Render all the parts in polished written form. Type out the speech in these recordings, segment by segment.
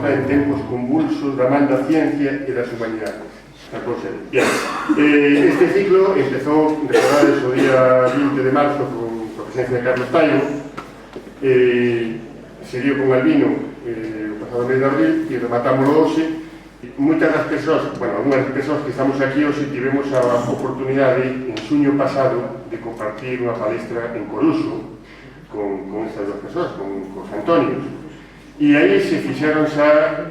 literatura en tempos convulsos da man da ciencia e das humanidades. Bien. Este ciclo empezó, recordades, o día 20 de marzo con a presencia de Carlos Taio, seguiu con Albino o pasado mes de abril e rematámoslo hoxe. Moitas das persoas, bueno, algunas das persoas que estamos aquí hoxe tivemos a oportunidade en xuño pasado de compartir unha palestra en Coruso con estas dos persoas, con os Antonios, e aí se fixeron xa,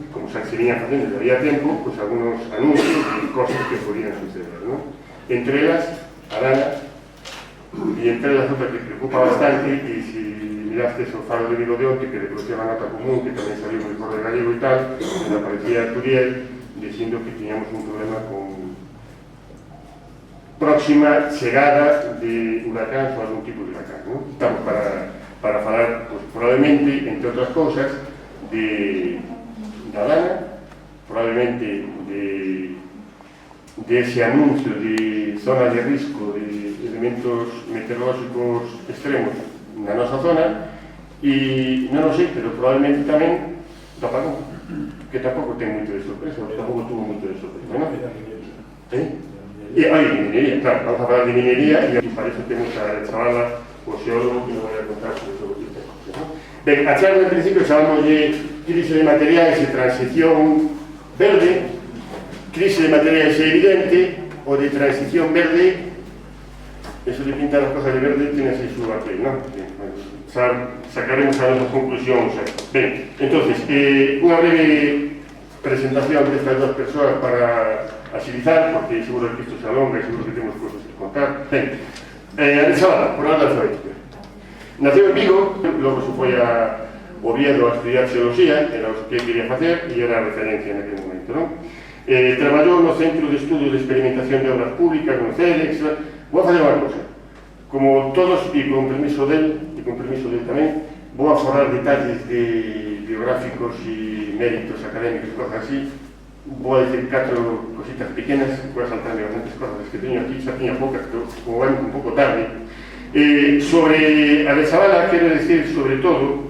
como xa se viñan facendo desde había tempo, pues algunos anuncios de cosas que podían suceder, ¿no? Entre elas, Arana, e entre elas outra que preocupa bastante, e se mirastes o Faro de Vigo de onte, que depois a nota común, que tamén saliu no Correo Gallego e tal, onde aparecía Turiel dicindo que tiñamos un problema con próxima chegada de huracán ou algún tipo de huracán, ¿no? Estamos para falar, pues, probablemente, entre outras cousas, da Dana, probablemente de ese anuncio de zona de risco de elementos meteorológicos extremos na nosa zona, e non o sei, pero probablemente tamén do apagón, que tampouco ten moito de sorpresa, tampouco tuvo moito de sorpresa, non? E minería, claro, vamos a falar de minería, e para iso temos a chavala, o xeólogo, que nos vai a contar sobre todo estas cosas, non? Ben, a charla, en principio, chamamos de crise de materiais e transición verde. Crise de materiais é evidente, o de transición verde, eso de pintar as cosas de verde tiene así su aquel, ¿no? Sacaremos a nosas conclusións. Ben, entonces, unha breve presentación destas dos persoas para agilizar, porque seguro que isto se alonga e seguro que temos cosas que contar. Ben, Arizabala, por orden alfabética. Naceu en Vigo, logo se foi a Oviedo a estudiar xeoloxía, era o que quería facer e era a referencia naquele momento, non? Traballou no Centro de Estudios de Experimentación de Obras Públicas, no CELEX. Vou a fazer unha cosa, como todos, e con permiso del tamén, vou a forrar detalles de biográficos e méritos académicos, cosas así. Vou a decir 4 cositas pequenas, vou a saltarme bastantes cosas que teño aquí, xa tiña poucas, pero como vai un pouco tarde. Sobre Arizabala, quero decir, sobre todo,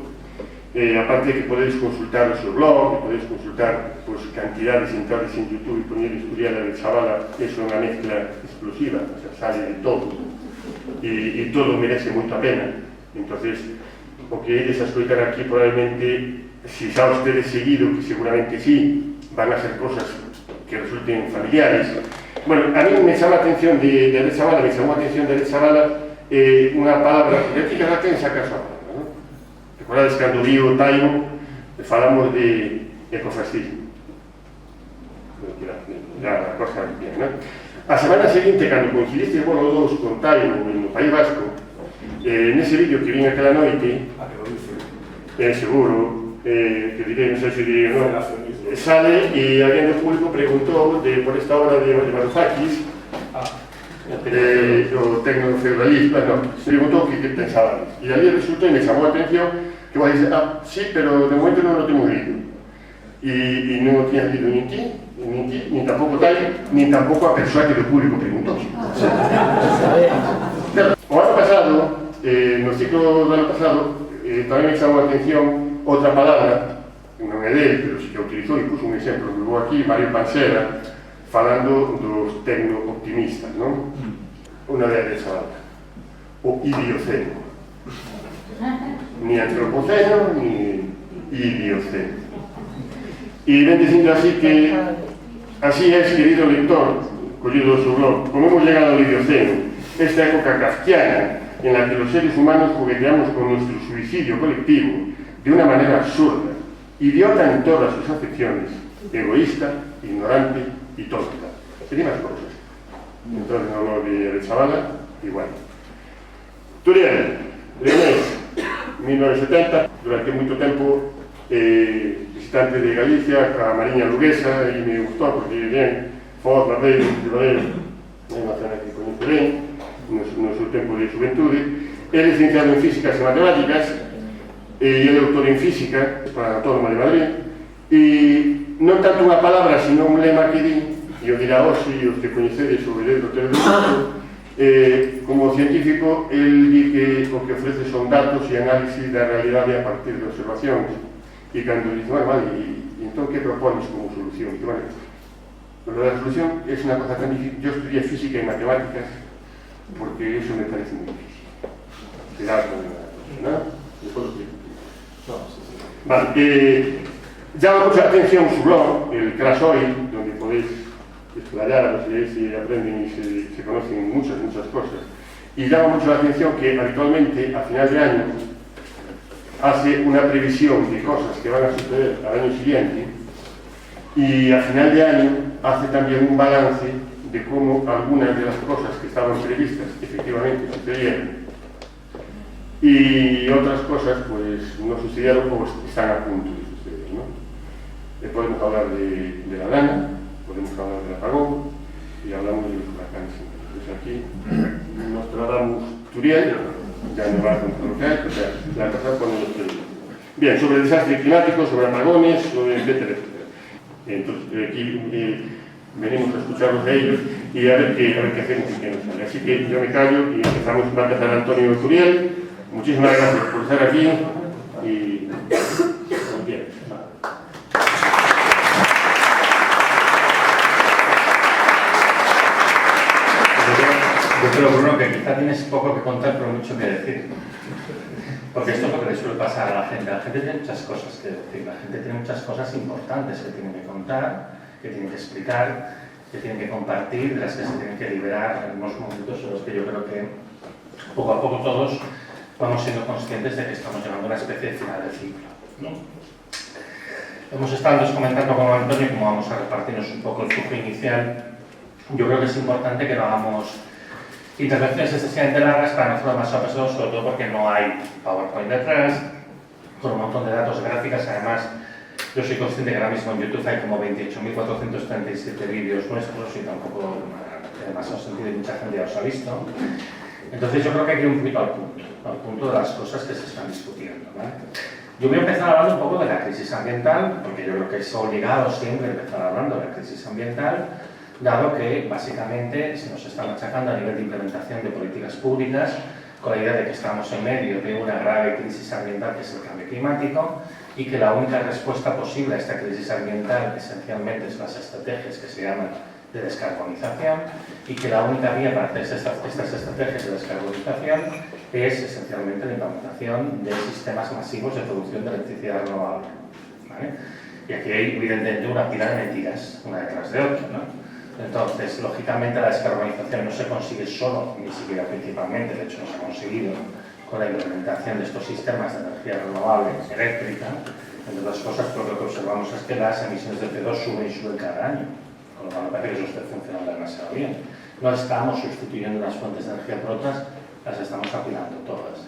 aparte de que podedes consultar o seu blog, que podedes consultar pues, cantidades entradas en YouTube e poner estudiar a Arizabala, eso é unha mezcla explosiva, o sea, sale de todo, e todo merece moito a pena. Entonces, o que eles a escoitar aquí probablemente, se xa ustedes seguido, que seguramente sí, van a ser cosas que resulten familiares. Bueno, a mí me chama a atención de Arizabala, me chamou a atención de Arizabala unha palabra, que aquí cada quen saca a súa palabra, non? Recordades cando digo Taimo, falamos de ecofascismo. Ya, a cosa bien, non? A semana seguinte, cando coincidiste vos os dous con Taimo no País Vasco, nese vídeo que vin aquela noite, seguro, que direi, non sei se direi non, sale e alguén do público preguntou por esta obra de Varoufakis, o tecnofeudalista, se preguntou que pensaban. E ali resultou e me chamou a atención que vos dice, sí, pero de momento non o temos lido. E non o tiñas lido nin ti, nin tampouco tal, nin tampouco a persoa que do público preguntou. O ano pasado, no ciclo do ano pasado, tamén me chamou a atención outra palabra, non é del, pero sí que a utilizou, e puso un exemplo que vou aquí, Mario Pansera, falando dos tecno-optimistas, non? Unha de Arizabala, o idioceno. Ni antropoceno, ni idioceno. E ven dicindo así que, así es, querido lector, collido do seu blog, como hemos llegado al idioceno, esta época kafkiana, en la que los seres humanos jugueteamos con nuestro suicidio colectivo de una manera absurda, idiota en todas sus acepciones, egoísta, ignorante y tonta. Sería más cosas. Entonces, no lo de Arizabala, igual. Turiel, Leonés, 1970, durante moito tempo visitante de Galicia, a Mariña Luguesa, e me gustou porque, bien, Foz, Barreiro, é unha zona que coñece ben, no seu tempo de xuventude. É licenciado en Físicas e Matemáticas, e é doutor en Física, para a Autónoma de Madrid, e non tanto unha palabra, sino un lema que di, e o dirá hoxe, e os que coñecedes o veredo teledor, como científico, el di que o que ofrece son datos e análisis da realidade a partir de observacións, Y cuando dice, bueno, vale, ¿y entonces qué propones como solución? Y bueno, lo de la solución es una cosa tan difícil. Yo estudié física y matemáticas porque eso me parece muy difícil. Cuidado con la cosa, ¿no? Después lo explico. Vale, llama mucho la atención su blog, el Crash Oil, donde podéis explayar a los que se aprenden y se conocen muchas cosas. Y llama mucho la atención que habitualmente a final de año hace una previsión de cosas que van a suceder al año siguiente y a final de año hace también un balance de cómo algunas de las cosas que estaban previstas efectivamente sucedieron y otras cosas pues no sucedieron o están a punto de suceder, ¿no? Podemos hablar de la lana, podemos hablar del apagón y hablamos de los huracanes. Entonces aquí nos tratamos Turiel, ya no va a contar lo que hay, o sea, la cosa pone los peligros. Bien, sobre desastres climáticos, sobre apagones, sobre etcétera, etcétera. Entonces aquí venimos a escucharlos a ellos y a ver qué hacemos y qué nos sale. Así que yo me callo y empezamos. Va a empezar Antonio Turiel. Muchísimas gracias por estar aquí y bien. Yo creo, Bruno, que quizá tienes poco que contar, pero mucho que decir. Porque esto es lo que le suele pasar a la gente. La gente tiene muchas cosas que decir, la gente tiene muchas cosas importantes que tienen que contar, que tienen que explicar, que tienen que compartir, de las que se tienen que liberar en unos momentos en los que yo creo que poco a poco todos vamos siendo conscientes de que estamos llegando a una especie de final del ciclo, ¿no? Hemos estado antes comentando con Antonio cómo vamos a repartirnos un poco el flujo inicial. Yo creo que es importante que no hagamos intervenciones excesivamente largas para no hacerlo demasiado pesado, sobre todo porque no hay PowerPoint detrás, con un montón de datos gráficas. Además, yo soy consciente que ahora mismo en YouTube hay como 28.437 vídeos nuestros y tampoco tiene demasiado sentido y mucha gente ya os ha visto. Entonces yo creo que hay que ir un poquito al punto de las cosas que se están discutiendo, ¿vale? Yo voy a empezar hablando un poco de la crisis ambiental, porque yo creo que es obligado siempre empezar hablando de la crisis ambiental, dado que básicamente se nos están achacando a nivel de implementación de políticas públicas con la idea de que estamos en medio de una grave crisis ambiental que es el cambio climático y que la única respuesta posible a esta crisis ambiental esencialmente son las estrategias que se llaman de descarbonización y que la única vía para hacer estas estrategias de descarbonización es esencialmente la implementación de sistemas masivos de producción de electricidad renovable, ¿vale? Y aquí hay evidentemente una pila de mentiras, una detrás de otra, ¿no? Entonces, lógicamente, la descarbonización no se consigue solo, ni siquiera principalmente, de hecho no se ha conseguido con la implementación de estos sistemas de energía renovable eléctrica. Entre otras cosas, pues lo que observamos es que las emisiones de CO2 suben y suben cada año, con lo cual me parece que eso esté funcionando demasiado bien. No estamos sustituyendo las fuentes de energía por otras, las estamos apilando todas.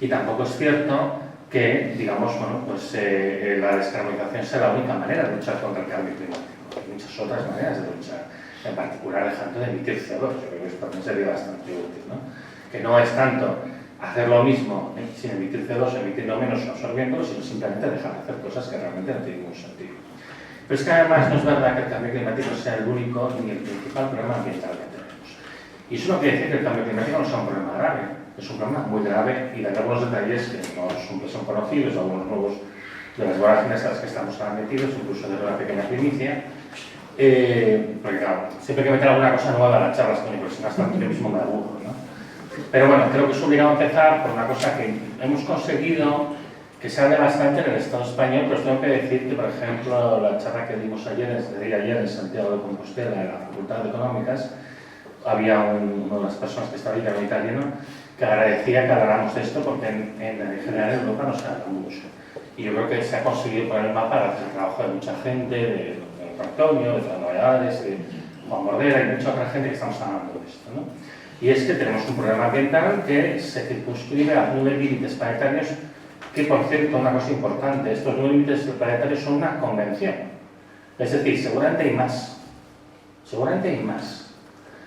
Y tampoco es cierto que, digamos, bueno, pues la descarbonización sea la única manera de luchar contra el cambio climático. Hay muchas otras maneras de luchar, en particular dejando de emitir CO2. Yo creo que esto también sería bastante útil, ¿no? Que no es tanto hacer lo mismo sin emitir CO2, emitiendo menos o absorbiéndolo, sino simplemente dejar de hacer cosas que realmente no tienen ningún sentido. Pero es que además no es verdad que el cambio climático sea el único ni el principal problema ambiental que tenemos. Y eso no quiere decir que el cambio climático no sea un problema grave. Es un problema muy grave y daré algunos detalles que no son conocidos, algunos nuevos de las vorágines a las que estamos ahora metidos, incluso de una pequeña primicia. Porque claro, siempre hay que meter alguna cosa nueva a las charlas con porque si no hasta yo mismo me aburro, ¿no? Pero bueno, creo que es obligado a empezar por una cosa que hemos conseguido que se hable bastante en el Estado español, pero os tengo que decir que, por ejemplo, la charla que dimos ayer en Santiago de Compostela, en la Facultad de Económicas, había una de las personas que estaba ahí, que era un italiano, que agradecía que habláramos de esto porque en general en Europa no se habla mucho. Y yo creo que se ha conseguido poner el mapa gracias al trabajo de mucha gente, de Antonio, de las novedades, de Juan Bordera y mucha otra gente que estamos hablando de esto, ¿no? Y es que tenemos un problema ambiental que se circunscribe a 9 límites planetarios que, por cierto, una cosa importante, estos 9 límites planetarios son una convención. Es decir, seguramente hay más. Seguramente hay más.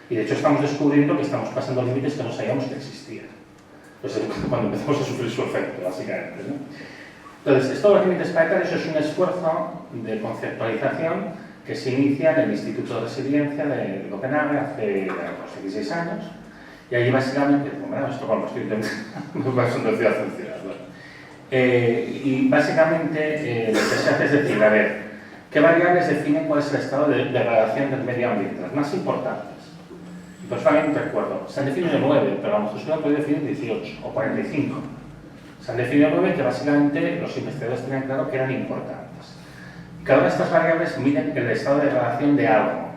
Y de hecho estamos descubriendo que estamos pasando límites que no sabíamos que existían. Pues cuando empezamos a sufrir su efecto, básicamente, ¿no? Entonces, estos los límites planetarios es un esfuerzo de conceptualización que se inicia en el Instituto de Resiliencia de Copenhague hace 16 años. Y allí básicamente, bueno, esto cuando estoy intentando, no es una ciudad censurada, Y básicamente lo que se hace es decir, a ver, ¿qué variables definen cuál es el estado de degradación del medio ambiente? Las más importantes. Y personalmente recuerdo, se han definido 9, pero a lo mejor se han podido definir 18 o 45. Se han definido 9 que básicamente los investigadores tenían claro que eran importantes. Cada una de estas variables miden el estado de degradación de algo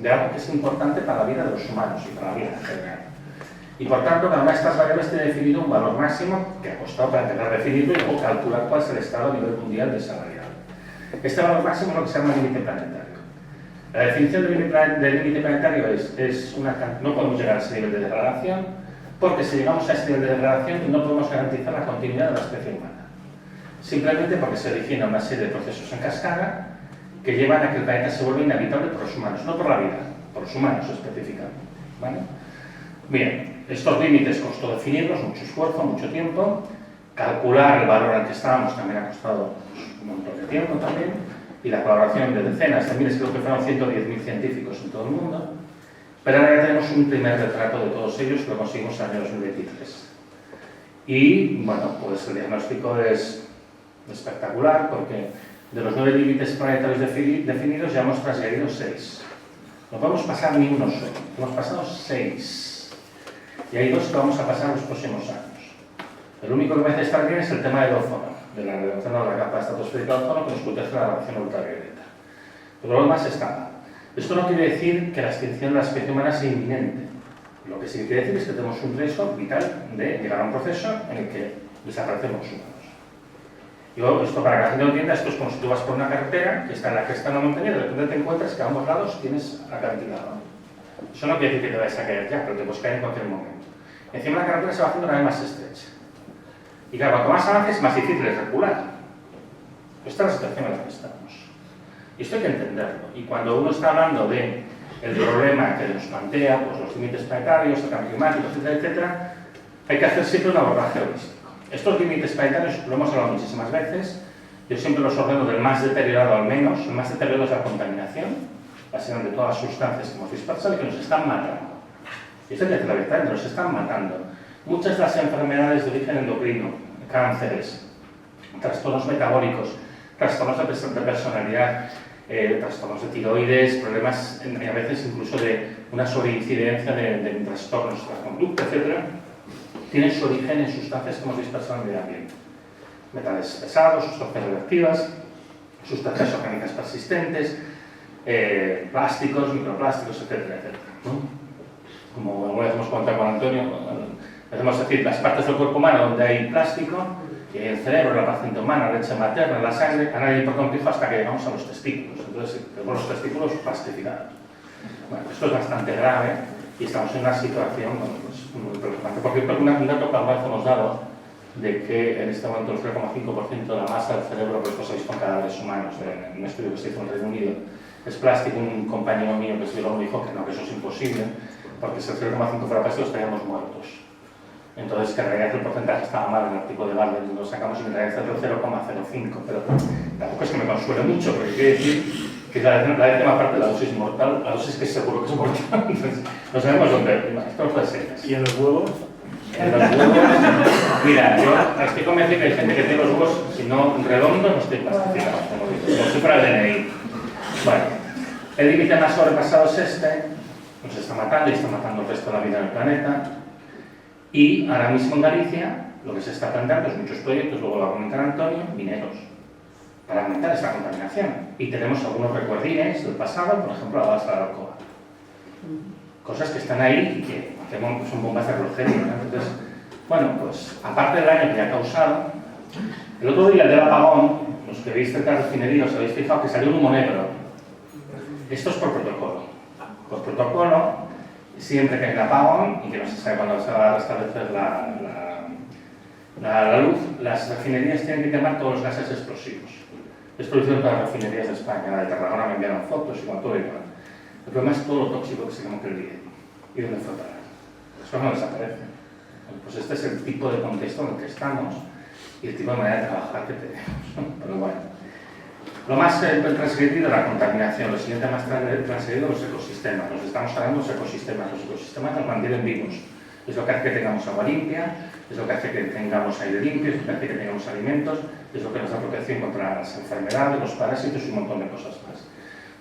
que es importante para la vida de los humanos y para la vida en general. Y por tanto, cada una de estas variables tiene definido un valor máximo que ha costado para intentar definirlo y luego calcular cuál es el estado a nivel mundial de esa variable. Este valor máximo es lo que se llama límite planetario. La definición del límite planetario es no podemos llegar a ese nivel de degradación, porque si llegamos a ese nivel de degradación no podemos garantizar la continuidad de la especie humana. Simplemente porque se originan una serie de procesos en cascada que llevan a que el planeta se vuelva inhabitable por los humanos, no por la vida, por los humanos específicamente. ¿Vale? Bien, estos límites costó definirlos, mucho esfuerzo, mucho tiempo. Calcular el valor al que estábamos también ha costado un montón de tiempo también. Y la colaboración de decenas de miles, creo que fueron 110.000 científicos en todo el mundo. Pero ahora ya tenemos un primer retrato de todos ellos que lo conseguimos en el año 2023. Y, bueno, pues el diagnóstico es espectacular porque de los 9 límites planetarios definidos ya hemos transgredido 6. No podemos pasar ni uno solo, hemos pasado 6. Y hay 2 que vamos a pasar en los próximos años. El único que parece estar bien es el tema del ozono, de la reducción de la capa estratosférica de ozono que nos protege la radiación ultravioleta. Pero lo demás está mal. Esto no quiere decir que la extinción de la especie humana sea inminente. Lo que sí quiere decir es que tenemos un riesgo vital de llegar a un proceso en el que desaparecemos los humanos. Yo, esto para que la gente lo entienda, esto es como si tú vas por una carretera que está en la cresta de una montaña y de repente te encuentras que a ambos lados tienes acantilado. Eso no quiere decir que te vayas a caer ya, pero te puedes caer en cualquier momento. Encima la carretera se va haciendo una vez más estrecha. Y claro, cuanto más avances, más difícil es recular. Esta es la situación en la que estamos. Y esto hay que entenderlo. Y cuando uno está hablando del problema que nos plantea, pues los límites planetarios, el cambio climático, etcétera, etcétera, hay que hacer siempre un abordaje holístico. Estos límites planetarios lo hemos hablado muchísimas veces. Yo siempre los ordeno del más deteriorado al menos. El más deteriorado es la contaminación, básicamente todas las sustancias que hemos dispersado y que nos están matando. Y esto es la verdad, nos están matando. Muchas de las enfermedades de origen endocrino, cánceres, trastornos metabólicos, trastornos de personalidad, trastornos de tiroides, problemas a veces incluso de una sobreincidencia de trastornos de la conducta, etc., tienen su origen en sustancias que hemos dispersado en el medio ambiente. Metales pesados, sustancias radioactivas, sustancias orgánicas persistentes, plásticos, microplásticos, etcétera, etcétera, ¿no? Como alguna vez hemos contado con Antonio, podemos decir las partes del cuerpo humano donde hay plástico, y hay el cerebro, la placenta humana, la leche materna, la sangre, a nadie le importa un pijo hasta que llegamos a los testículos. Entonces, tenemos los testículos plastificados. Bueno, esto es bastante grave y estamos en una situación pues, muy preocupante. Por cierto, un dato que alguna vez hemos dado de que en este momento el 0,5% de la masa del cerebro, pues sabéis, con cadáveres humanos, en un estudio que se hizo en el Reino Unido, es plástico. Un compañero mío que estudió me dijo que no, que eso es imposible, porque si el 0,5 fuera plástico estaríamos muertos. Entonces, que en realidad el porcentaje estaba mal en el artículo de Barber, lo sacamos en realidad del 0,05, pero tampoco es que me consuele mucho, porque quiere decir que la décima parte de la dosis mortal, la dosis que seguro que es mortal, entonces no sabemos dónde, esto no puede ser. ¿Y en los huevos? En los huevos, mira, yo estoy convencido que hay gente que tiene los huevos, si no redondos, no estoy plastificados, como si fuera el DNI. Bueno, el límite más sobrepasado es este, nos está matando y está matando el resto de la vida en el planeta. Y ahora mismo en Galicia, lo que se está planteando es muchos proyectos, luego lo va a comentar Antonio, mineros, para aumentar esta contaminación. Y tenemos algunos recuerdines del pasado, por ejemplo, la balsa de la Alcoa. Cosas que están ahí y que son bombas de hidrógeno, ¿no? Entonces, bueno, pues aparte del daño que ha causado, el otro día del apagón, los que veis cerca de refinerías, os habéis fijado que salió un humo negro. Esto es por protocolo. Por protocolo, siempre que hay un apagón y que no se sabe cuándo se va a restablecer la luz, las refinerías tienen que quemar todos los gases explosivos. Esto lo hicieron todas las refinerías de España. La de Tarragona me enviaron fotos y con todo igual. El problema es todo lo tóxico que se quemó aquel día. ¿Y dónde fue parar? Eso no desaparece. Pues este es el tipo de contexto en el que estamos y el tipo de manera de trabajar que tenemos. Pero bueno. Lo más transgredido es la contaminación, lo siguiente más transgredido los ecosistemas. Nos estamos hablando de los ecosistemas. Los ecosistemas nos mantienen vivos. Es lo que hace que tengamos agua limpia, es lo que hace que tengamos aire limpio, es lo que hace que tengamos alimentos, es lo que nos da protección contra las enfermedades, los parásitos y un montón de cosas más.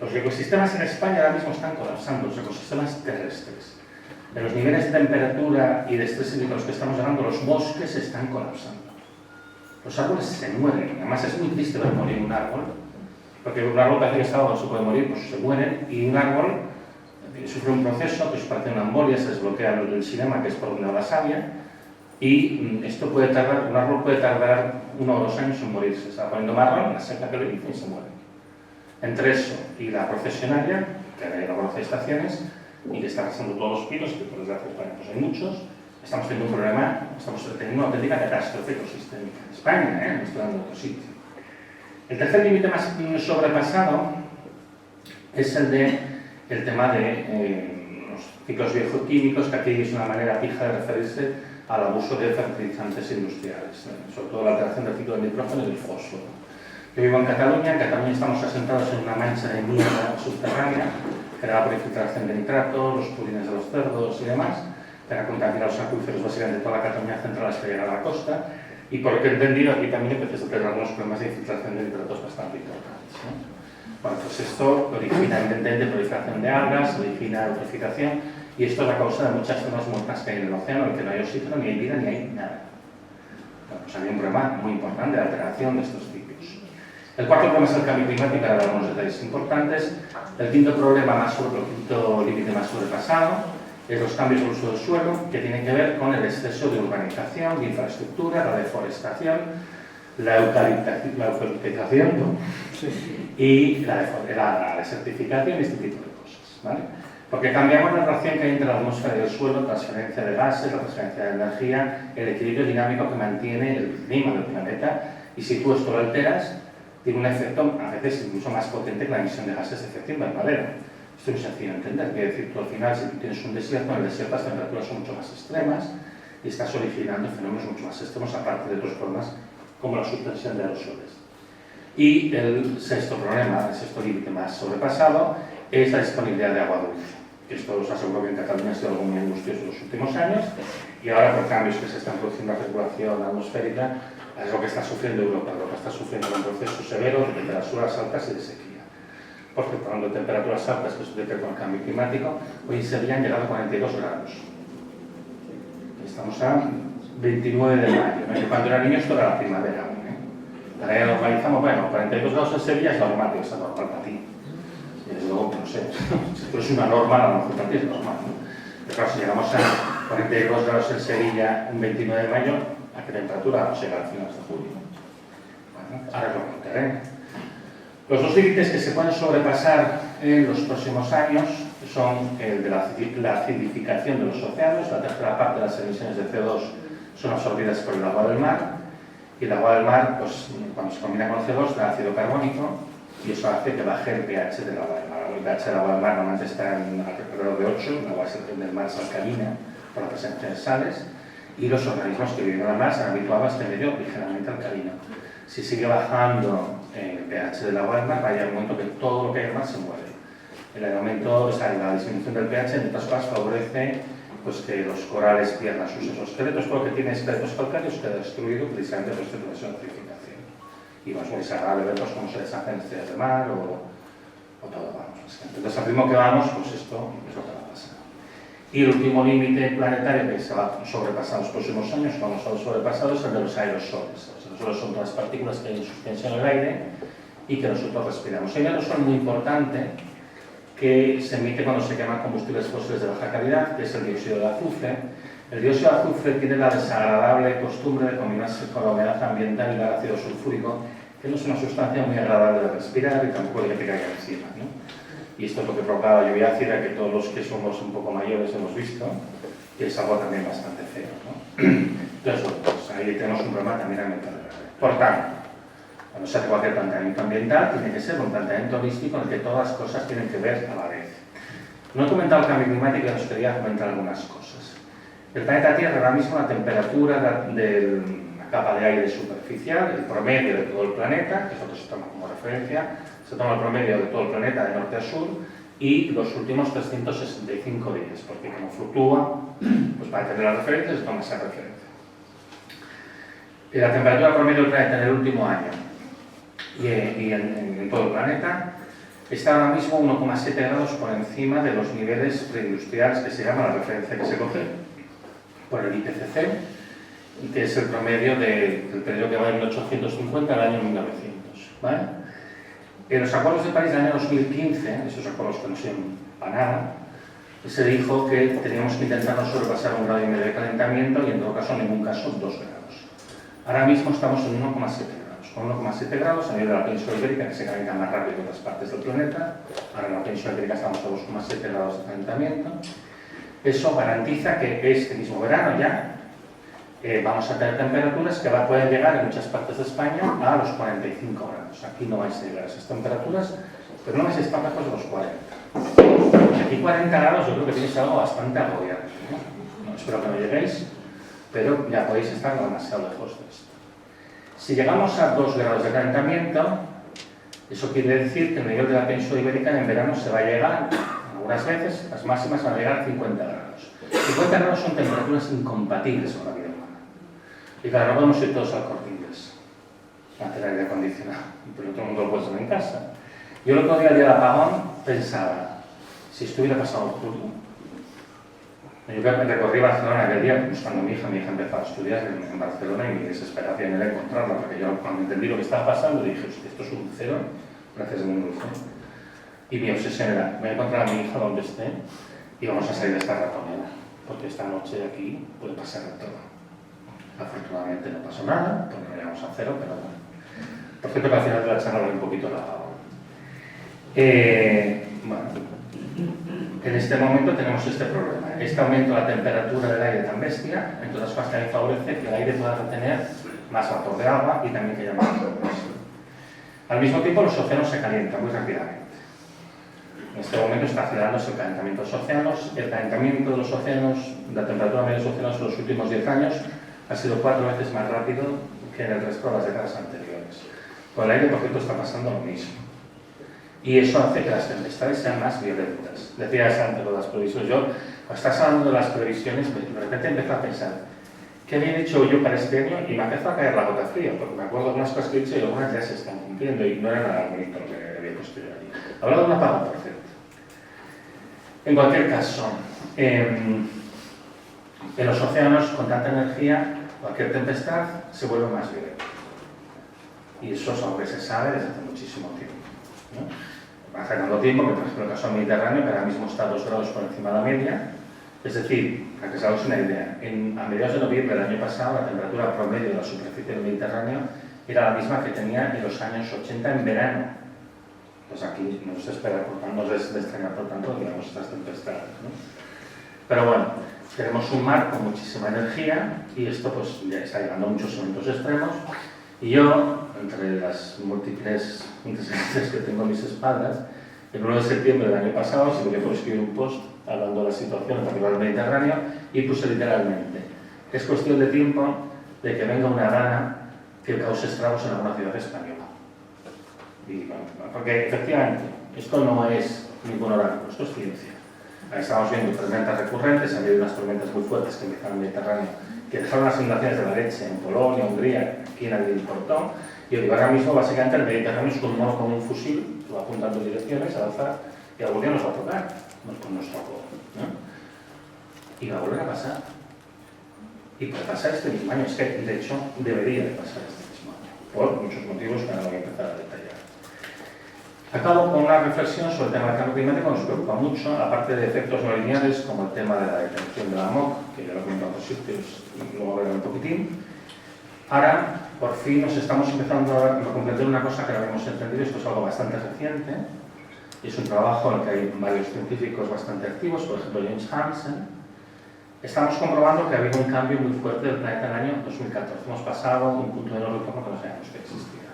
Los ecosistemas en España ahora mismo están colapsando, los ecosistemas terrestres. En los niveles de temperatura y de estrés hídrico a los que estamos llegando, los bosques están colapsando. Los árboles se mueren. Además es muy triste ver morir un árbol, porque un árbol parece que está no se puede morir, pues se mueren, y un árbol sufre un proceso que parece una embolia, se desbloquea el xilema, que es por donde va la savia, y esto puede tardar, un árbol puede tardar 1 o 2 años en morirse. Se está poniendo marrón, la seca que le dice y se muere. Entre eso y la procesionaria, que hay algunas estaciones, y que está arrasando todos los pinos, que por desgracia pues hay muchos, estamos teniendo un problema, estamos teniendo una auténtica catástrofe ecosistémica. En España, no estoy dando otro sitio. El tercer límite más sobrepasado es el tema de los ciclos bioquímicos, que aquí es una manera fija de referirse al abuso de fertilizantes industriales, sobre todo la alteración del ciclo del nitrógeno y del fósforo. Yo vivo en Cataluña estamos asentados en una mancha de mierda subterránea, creada por infiltración de nitrato, los purines de los cerdos y demás, para contaminar los acuíferos básicamente de toda la Cataluña central hasta llegar a la costa, y por lo que he entendido aquí también empieza a tener algunos problemas de infiltración de nitratos bastante importantes, ¿no? Bueno, pues esto origina evidentemente proliferación de algas, origina eutrofización, y esto es la causa de muchas zonas muertas que hay en el océano, en el que no hay oxígeno, ni hay vida, ni hay nada. Bueno, pues hay un problema muy importante de alteración de estos ciclos. El cuarto problema es el cambio climático, ahora algunos detalles importantes. El quinto límite más sobrepasado es los cambios de uso del suelo, que tienen que ver con el exceso de urbanización, de infraestructura, la deforestación, la eucaliptización, ¿no? Y la desertificación y este tipo de cosas, ¿vale? Porque cambiamos la relación que hay entre la atmósfera y el suelo, transferencia de gases, la transferencia de energía, el equilibrio dinámico que mantiene el clima del planeta, y si tú esto lo alteras, tiene un efecto a veces incluso más potente que la emisión de gases de efecto invernadero. Esto es muy sencillo de entender, quiere decir que al final, si tú tienes un desierto, en el desierto las temperaturas son mucho más extremas y estás originando fenómenos mucho más extremos, aparte de otros problemas como la suspensión de aerosoles. Y el sexto problema, el sexto límite más sobrepasado, es la disponibilidad de agua dulce. Esto os aseguro que en Cataluña ha sido algo muy angustioso en los últimos años, y ahora por cambios que se están produciendo en la regulación atmosférica, es lo que está sufriendo Europa. Europa está sufriendo un proceso severo de temperaturas altas y de sequía. Porque hablando de temperaturas altas, que tiene que ver con el cambio climático, hoy en Sevilla han llegado a 42 grados. Estamos a 29 de mayo, ¿no? Yo cuando era niño esto era la primavera, ¿no? Ahora ya normalizamos, bueno, 42 grados en Sevilla es normal, que es normal para ti. Y desde luego, no sé, si tú eres una normal, a lo mejor para ti es normal, ¿no? Pero claro, si llegamos a 42 grados en Sevilla un 29 de mayo, ¿a qué temperatura vamos a llegar a finales de julio? Bueno, ahora lo contaré. Los dos límites que se pueden sobrepasar en los próximos años son el de la acidificación de los océanos. La tercera parte de las emisiones de CO2 son absorbidas por el agua del mar, y el agua del mar, pues, cuando se combina con el CO2, da ácido carbónico, y eso hace que baje el pH del agua del mar. El pH del agua del mar normalmente está alrededor de 8, el agua del mar es alcalina por la presencia de sales, y los organismos que viven en el mar se han habituado a este medio ligeramente alcalino. Si sigue bajando el pH del agua del mar, va a llegar un momento que todo lo que hay en el mar se muere. El aumento, o sea, la disminución del pH, en otras cosas, favorece pues, que los corales pierdan sus exoesqueletos. Todo lo que tiene esqueletos calcáreos queda destruido precisamente por este proceso de acidificación. Y es muy desagradable ver pues, cómo se deshacen estrellas de mar o todo, vamos. Entonces, al ritmo que vamos, pues esto es lo que va a pasar. Y el último límite planetario que se va a sobrepasar en los próximos años, como hemos sobrepasado, es el de los aerosoles. Los aerosoles son todas las partículas que hay en suspensión en el aire y que nosotros respiramos. Hay un aerosol muy importante que se emite cuando se queman combustibles fósiles de baja calidad, que es el dióxido de azufre. El dióxido de azufre tiene la desagradable costumbre de combinarse con la humedad ambiental y el ácido sulfúrico, que no es una sustancia muy agradable de respirar y tampoco hay que te caiga encima, ¿no? Y esto es lo que provoca la lluvia ácida, que todos los que somos un poco mayores hemos visto, que es algo también bastante feo, ¿no? Entonces, bueno, pues ahí tenemos un problema también ambiental grave. Por tanto, cuando se hace cualquier planteamiento ambiental, tiene que ser un planteamiento holístico en el que todas las cosas tienen que ver a la vez. No he comentado el cambio climático y os quería comentar algunas cosas. El planeta Tierra, ahora mismo, la temperatura de la capa de aire superficial, el promedio de todo el planeta, que es lo que se toma como referencia, se toma el promedio de todo el planeta de norte a sur, y los últimos 365 días, porque como fluctúa, pues para tener las referencias, toma esa referencia. La temperatura promedio del planeta en el último año y en todo el planeta está ahora mismo 1,7 grados por encima de los niveles preindustriales, que se llama la referencia que se coge por el IPCC, que es el promedio del periodo que va de 1850 al año 1900. ¿Vale? En los acuerdos de París del año 2015, esos acuerdos que no sirven para nada, se dijo que teníamos que intentar no sobrepasar 1,5 grados de calentamiento y en todo caso, en ningún caso, 2 grados. Ahora mismo estamos en 1,7 grados. Con 1,7 grados a nivel de la península ibérica, que se calienta más rápido que otras partes del planeta. Ahora en la península ibérica estamos a 2,7 grados de calentamiento. Eso garantiza que este mismo verano ya vamos a tener temperaturas que pueden llegar en muchas partes de España a los 45 grados. Aquí no vais a llegar a esas temperaturas, pero no vais a estar lejos de los 40. Aquí 40 grados yo creo que tenéis algo bastante agobiante, ¿no? Espero que no lleguéis, pero ya podéis estar demasiado lejos de esto. Si llegamos a 2 grados de calentamiento, eso quiere decir que el nivel de la península ibérica en verano se va a llegar, algunas veces, las máximas van a llegar a 50 grados. 50 grados son temperaturas incompatibles con la vida humana. Y claro, no podemos ir todos al Corte Inglés a tener aire acondicionado, pero todo el mundo lo puede tener en casa. Yo el otro día, el día del apagón, pensaba, si esto hubiera pasado en julio. Yo recorrí Barcelona aquel día, buscando a mi hija empezó a estudiar en Barcelona y mi desesperación era encontrarla, porque yo cuando entendí lo que estaba pasando dije, hostia, esto es un cero, gracias a mi dulce. Y mi obsesión era, voy a encontrar a mi hija donde esté y vamos a salir de esta ratonera, porque esta noche aquí puede pasar de todo. Afortunadamente no pasó nada, porque no llegamos a cero, pero bueno. Por cierto que al final de la charla un poquito la apagón. Bueno, en este momento tenemos este problema. Este aumento de la temperatura del aire tan bestia, en todas las cosas también favorece que el aire pueda retener más vapor de agua y también que haya más vapor. Al mismo tiempo los océanos se calientan muy rápidamente. En este momento está acelerándose el calentamiento de los océanos. El calentamiento de los océanos, la temperatura media de los océanos en los últimos 10 años ha sido 4 veces más rápido que en el resto de las décadas anteriores. Con el aire, por cierto, está pasando lo mismo. Y eso hace que las tempestades sean más violentas. Decías antes de las previsiones. Yo, cuando estás hablando de las previsiones, de repente empecé a pensar, ¿qué había hecho yo para este año? Y me empezó a caer la gota fría, porque me acuerdo de unas cosas que he dicho y algunas ya se están cumpliendo y no era nada bonito lo que había puesto yo allí. Hablaba de un apagón, por cierto. En cualquier caso, en los océanos con tanta energía, cualquier tempestad se vuelve más violenta. Y eso es algo que se sabe desde hace muchísimo tiempo, ¿no? Hace tanto tiempo que, por ejemplo, el caso del Mediterráneo, que ahora mismo está 2 grados por encima de la media, es decir, para que os hagáis una idea, a mediados de noviembre del año pasado, la temperatura promedio de la superficie del Mediterráneo era la misma que tenía en los años 80 en verano. Pues aquí no se espera, no es de extrañar, por tanto, digamos, estas tempestades, ¿no? Pero bueno, tenemos un mar con muchísima energía y esto pues ya está llegando a muchos eventos extremos. Y yo, entre las múltiples antecedentes que tengo a mis espaldas, el 1 de septiembre del año pasado se me dio por escribir un post hablando de la situación en particular del Mediterráneo y puse literalmente, es cuestión de tiempo de que venga una rana que cause estragos en alguna ciudad española. Y, bueno, porque efectivamente, esto no es ningún oráculo, esto es ciencia. Ahí estamos viendo tormentas recurrentes, ha habido unas tormentas muy fuertes que empezaron en el Mediterráneo, que dejaron las inundaciones de la leche en Polonia, Hungría, aquí nadie le importó. Y os digo, ahora mismo básicamente el Mediterráneo es como un fusil, que va apuntando en direcciones al azar, y algún día nos va a tocar, con nuestro juego, ¿no? Y va a volver a pasar. Y puede pasar este mismo año, es que de hecho debería de pasar este mismo año, por muchos motivos que ahora voy a empezar a detallar. Acabo con una reflexión sobre el tema del cambio climático, nos preocupa mucho, aparte de efectos no lineales como el tema de la detención de la MOC, que ya lo he comentado en otros sitios y luego veré un poquitín. Ahora, por fin, nos estamos empezando a comprender una cosa que no habíamos entendido, esto es algo bastante reciente, y es un trabajo en el que hay varios científicos bastante activos, por ejemplo James Hansen. Estamos comprobando que ha habido un cambio muy fuerte del planeta en el año 2014. Hemos pasado un punto de no retorno que no sabíamos que existía.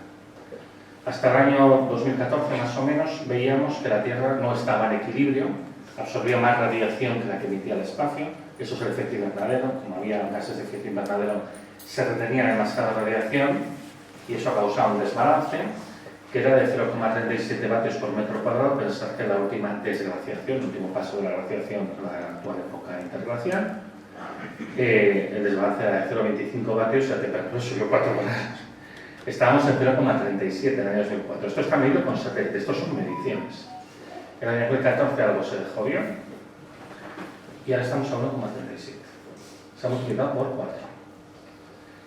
Hasta el año 2014, más o menos, veíamos que la Tierra no estaba en equilibrio, absorbía más radiación que la que emitía el espacio, eso es el efecto invernadero, como había gases de efecto invernadero, se retenía demasiada radiación y eso ha causado un desbalance que era de 0,37 vatios por metro cuadrado, pensar que la última desglaciación, el último paso de la glaciación, la actual época interglacial, el desbalance era de 0,25 vatios y la temperatura subió 4 grados. Estábamos en 0,37 en el año 2004. Esto está medido con satélite, estos son mediciones. En el año 2014 algo se dejó bien y ahora estamos a 1,37. Se ha multiplicado por 4.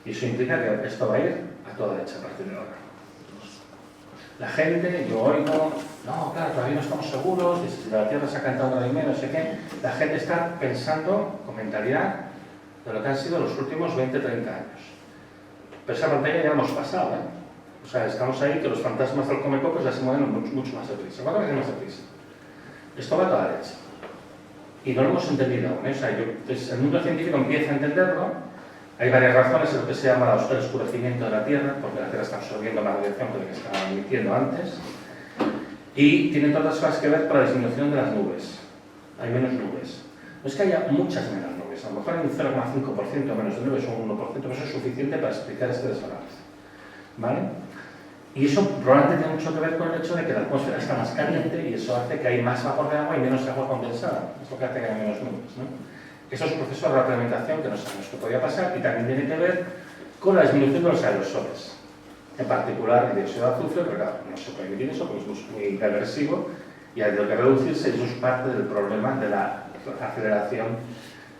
Y eso implica que esto va a ir a toda leche a partir de ahora. La gente, yo oigo, no, claro, todavía no estamos seguros, de si la Tierra se ha calentado una y menos, no sé qué. La gente está pensando con mentalidad de lo que han sido los últimos 20-30 años. Pero esa pantalla ya hemos pasado, ¿eh? O sea, estamos ahí que los fantasmas del Comecocos ya se mueven mucho más deprisa. ¿Cuánto más deprisa? Esto va a toda leche. Y no lo hemos entendido aún, ¿eh? O sea, el mundo científico empieza a entenderlo. Hay varias razones en lo que se llama el oscurecimiento de la Tierra, porque la Tierra está absorbiendo más radiación que la que estaba emitiendo antes. Y tiene todas las cosas que ver con la disminución de las nubes. Hay menos nubes. No es que haya muchas menos nubes, a lo mejor hay un 0,5% menos de nubes o un 1%, pero eso es suficiente para explicar este desbalance. ¿Vale? Y eso probablemente tiene mucho que ver con el hecho de que la atmósfera está más caliente y eso hace que hay más vapor de agua y menos agua condensada. Es lo que hace que haya menos nubes, ¿no? Eso es un proceso de replementación que no sabemos qué podría pasar y también tiene que ver con la disminución de los aerosoles. En particular, el dióxido de azufre, pero claro, no se puede emitir eso porque es muy reversivo y ha tenido que reducirse y eso es parte del problema de la aceleración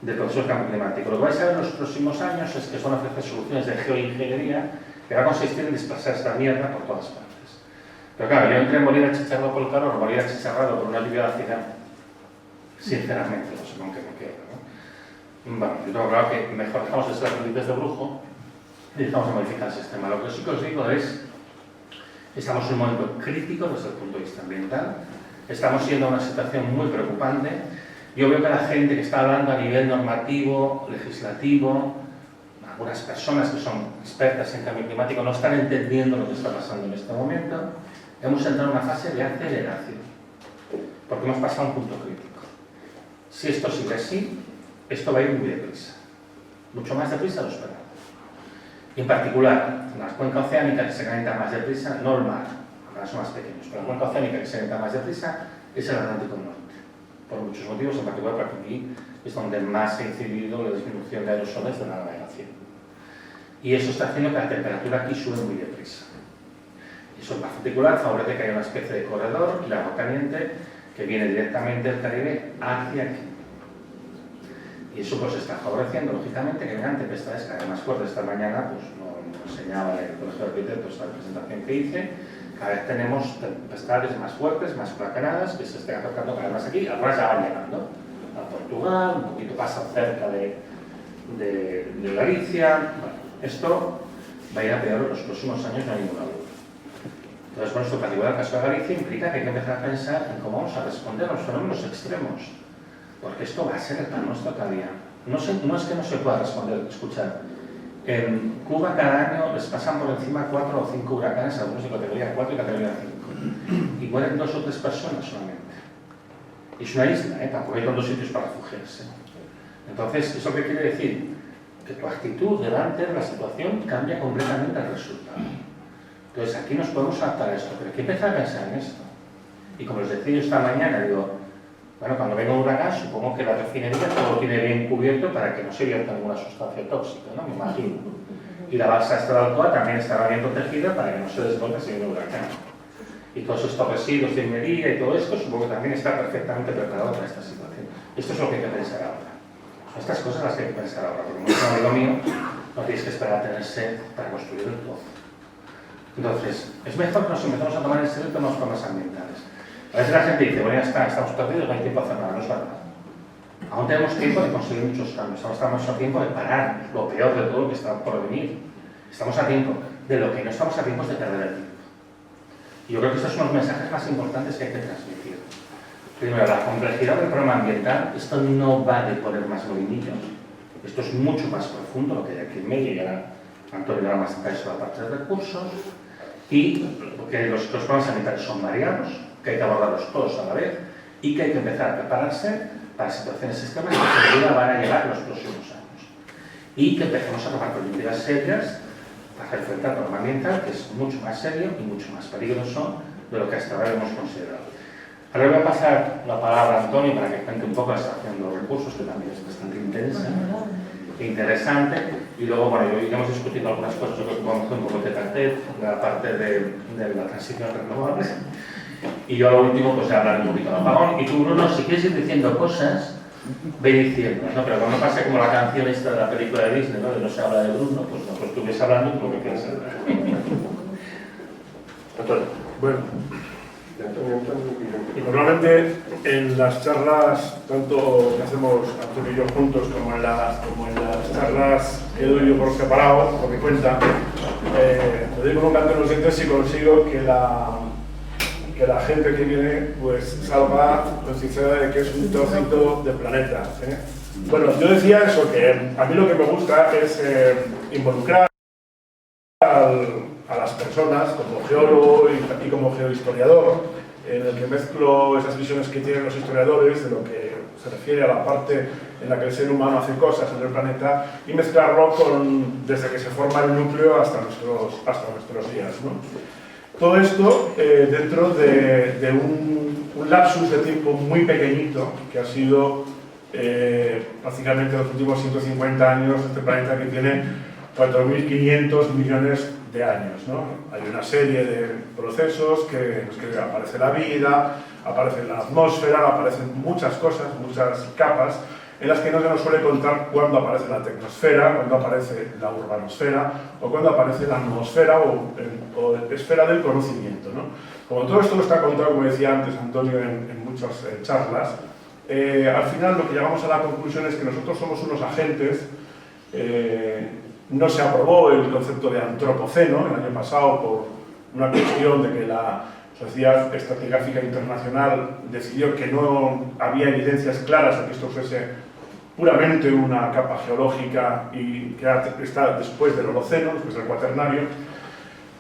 del proceso de cambio climático. Lo que vais a ver en los próximos años es que son ofrecer soluciones de geoingeniería que va a consistir en dispersar esta mierda por todas partes. Pero claro, yo entre morir achicharrado por el calor o morir achicharrado por una lluvia ácida, sinceramente, no sé con qué me quedo, ¿no? Bueno, yo tengo claro que mejor dejamos de ser aprendices de brujo y dejamos de modificar el sistema. Lo que sí que os digo es, estamos en un momento crítico desde el punto de vista ambiental, estamos yendo a una situación muy preocupante. Yo veo que la gente que está hablando a nivel normativo, legislativo, algunas personas que son expertas en cambio climático no están entendiendo lo que está pasando en este momento. Hemos entrado en una fase de aceleración, porque hemos pasado a un punto crítico. Si esto sigue así, esto va a ir muy deprisa, mucho más deprisa de lo esperado. Y en particular, en la cuenca oceánica que se calienta más deprisa, no el mar, ahora son más pequeños, pero la cuenca oceánica que se calienta más deprisa es el Atlántico Norte, por muchos motivos, en particular porque aquí es donde más se ha incidido la disminución de aerosoles de la navegación. Y eso está haciendo que la temperatura aquí sube muy deprisa. Y eso en particular favorece que haya una especie de corredor y el agua caliente que viene directamente del Caribe hacia aquí. Y eso pues está favoreciendo, lógicamente, que vengan tempestades cada vez más fuertes. Esta mañana, pues no enseñaba en el Colegio de Arquitectos la presentación que hice, cada vez tenemos tempestades más fuertes, más huracanadas, que se están acercando cada vez más aquí. Algunas ya van llegando a Portugal, un poquito pasan cerca de Galicia. Bueno, esto va a ir a peor en los próximos años, no hay ninguna duda. Entonces, bueno, esto en particular el caso de Galicia implica que hay que empezar a pensar en cómo vamos a responder a los fenómenos extremos. Porque esto va a ser el pan nuestro cada día. No es que no se pueda responder, escuchar. En Cuba cada año les pasan por encima 4 o 5 huracanes, algunos de categoría 4 y categoría 5. Y mueren 2 o 3 personas solamente. Y es una isla, tampoco hay tantos sitios para refugiarse. Entonces, ¿eso qué quiere decir? Que tu actitud delante de la situación cambia completamente el resultado. Entonces, aquí nos podemos adaptar a esto, pero hay que empezar a pensar en esto. Y como les decía yo esta mañana, digo, bueno, cuando venga un huracán, supongo que la refinería todo lo tiene bien cubierto para que no se vierta ninguna sustancia tóxica, ¿no? Me imagino. Y la balsa esta de Alcoa también estará bien protegida para que no se desborde si viene un huracán. Y todos estos residuos de minería y todo esto, supongo que también está perfectamente preparado para esta situación. Esto es lo que hay que pensar ahora. Son estas cosas las que hay que pensar ahora, porque como es un amigo mío, no tienes que esperar a tener sed para construir el pozo. Entonces, es mejor que nos empezamos a tomar en serio temas más ambientales. A veces la gente dice, bueno, ya está, estamos perdidos, no hay tiempo a hacer nada, no es verdad. Aún tenemos tiempo de conseguir muchos cambios, aún estamos a tiempo de parar lo peor de todo lo que está por venir. Estamos a tiempo, de lo que no estamos a tiempo es de perder el tiempo. Y yo creo que estos son los mensajes más importantes que hay que transmitir. Primero, la complejidad del problema ambiental, esto no va de poner más molinillos, esto es mucho más profundo, lo que hay aquí en medio, y ahora Antonio dará más detalles sobre la parte de recursos, y porque los problemas ambientales son variados, que hay que abordarlos todos a la vez y que hay que empezar a prepararse para situaciones extremas que sin duda van a llegar en los próximos años. Y que empecemos a tomar políticas serias hacer frente al problema ambiental, que es mucho más serio y mucho más peligroso de lo que hasta ahora hemos considerado. Ahora voy a pasar la palabra a Antonio para que cuente un poco la extracción de los recursos, que también es bastante interesante. Y luego, bueno, iremos discutiendo algunas cosas, yo creo que vamos a hacer un poco de tete, la parte de la transición renovable. Y yo a lo último, pues ya hablaré un poquito del apagón. Y tú, Bruno, si quieres ir diciendo cosas, ve diciendo, ¿no? Pero cuando pase como la canción esta de la película de Disney, ¿no? De no se habla de Bruno, pues no, pues tú ves hablando tú lo que quieras hablar. Bueno, normalmente en las charlas, tanto que hacemos Antonio y yo juntos, como en las charlas que doy yo por separado, por mi cuenta, lo digo con un canto en los dientes si consigo que la gente que viene pues salga concienciada de que es un trocito de planeta. Bueno, yo decía eso, que a mí lo que me gusta es involucrar a las personas como geólogo y como geohistoriador, en el que mezclo esas visiones que tienen los historiadores de lo que se refiere a la parte en la que el ser humano hace cosas en el planeta y mezclarlo desde que se forma el núcleo hasta nuestros días, ¿no? Todo esto dentro de un lapsus de tiempo muy pequeñito que ha sido prácticamente los últimos 150 años este planeta que tiene 4.500 millones de años, ¿no? Hay una serie de procesos en los que aparece la vida, aparece la atmósfera, aparecen muchas cosas, muchas capas, en las que no se nos suele contar cuándo aparece la tecnosfera, cuándo aparece la urbanosfera o cuándo aparece la atmosfera o esfera del conocimiento, ¿no? Como todo esto lo está contado, como decía antes Antonio en muchas charlas, al final lo que llegamos a la conclusión es que nosotros somos unos agentes. No se aprobó el concepto de antropoceno el año pasado por una cuestión de que la Sociedad Estratigráfica Internacional decidió que no había evidencias claras de que esto fuese puramente una capa geológica y que está después del Holoceno, después del Cuaternario,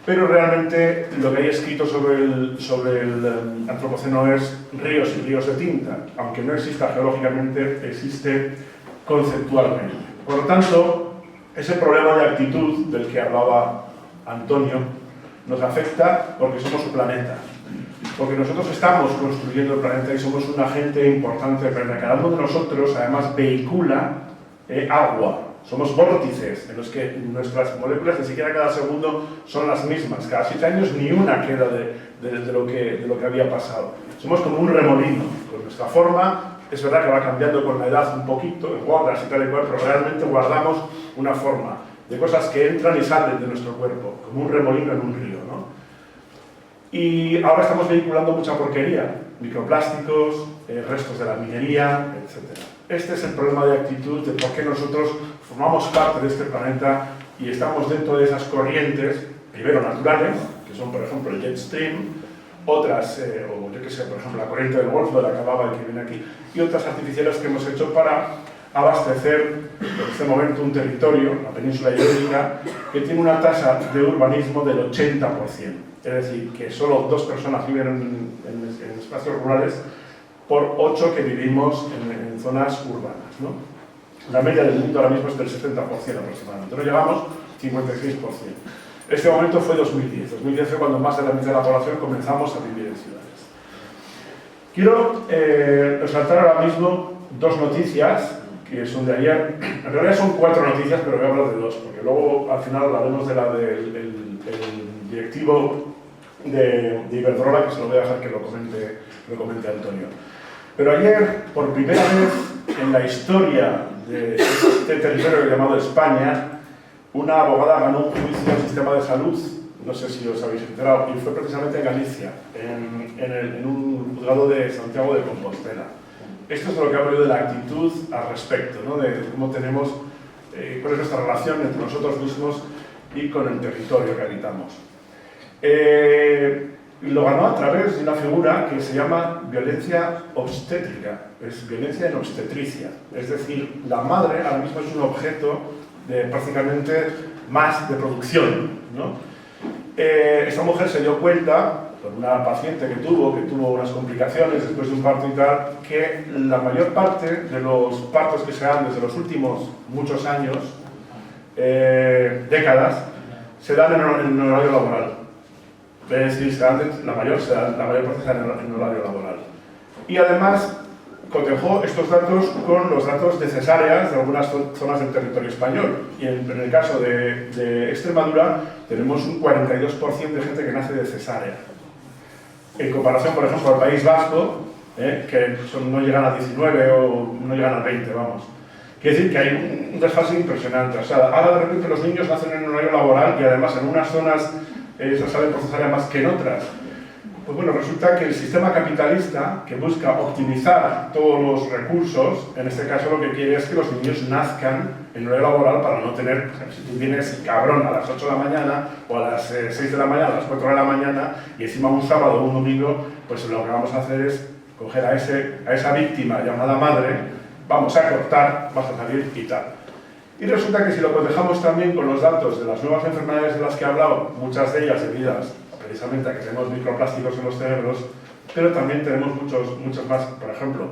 pero realmente lo que hay escrito sobre el antropoceno es ríos y ríos de tinta, aunque no exista geológicamente, existe conceptualmente. Por lo tanto, ese problema de actitud del que hablaba Antonio nos afecta porque somos un planeta, porque nosotros estamos construyendo el planeta y somos un agente importante del planeta. Cada uno de nosotros además vehicula agua, somos vórtices en los que nuestras moléculas ni siquiera cada segundo son las mismas, cada 7 años ni una queda de lo que había pasado. Somos como un remolino, con nuestra forma. Es verdad que va cambiando con la edad un poquito, en guardas y tal y cual, pero realmente guardamos una forma de cosas que entran y salen de nuestro cuerpo, como un remolino en un río, ¿no? Y ahora estamos vehiculando mucha porquería, microplásticos, restos de la minería, etc. Este es el problema de actitud de por qué nosotros formamos parte de este planeta y estamos dentro de esas corrientes, primero naturales, que son por ejemplo el jet stream, otras, o yo que sé, por ejemplo, la corriente del Golfo, de la que hablaba el que viene aquí, y otras artificiales que hemos hecho para abastecer en este momento un territorio, la península ibérica, que tiene una tasa de urbanismo del 80%. Es decir, que solo 2 personas viven en espacios rurales por 8 que vivimos en zonas urbanas, ¿no? La media del mundo ahora mismo es del 70% aproximadamente. Nosotros llevamos 56%. Este momento fue 2010. 2010 fue cuando más de la mitad de la población comenzamos a vivir en ciudades. Quiero resaltar ahora mismo 2 noticias que son de ayer. En realidad son 4 noticias, pero voy a hablar de 2, porque luego al final hablaremos de la del directivo de Iberdrola, que se lo voy a dejar que lo comente Antonio. Pero ayer, por primera vez en la historia de este territorio llamado España, una abogada ganó un juicio al sistema de salud, no sé si os habéis enterado, y fue precisamente en Galicia, en un juzgado de Santiago de Compostela. Esto es lo que hablo yo de la actitud al respecto, ¿no? De cómo tenemos, cuál es nuestra relación entre nosotros mismos y con el territorio que habitamos. Lo ganó a través de una figura que se llama violencia obstétrica, es violencia en obstetricia, es decir, la madre ahora mismo es un objeto de prácticamente más de producción, ¿no? Esta mujer se dio cuenta, con una paciente que tuvo unas complicaciones después de un parto y tal, que la mayor parte de los partos que se dan desde los últimos muchos años, décadas, se dan en horario laboral. Es decir, la mayor parte se dan en horario laboral. Y además cotejó estos datos con los datos de cesáreas de algunas zonas del territorio español. Y en el caso de Extremadura tenemos un 42% de gente que nace de cesárea. En comparación, por ejemplo, al País Vasco, que no llegan a 19 o no llegan a 20, vamos. Quiere decir que hay un desfase impresionante. O sea, ahora de repente los niños nacen en un horario laboral y además en unas zonas se salen por cesárea más que en otras. Pues bueno, resulta que el sistema capitalista, que busca optimizar todos los recursos, en este caso lo que quiere es que los niños nazcan en horario laboral para no tener, si tú vienes cabrón a las 8 de la mañana o a las 6 de la mañana, a las 4 de la mañana y encima un sábado o un domingo, pues lo que vamos a hacer es coger a esa víctima llamada madre, vamos a cortar, vas a salir y tal. Y resulta que si lo cotejamos también con los datos de las nuevas enfermedades de las que he hablado, muchas de ellas debidas precisamente a que tenemos microplásticos en los cerebros, pero también tenemos muchos más. Por ejemplo,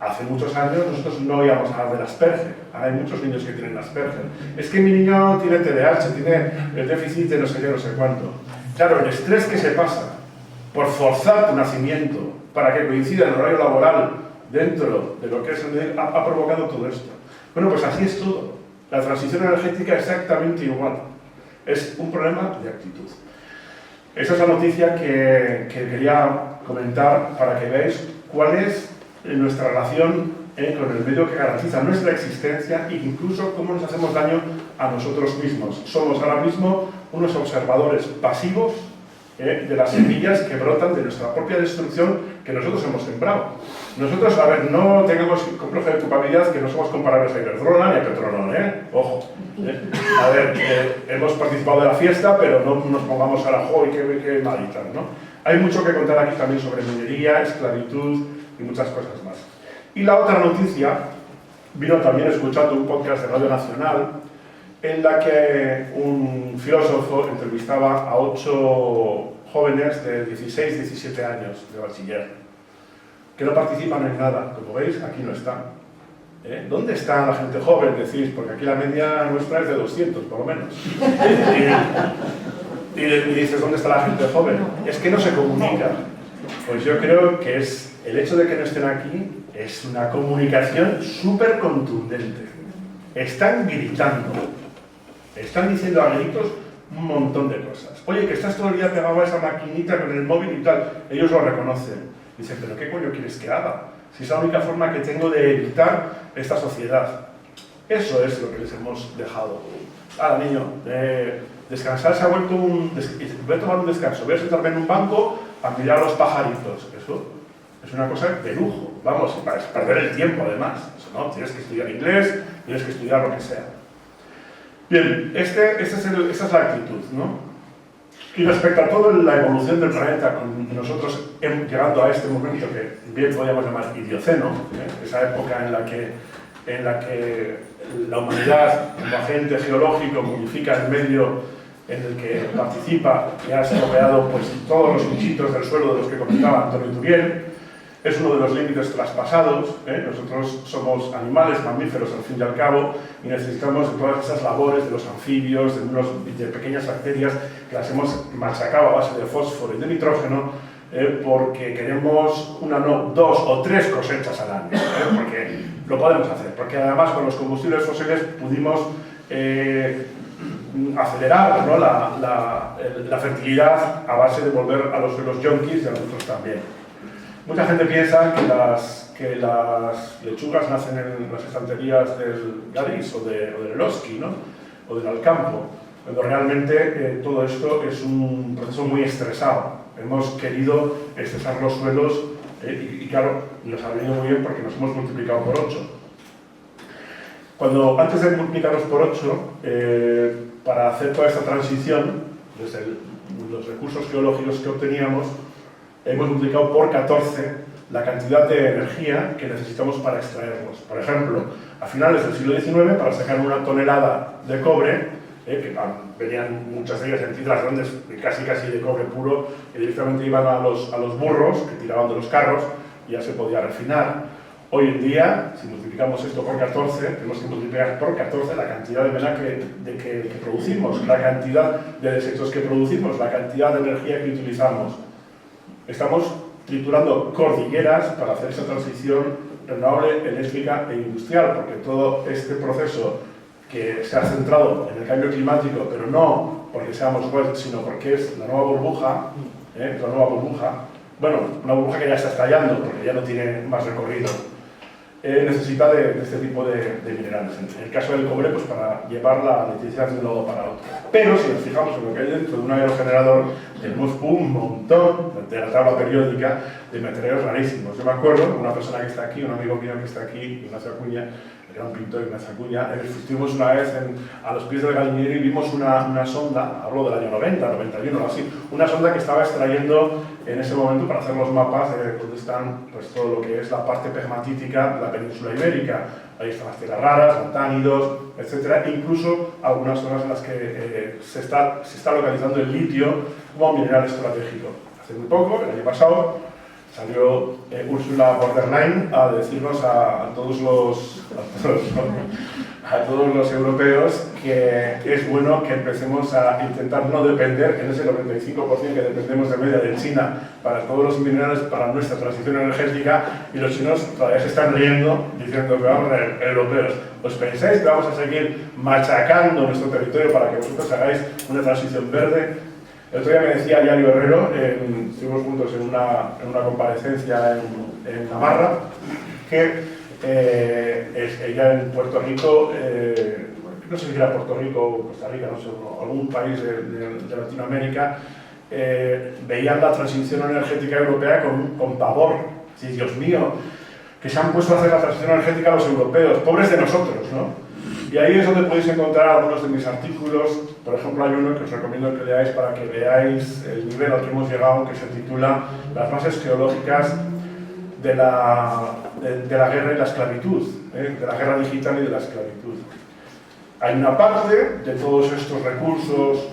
hace muchos años nosotros no íbamos a hablar del Asperger. Ahora hay muchos niños que tienen Asperger. Es que mi niño tiene TDAH, tiene el déficit de no sé qué, no sé cuánto. Claro, el estrés que se pasa por forzar tu nacimiento para que coincida el horario laboral dentro de lo que es el ha provocado todo esto. Bueno, pues así es todo. La transición energética es exactamente igual. Es un problema de actitud. Esa es la noticia que quería comentar para que veáis cuál es nuestra relación con el medio que garantiza nuestra existencia e incluso cómo nos hacemos daño a nosotros mismos. Somos ahora mismo unos observadores pasivos de las semillas que brotan de nuestra propia destrucción que nosotros hemos sembrado. Nosotros, a ver, no tengamos complejo de culpabilidad que no somos comparables a Iberdrola ni a Petronor, Ojo. A ver, hemos participado de la fiesta, pero no nos pongamos a la jo y qué mal y tal, ¿no? Hay mucho que contar aquí también sobre minería, esclavitud y muchas cosas más. Y la otra noticia, vino también escuchando un podcast de Radio Nacional, en la que un filósofo entrevistaba a 8 jóvenes de 16, 17 años de bachiller, que no participan en nada. Como veis, aquí no están. ¿Dónde está la gente joven? Decís, porque aquí la media nuestra es de 200, por lo menos. Y dices, ¿dónde está la gente joven? Es que no se comunica. Pues yo creo que es el hecho de que no estén aquí es una comunicación súper contundente. Están gritando. Están diciendo a gritos un montón de cosas. Oye, que estás todo el día pegado a esa maquinita con el móvil y tal. Ellos lo reconocen. Dicen, ¿pero qué coño quieres que haga? Si es la única forma que tengo de evitar esta sociedad. Eso es lo que les hemos dejado. Niño, descansar se ha vuelto voy a tomar un descanso, voy a sentarme en un banco a mirar a los pajaritos. Eso es una cosa de lujo. Vamos, para perder el tiempo además. Eso, ¿no? Tienes que estudiar inglés, tienes que estudiar lo que sea. Bien, esa es la actitud, ¿no? Y respecto a toda la evolución del planeta, con nosotros llegando a este momento que bien podríamos llamar idioceno, esa época en la que la humanidad, como agente geológico, modifica el medio en el que participa y ha estropeado pues, todos los bichitos del suelo de los que comentaba Antonio Turiel. Es uno de los límites traspasados. Nosotros somos animales, mamíferos al fin y al cabo, y necesitamos de todas esas labores de los anfibios, de pequeñas bacterias que las hemos machacado a base de fósforo y de nitrógeno, porque queremos dos o tres cosechas al año, porque lo podemos hacer, porque además con los combustibles fósiles pudimos acelerar, ¿no? la fertilidad a base de volver a los suelos yonkis y a nosotros también. Mucha gente piensa que las lechugas nacen en las estanterías del Gadis o del Eroski, ¿no? O del Alcampo, cuando realmente todo esto es un proceso muy estresado. Hemos querido estresar los suelos y claro, nos ha venido muy bien porque nos hemos multiplicado por 8. Antes de multiplicarnos por 8, para hacer toda esta transición, desde los recursos geológicos que obteníamos, hemos multiplicado por 14 la cantidad de energía que necesitamos para extraerlos. Por ejemplo, a finales del siglo XIX, para sacar una tonelada de cobre, que venían muchas de ellas en titras grandes, casi de cobre puro, que directamente iban a los burros, que tiraban de los carros, y ya se podía refinar. Hoy en día, si multiplicamos esto por 14, tenemos que multiplicar por 14 la cantidad de mena que producimos, la cantidad de desechos que producimos, la cantidad de energía que utilizamos. Estamos triturando cordilleras para hacer esa transición renovable, eléctrica e industrial, porque todo este proceso que se ha centrado en el cambio climático, pero no porque seamos web, sino porque es la nueva burbuja, bueno, una burbuja que ya está estallando, porque ya no tiene más recorrido, necesita de este tipo de minerales. En el caso del cobre, pues para llevar la electricidad de un lado para otro. Pero si nos fijamos en lo que hay dentro de un aerogenerador, tenemos un montón de la tabla periódica de materiales rarísimos. Yo me acuerdo de una persona que está aquí, un amigo mío que está aquí, Ignacio Acuña, el gran pintor Ignacio Acuña, estuvimos una vez a los pies del Gallinero y vimos una sonda, hablo del año 90, 91 o así, una sonda que estaba extrayendo en ese momento para hacer los mapas de donde están pues, todo lo que es la parte pegmatítica de la península ibérica. Ahí están las tierras raras, montánidos, etc. Incluso algunas zonas en las que se está localizando el litio como mineral estratégico. Hace muy poco, el año pasado, salió Ursula von der Leyen a decirnos a todos los europeos que es bueno que empecemos a intentar no depender en ese 95% que dependemos de media de China para todos los minerales para nuestra transición energética, y los chinos todavía se están riendo diciendo que vamos a ser europeos. ¿Os pensáis que vamos a seguir machacando nuestro territorio para que vosotros hagáis una transición verde? El otro día me decía Yario Herrero, estuvimos juntos en una comparecencia en Navarra, que ella en Puerto Rico, no sé si era Puerto Rico o Costa Rica, no sé, algún país de Latinoamérica, veían la transición energética europea con pavor. Sí, Dios mío, que se han puesto a hacer la transición energética los europeos, pobres de nosotros, ¿no? Y ahí es donde podéis encontrar algunos de mis artículos. Por ejemplo, hay uno que os recomiendo que leáis para que veáis el nivel al que hemos llegado, que se titula Las bases geológicas de la guerra y la esclavitud, de la guerra digital y de la esclavitud. Hay una parte de todos estos recursos,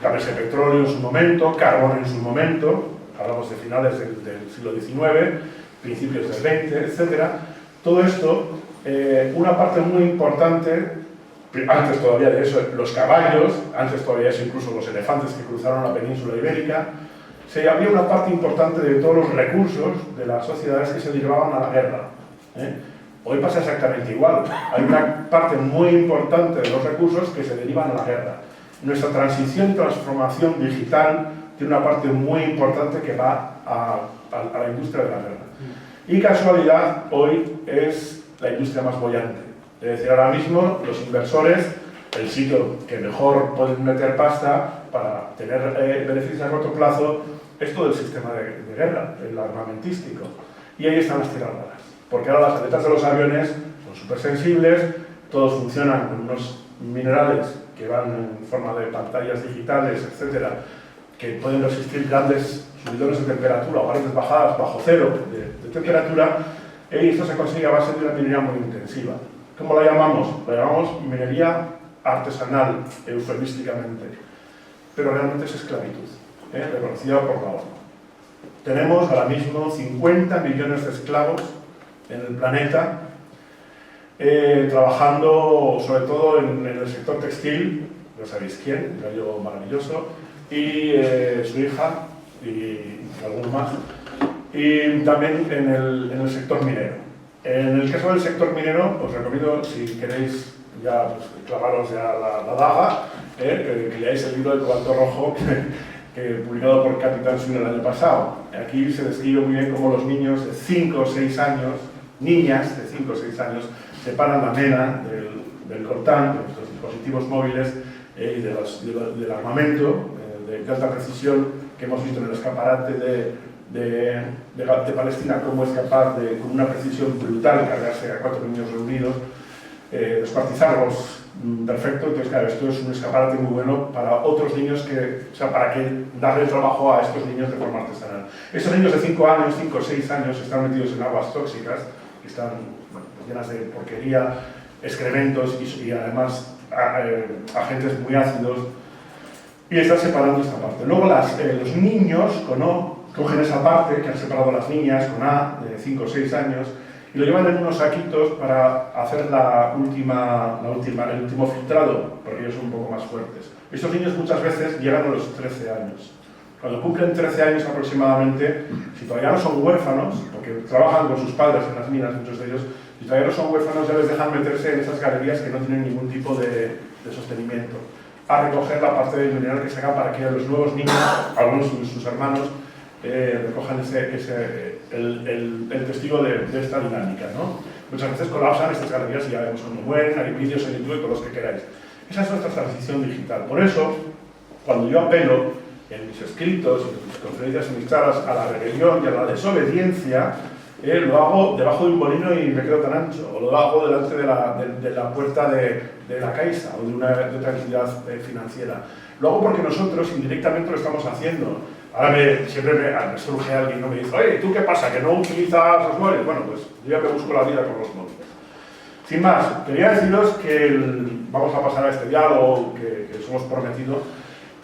llámese petróleo en su momento, carbón en su momento, hablamos de finales del siglo XIX, principios del XX, etc. Todo esto, una parte muy importante, antes todavía de eso, los caballos, antes todavía de eso incluso los elefantes que cruzaron la península ibérica, había una parte importante de todos los recursos de las sociedades que se derivaban a la guerra. Hoy pasa exactamente igual. Hay una parte muy importante de los recursos que se derivan a la guerra. Nuestra transición y transformación digital tiene una parte muy importante que va a la industria de la guerra. Y casualidad, hoy es la industria más bollante. Es decir, ahora mismo los inversores, el sitio que mejor pueden meter pasta para tener beneficios a corto plazo, es todo el sistema de guerra, el armamentístico. Y ahí están las tiradoras. Porque ahora las aletas de los aviones son súper sensibles, todos funcionan con unos minerales que van en forma de pantallas digitales, etcétera, que pueden resistir grandes subidones de temperatura o grandes bajadas bajo cero de temperatura, y esto se consigue a base de una minería muy intensiva. ¿Cómo la llamamos? La llamamos minería artesanal, eufemísticamente, pero realmente es esclavitud, reconocida por la ONU. Tenemos ahora mismo 50 millones de esclavos en el planeta, trabajando sobre todo en el sector textil, no sabéis quién, un gallo maravilloso, y su hija, y alguno más, y también en el sector minero. En el caso del sector minero, os recomiendo, si queréis ya pues, clavaros ya la daga, que leáis el libro de Cobalto Rojo, publicado por Capital Swing el año pasado. Aquí se describe muy bien cómo los niños de 5 o 6 años, niñas de 5 o 6 años, separan la mena del coltán, de nuestros dispositivos móviles y del armamento de alta precisión que hemos visto en el escaparate de Palestina, cómo es capaz de, con una precisión brutal, cargarse a 4 niños reunidos, descuartizarlos perfecto. Entonces, claro, esto es un escaparate muy bueno para otros niños, para darle trabajo a estos niños de forma artesanal. Estos niños de 5 años, 5 o 6 años, están metidos en aguas tóxicas, que están llenas de porquería, excrementos y además agentes muy ácidos, y están separando esta parte. Luego los niños con O cogen esa parte que han separado las niñas con A de 5 o 6 años y lo llevan en unos saquitos para hacer el último filtrado, porque ellos son un poco más fuertes. Estos niños muchas veces llegan a los 13 años. Cuando cumplen 13 años aproximadamente, si todavía no son huérfanos, porque trabajan con sus padres en las minas, muchos de ellos, si todavía no son huérfanos, ya les dejan meterse en esas galerías que no tienen ningún tipo de sostenimiento, a recoger la parte del mineral que sacan para que los nuevos niños, algunos de sus hermanos, recojan el testigo de esta dinámica, ¿no? Muchas veces colapsan estas galerías y ya vemos cómo mueren, hay vídeos en YouTube y todos los que queráis. Esa es nuestra transición digital. Por eso, cuando yo apelo en mis escritos, en mis conferencias, en mis charlas, a la rebelión y a la desobediencia, lo hago debajo de un molino y me quedo tan ancho, o lo hago delante de la puerta de la Caixa o de otra entidad financiera. Lo hago porque nosotros indirectamente lo estamos haciendo. Ahora siempre me surge alguien y me dice, oye, ¿tú qué pasa? ¿Que no utilizas los móviles? Bueno, pues yo ya me busco la vida con los móviles. Sin más, quería deciros que vamos a pasar a este diálogo que os hemos prometido,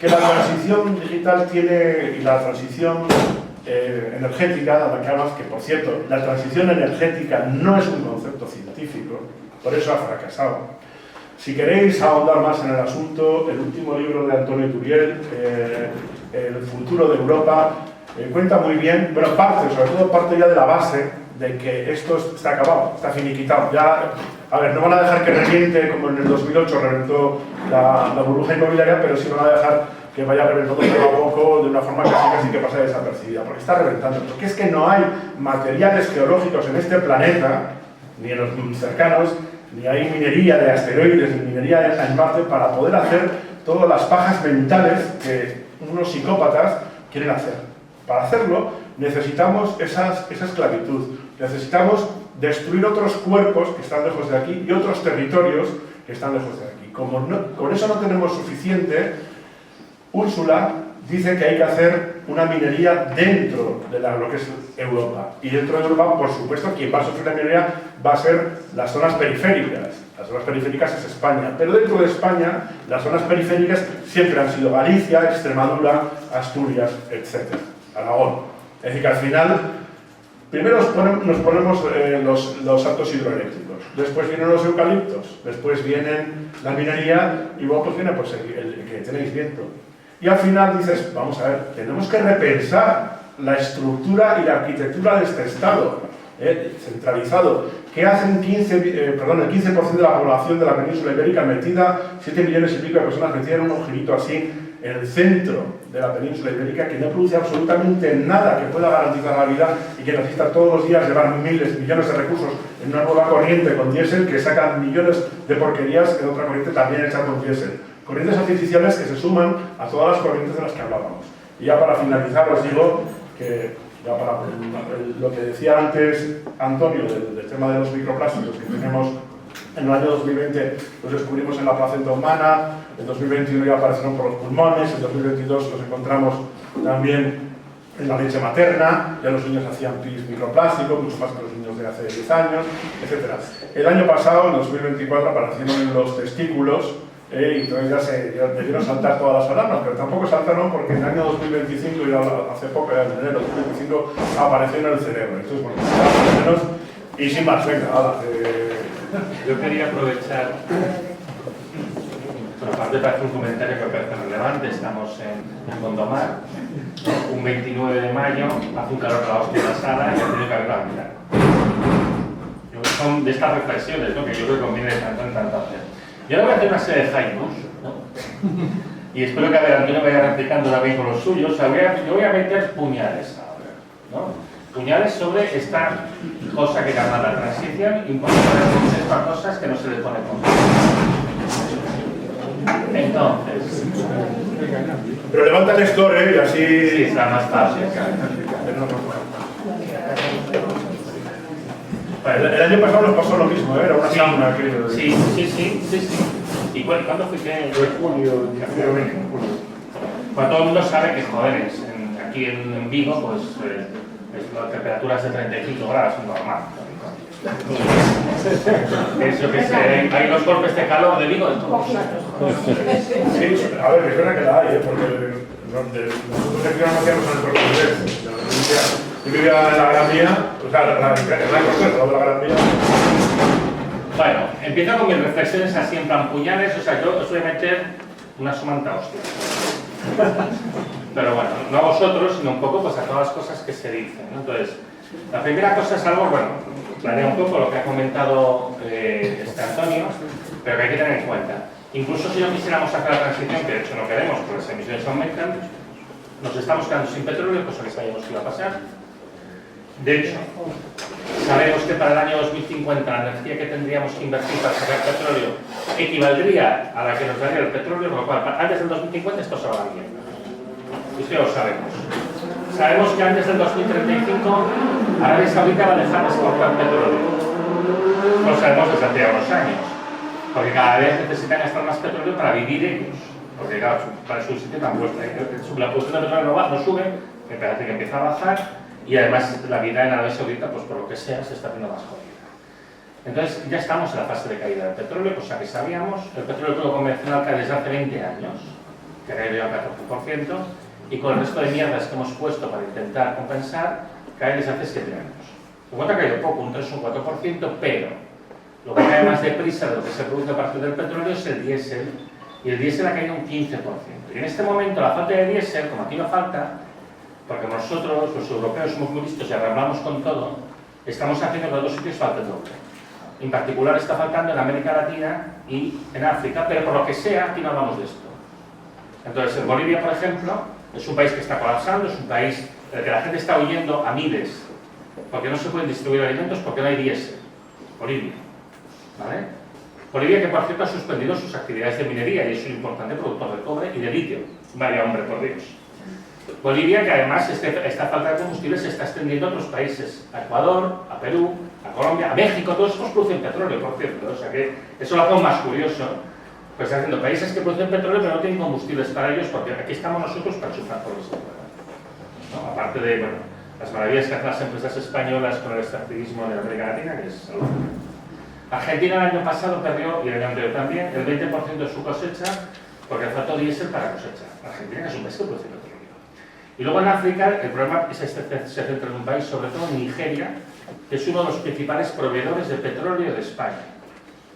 que la transición digital y la transición energética, de la que hablas, que por cierto, la transición energética no es un concepto científico, por eso ha fracasado. Si queréis ahondar más en el asunto, el último libro de Antonio Turiel, El futuro de Europa, cuenta muy bien, bueno, sobre todo parte ya de la base de que esto está acabado, está finiquitado. Ya, a ver, no van a dejar que reviente como en el 2008 reventó la burbuja inmobiliaria, pero sí van a dejar que vaya reventando poco a poco de una forma casi que pasa desapercibida, porque está reventando. Porque es que no hay materiales geológicos en este planeta, ni en los cercanos, ni hay minería de asteroides, ni minería en Marte para poder hacer todas las pajas mentales que unos psicópatas quieren hacer. Para hacerlo necesitamos esa esclavitud, necesitamos destruir otros cuerpos que están lejos de aquí y otros territorios que están lejos de aquí. Como con eso no tenemos suficiente, Úrsula dice que hay que hacer una minería dentro de lo que es Europa. Y dentro de Europa, por supuesto, quien va a sufrir la minería va a ser las zonas periféricas. Las zonas periféricas es España. Pero dentro de España, las zonas periféricas siempre han sido Galicia, Extremadura, Asturias, etc. Aragón. Es decir, que al final, primero nos ponemos los altos hidroeléctricos, después vienen los eucaliptos, después vienen la minería y luego pues viene pues, el que tenéis viento. Y al final dices, vamos a ver, tenemos que repensar la estructura y la arquitectura de este Estado centralizado. ¿Qué hacen el 15% de la población de la península ibérica metida, 7 millones y pico de personas metidas en un agujerito así en el centro de la península ibérica, que no produce absolutamente nada que pueda garantizar la vida y que necesita todos los días llevar millones de recursos en una nueva corriente con diésel que saca millones de porquerías en otra corriente también hecha con diésel? Corrientes artificiales que se suman a todas las corrientes de las que hablábamos. Y ya para finalizar os digo que ya para lo que decía antes Antonio del tema de los microplásticos que tenemos en el año 2020 los descubrimos en la placenta humana, en 2021 ya aparecieron por los pulmones, en 2022 los encontramos también en la leche materna, ya los niños hacían pis microplástico, mucho más que los niños de hace 10 años, etc. El año pasado, en 2024, aparecieron en los testículos y entonces ya debieron saltar todas las alarmas, pero tampoco saltaron porque en el año 2025, ya hace poco, en enero de 2025, apareció en el cerebro. Entonces, bueno, más o menos, y sin más, venga, Yo quería aprovechar, bueno, aparte para hacer un comentario que me parece relevante. Estamos en Gondomar, un 29 de mayo, hace un calor de la hostia en la sala y ha tenido que haber una mirada. Son de estas reflexiones, ¿no?, que yo creo que conviene de tanto en tanto hacer. Yo ahora voy a hacer una serie de haikus, ¿no? Y espero que Antonio vaya replicando también con los suyos. O sea, yo voy a meter puñales ahora, ¿no? Puñales sobre esta cosa que llama la transición y un poco de estas cosas que no se le pone con. Entonces. Pero levanta el score, y así. Sí, está más fácil. El año pasado nos pasó lo mismo, era una sauna, aquello. Sí. ¿Y cuándo fue que? Fue junio, Bueno, todo el mundo sabe que, joder, aquí en Vigo, pues, las temperaturas de 35 grados son normal. Eso que hay los golpes de calor de Vigo, esto. Sí, a ver, es verdad que la hay, porque nosotros aquí no hacíamos en el Corte Inglés, Yo vivía en la Gran Vía, o sea, en la Gran Vía. Bueno, empiezo con mis reflexiones así en plan puñales, o sea, yo os voy a meter una sumanta hostia. Pero bueno, no a vosotros, sino un poco pues a todas las cosas que se dicen, ¿no? Entonces, la primera cosa es algo, bueno, planea un poco lo que ha comentado Antonio, pero que hay que tener en cuenta. Incluso si no quisiéramos hacer la transición, que de hecho no queremos, porque las emisiones aumentan, nos estamos quedando sin petróleo, cosa que sabíamos que iba a pasar. De hecho, sabemos que para el año 2050 la energía que tendríamos que invertir para sacar petróleo equivaldría a la que nos daría el petróleo, con lo cual antes del 2050 esto se va a la mierda. Esto ya lo sabemos. Sabemos que antes del 2035 Arabia Saudita va a dejar de exportar petróleo. Lo sabemos desde hace unos años, porque cada vez necesitan gastar más petróleo para vivir ellos. Porque claro, para su sitio tan puesta. La producción de petróleo no sube, me parece que empieza a bajar. Y además la vida en Arabia Saudita, pues por lo que sea, se está haciendo más jodida. Entonces ya estamos en la fase de caída del petróleo, cosa que sabíamos. El petróleo convencional cae desde hace 20 años, que ha caído ya un 14%, y con el resto de mierdas que hemos puesto para intentar compensar, cae desde hace 7 años. Lo cual ha caído poco, un 3 o un 4%, pero lo que cae más deprisa de lo que se produce a partir del petróleo es el diésel, y el diésel ha caído un 15%. Y en este momento la falta de diésel, como aquí no falta, porque nosotros, los europeos, somos muy listos y arreglamos con todo, estamos haciendo que en los dos sitios falte el doble. En particular está faltando en América Latina y en África, pero por lo que sea, aquí no hablamos de esto. Entonces, en Bolivia, por ejemplo, es un país que está colapsando, es un país en el que la gente está huyendo a miles, porque no se pueden distribuir alimentos porque no hay diésel. Bolivia. ¿Vale? Bolivia, que por cierto ha suspendido sus actividades de minería y es un importante productor de cobre y de litio. Vaya hombre, por Dios. Bolivia, que además esta falta de combustible se está extendiendo a otros países, a Ecuador, a Perú, a Colombia, a México, todos estos producen petróleo, por cierto, o sea que eso lo hace más curioso, pues está haciendo países que producen petróleo pero no tienen combustibles para ellos, porque aquí estamos nosotros para chufar por los ¿no? Aparte de, bueno, las maravillas que hacen las empresas españolas con el extractivismo en América Latina, que es algo. Argentina el año pasado perdió, y el año anterior también, el 20% de su cosecha porque faltó diésel para cosecha. Argentina es un país que produce petróleo. Y luego en África, el problema se centra en un país, sobre todo en Nigeria, que es uno de los principales proveedores de petróleo de España.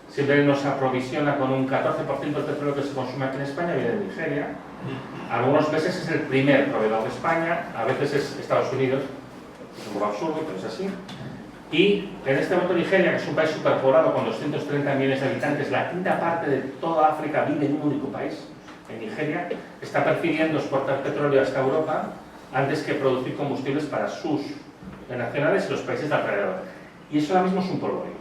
Siempre nos aprovisiona con un 14% del petróleo que se consume aquí en España, viene de Nigeria. Algunos meses es el primer proveedor de España, a veces es Estados Unidos, es un poco absurdo, pero es así. Y en este momento Nigeria, que es un país superpoblado con 230 millones de habitantes, la quinta parte de toda África vive en un único país. En Nigeria, está prefiriendo exportar petróleo hasta Europa antes que producir combustibles para sus nacionales y los países de alrededor. Y eso ahora mismo es un polvorín.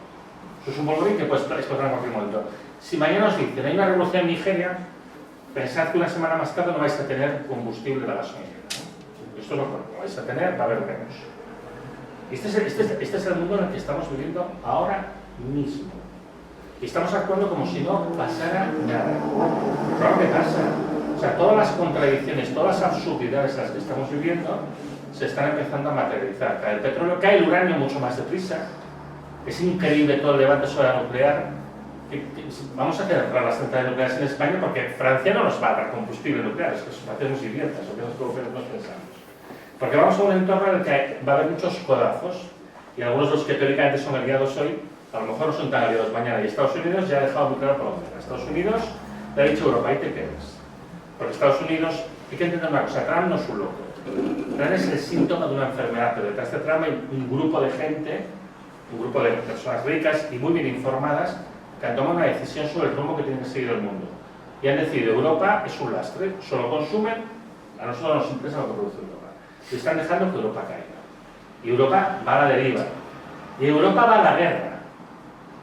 Eso es un polvorín que puede explotar en cualquier momento. Si mañana os dicen hay una revolución en Nigeria, pensad que una semana más tarde no vais a tener combustible de la gasolinera, ¿no? Esto es lo que no vais a tener, va a haber menos. Este es el mundo en el que estamos viviendo ahora mismo. Y estamos actuando como si no pasara nada. Pero ¿qué pasa? O sea, todas las contradicciones, todas las absurdidades en las que estamos viviendo se están empezando a materializar. Cae el petróleo, cae el uranio mucho más deprisa. Es increíble todo el debate sobre la nuclear. Vamos a cerrar las centrales nucleares en España porque Francia no nos va a dar combustible nuclear. Es que hacemos idiotas, o que los europeos no pensamos. Porque vamos a un entorno en el que va a haber muchos codazos y algunos de los que teóricamente son aliados hoy a lo mejor no son tan aliados mañana, y Estados Unidos ya ha dejado muy claro por lo menos. Estados Unidos le ha dicho a Europa, ahí te quedas. Porque Estados Unidos, hay que entender una cosa, Trump no es un loco. Trump es el síntoma de una enfermedad, pero detrás de Trump hay un grupo de gente, un grupo de personas ricas y muy bien informadas que han tomado una decisión sobre el rumbo que tiene que seguir el mundo. Y han decidido, Europa es un lastre, solo consumen, a nosotros nos interesa lo que produce Europa. Y están dejando que Europa caiga. Y Europa va a la deriva. Y Europa va a la guerra.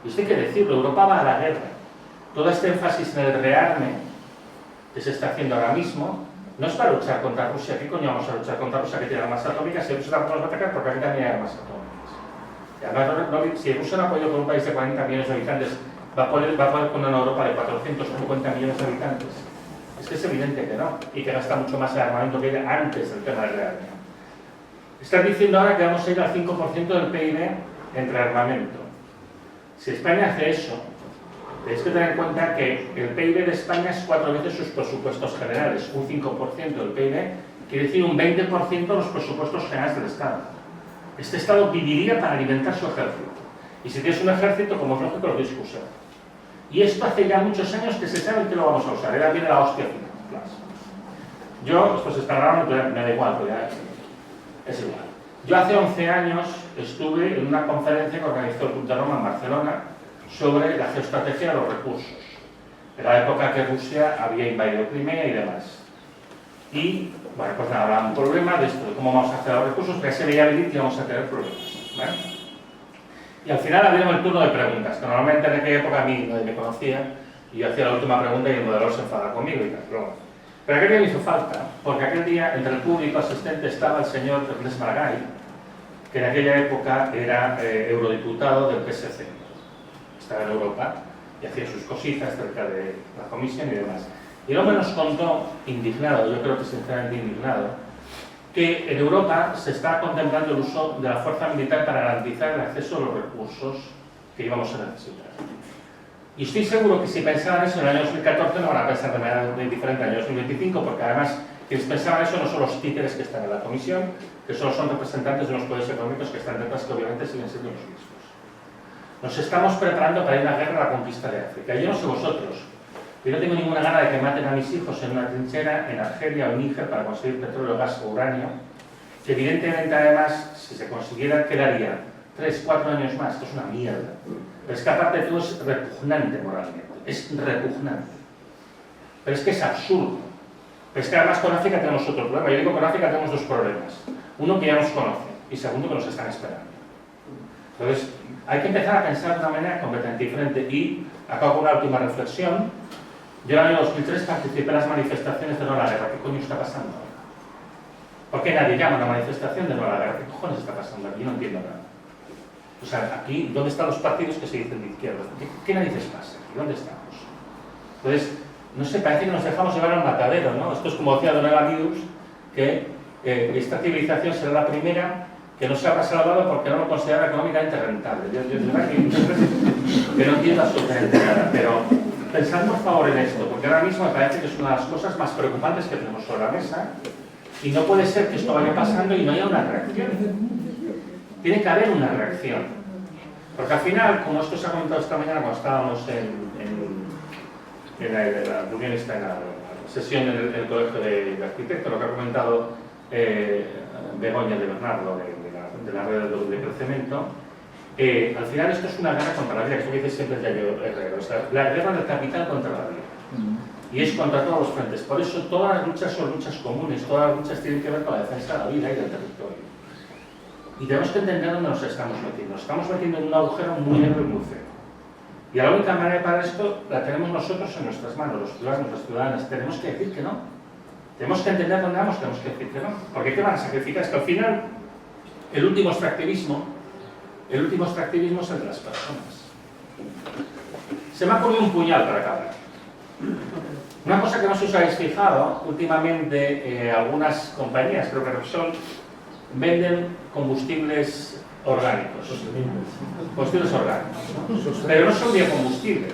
Y esto hay que decirlo, Europa va a la guerra. Todo este énfasis en el rearme que se está haciendo ahora mismo no es para luchar contra Rusia. ¿Qué coño vamos a luchar contra Rusia que tiene armas atómicas? Si Rusia tampoco nos va a atacar, porque aquí también hay armas atómicas. Y además, si Rusia no ha podido con un país de 40 millones de habitantes, va a poder con una Europa de 450 millones de habitantes. Es que es evidente que no, y que gasta mucho más en armamento que ella antes del tema del rearme. Están diciendo ahora que vamos a ir al 5% del PIB entre armamento. Si España hace eso, tenéis que tener en cuenta que el PIB de España es 4 veces sus presupuestos generales. Un 5% del PIB quiere decir un 20% de los presupuestos generales del Estado. Este Estado viviría para alimentar su ejército. Y si tienes un ejército, como es lógico, lo tienes que usar. Y esto hace ya muchos años que se sabe que lo vamos a usar. Era bien la hostia final. Yo, esto se está grabando, pero me da igual, pero ya es igual. Yo hace 11 años estuve en una conferencia que organizó el Club de Roma en Barcelona sobre la geoestrategia de los recursos. Era la época que Rusia había invadido Crimea y demás. Y, bueno, pues nada, hablaba un problema de esto, de cómo vamos a hacer los recursos, que se veía venir que íbamos a tener problemas. ¿Vale? Y al final abrimos el turno de preguntas, que normalmente en aquella época a mí nadie me conocía, y yo hacía la última pregunta y el moderador se enfadaba conmigo y tal. Pero aquel día me hizo falta, porque aquel día entre el público asistente estaba el señor Ernest Maragall, que en aquella época era eurodiputado del PSC. Estaba en Europa y hacía sus cositas cerca de la comisión y demás. Y el hombre nos contó, indignado, yo creo que sinceramente indignado, que en Europa se está contemplando el uso de la fuerza militar para garantizar el acceso a los recursos que íbamos a necesitar. Y estoy seguro que si pensaban eso en el año 2014 no van a pensar de manera muy diferente en el año 2025, porque además quienes pensaban eso no son los títeres que están en la comisión, que solo son representantes de unos poderes económicos que están detrás, que obviamente siguen siendo los mismos. Nos estamos preparando para ir a la guerra a la conquista de África. Yo no sé vosotros, yo no tengo ninguna gana de que maten a mis hijos en una trinchera en Argelia o en Níger para conseguir petróleo, gas o uranio, que evidentemente además, si se consiguiera, quedaría 3, 4 años más. Esto es una mierda. Pero es que aparte de todo es repugnante moralmente. Es repugnante. Pero es que es absurdo. Pero es que además con África tenemos otro problema. Yo digo que con África tenemos dos problemas. Uno, que ya nos conocen. Y segundo, que nos están esperando. Entonces, hay que empezar a pensar de una manera completamente diferente. Y acabo con una última reflexión. Yo en el año 2003 participé en las manifestaciones de no a la guerra. ¿Qué coño está pasando ahora? ¿Por qué nadie llama a una manifestación de no a la guerra? ¿Qué cojones está pasando aquí? Yo no entiendo nada. O sea, aquí, ¿dónde están los partidos que se dicen de izquierda? ¿Qué narices pasa aquí? ¿Dónde estamos? Entonces, no sé, parece que nos dejamos llevar al matadero, ¿no? Esto es como decía Don Elamius, que esta civilización será la primera que no se habrá salvado porque no lo considera económicamente rentable. Yo que no entiendo absolutamente nada, pero pensad por favor en esto, porque ahora mismo me parece que es una de las cosas más preocupantes que tenemos sobre la mesa y no puede ser que esto vaya pasando y no haya una reacción. Tiene que haber una reacción. Porque al final, como esto se ha comentado esta mañana cuando estábamos en la reunión, en la sesión en el Colegio de Arquitectos, lo que ha comentado Begoña de Bernardo de la red de crecimiento, al final esto es una guerra contra la vida, que es lo que dice siempre Yayo Herrero, o sea, la guerra del capital contra la vida. Y es contra todos los frentes. Por eso todas las luchas son luchas comunes, todas las luchas tienen que ver con la defensa de la vida y del territorio. Y tenemos que entender dónde nos estamos metiendo. Nos estamos metiendo en un agujero muy negro y muy feo. Y la única manera para esto la tenemos nosotros en nuestras manos, los ciudadanos, las ciudadanas. Tenemos que decir que no. Tenemos que entender dónde vamos, tenemos que decir que no. Porque ¿qué van a sacrificar? Es que al final, el último extractivismo es el de las personas. Se me ha comido un puñal para acabar. Una cosa que no sé si os habéis fijado, últimamente algunas compañías, creo que Repsol, venden combustibles orgánicos. Combustibles orgánicos. Pero no son biocombustibles.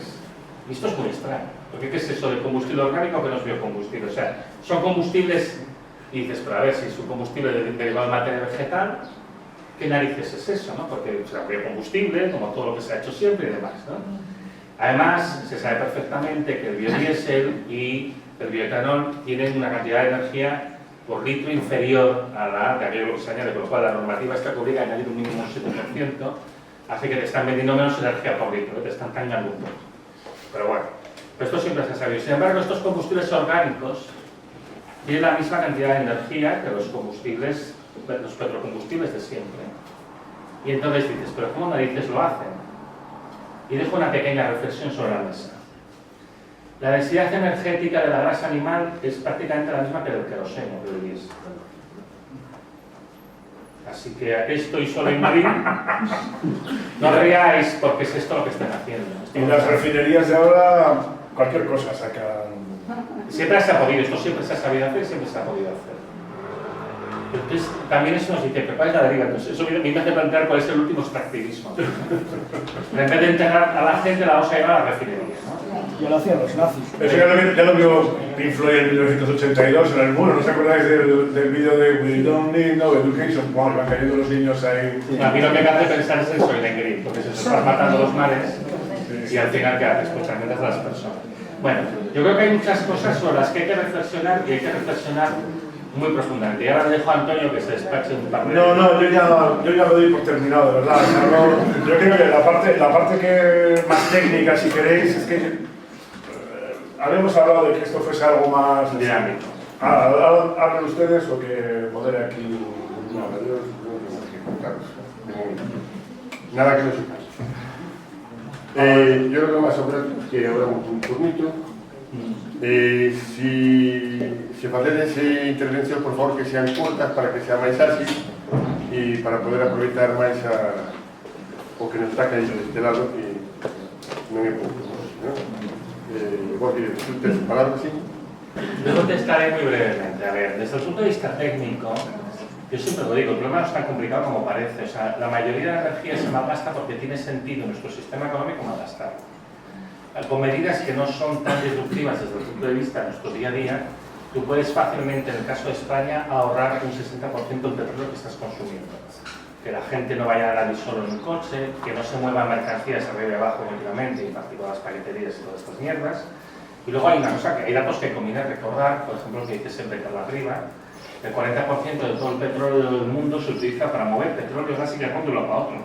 Y esto es muy extraño. Porque ¿qué es eso de combustible orgánico que no es biocombustible? O sea, son combustibles, y dices, pero a ver, si es un combustible derivado de materia vegetal, ¿qué narices es eso? ¿No? Porque será biocombustible, como todo lo que se ha hecho siempre y demás, ¿no? Además, se sabe perfectamente que el biodiesel y el bioetanol tienen una cantidad de energía por litro inferior a la de aquello que se añade, con lo cual la normativa está que obliga a añadir un mínimo 7%, hace que te están vendiendo menos energía por litro, te están tañando un poco. Pero bueno, esto siempre se ha sabido. Sin embargo, estos combustibles orgánicos tienen la misma cantidad de energía que los combustibles, los petrocombustibles de siempre. Y entonces dices, ¿pero cómo narices lo hacen? Y dejo una pequeña reflexión sobre la mesa. La densidad energética de la grasa animal es prácticamente la misma que del queroseno, que del diésel. Así que aquí estoy solo en Madrid. No reáis porque es esto lo que están haciendo. En las refinerías de ahora, cualquier cosa sacan. Siempre se ha podido, esto siempre se ha sabido hacer, siempre se ha podido hacer. Entonces, también eso nos dice, pero ¿cuál es la deriva? Entonces, eso me hace plantear cuál es el último extractivismo. En vez de enterrar a la gente, la vamos a llevar a la refinería, ¿no? Ya lo hacían los nazis. Eso ya lo vio Pink Floyd en 1982 en el muro. ¿No os acordáis del vídeo de We Don't Need No Education? Bueno, iban cayendo los niños ahí. A mí lo que me hace pensar es eso, el Green, porque se están matando los mares y al final, ¿qué haces? Pues alimentas a las personas. Bueno, yo creo que hay muchas cosas sobre las que hay que reflexionar y hay que reflexionar muy profundamente. Y ahora le dejo a Antonio que se despache un par de... No, yo ya lo doy por terminado, de verdad. O sea, no, yo creo que la parte que más técnica, si queréis, es que habíamos hablado de que esto fuese algo más dinámico. ¿Hablan ustedes o que modere aquí? No, yo no sé qué contaros, de momento. Nada que no sepáis. Yo creo que más sobre que hablamos un turnito. Si facedes intervención, por favor, que sean cortas para que sea máis ágil e para poder aproveitar máis o que nos está caído deste lado e non é pouco, non? Porque tú tes palabras, sí? Yo contestaré muy brevemente. A ver, desde el punto de vista técnico, yo siempre lo digo, el problema no es tan complicado como parece. O sea, la mayoría de la energía se malgasta porque tiene sentido en nuestro sistema económico malgastarlo. Con medidas que no son tan disruptivas desde el punto de vista de nuestro día a día, tú puedes fácilmente, en el caso de España, ahorrar un 60% del petróleo que estás consumiendo. Que la gente no vaya a nadie solo en un coche, que no se muevan mercancías arriba y abajo continuamente, en particular las paqueterías y todas estas mierdas. Y luego hay una cosa, que hay datos que conviene recordar, por ejemplo, que dice siempre Carla Riva, el 40% de todo el petróleo del mundo se utiliza para mover petróleo, gas y carbón de un lado para otro.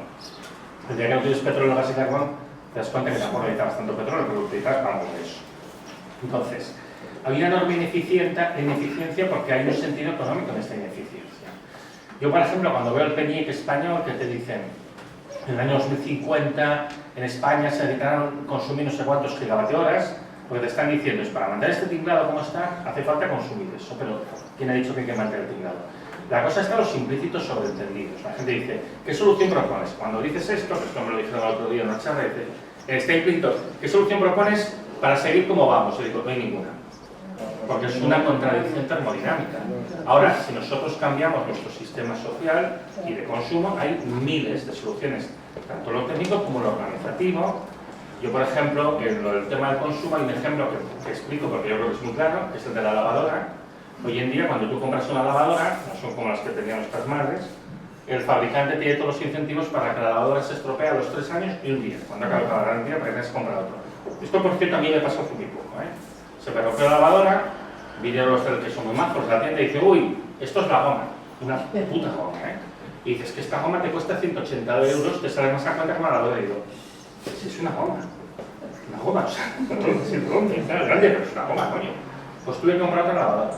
El día que no tienes petróleo, gas y carbón, te das cuenta que tampoco necesitas tanto petróleo, pero lo utilizas para mover eso. Entonces, hay una enorme ineficiencia porque hay un sentido económico en esta ineficiencia. Yo, por ejemplo, cuando veo el PNIEC español, que te dicen, en el año 2050 en España se dedicarán a consumir no sé cuántos gigavatios-horas, porque te están diciendo, es para mantener este tinglado como está, hace falta consumir eso, pero ¿quién ha dicho que hay que mantener el tinglado? La cosa está en los implícitos sobreentendidos. La gente dice, ¿qué solución propones? Cuando dices esto, que esto me lo dijeron el otro día en una charla, dice, está implícito, ¿qué solución propones para seguir como vamos? Yo digo, no hay ninguna. Porque es una contradicción termodinámica. Ahora, si nosotros cambiamos nuestro sistema social y de consumo, hay miles de soluciones, tanto lo técnico como lo organizativo. Yo, por ejemplo, en lo del tema del consumo hay un ejemplo que explico porque yo creo que es muy claro, que es el de la lavadora. Hoy en día, cuando tú compras una lavadora, no son como las que tenían nuestras madres, el fabricante tiene todos los incentivos para que la lavadora se estropee a los 3 años y un día, cuando acabe la garantía, para que tengas que comprar otro. Esto, por cierto, a mí me pasó hace muy poco. Se me rompió la lavadora, vinieron los que son muy majos de la tienda y dice, uy, esto es la goma, una puta goma, Y dices que esta goma te cuesta 180 euros, te sale más a cuenta que una lavadora. Y digo, si es una goma, o sea, no sé dónde, claro, es grande, pero es una goma, coño. Pues tuve que comprar otra lavadora.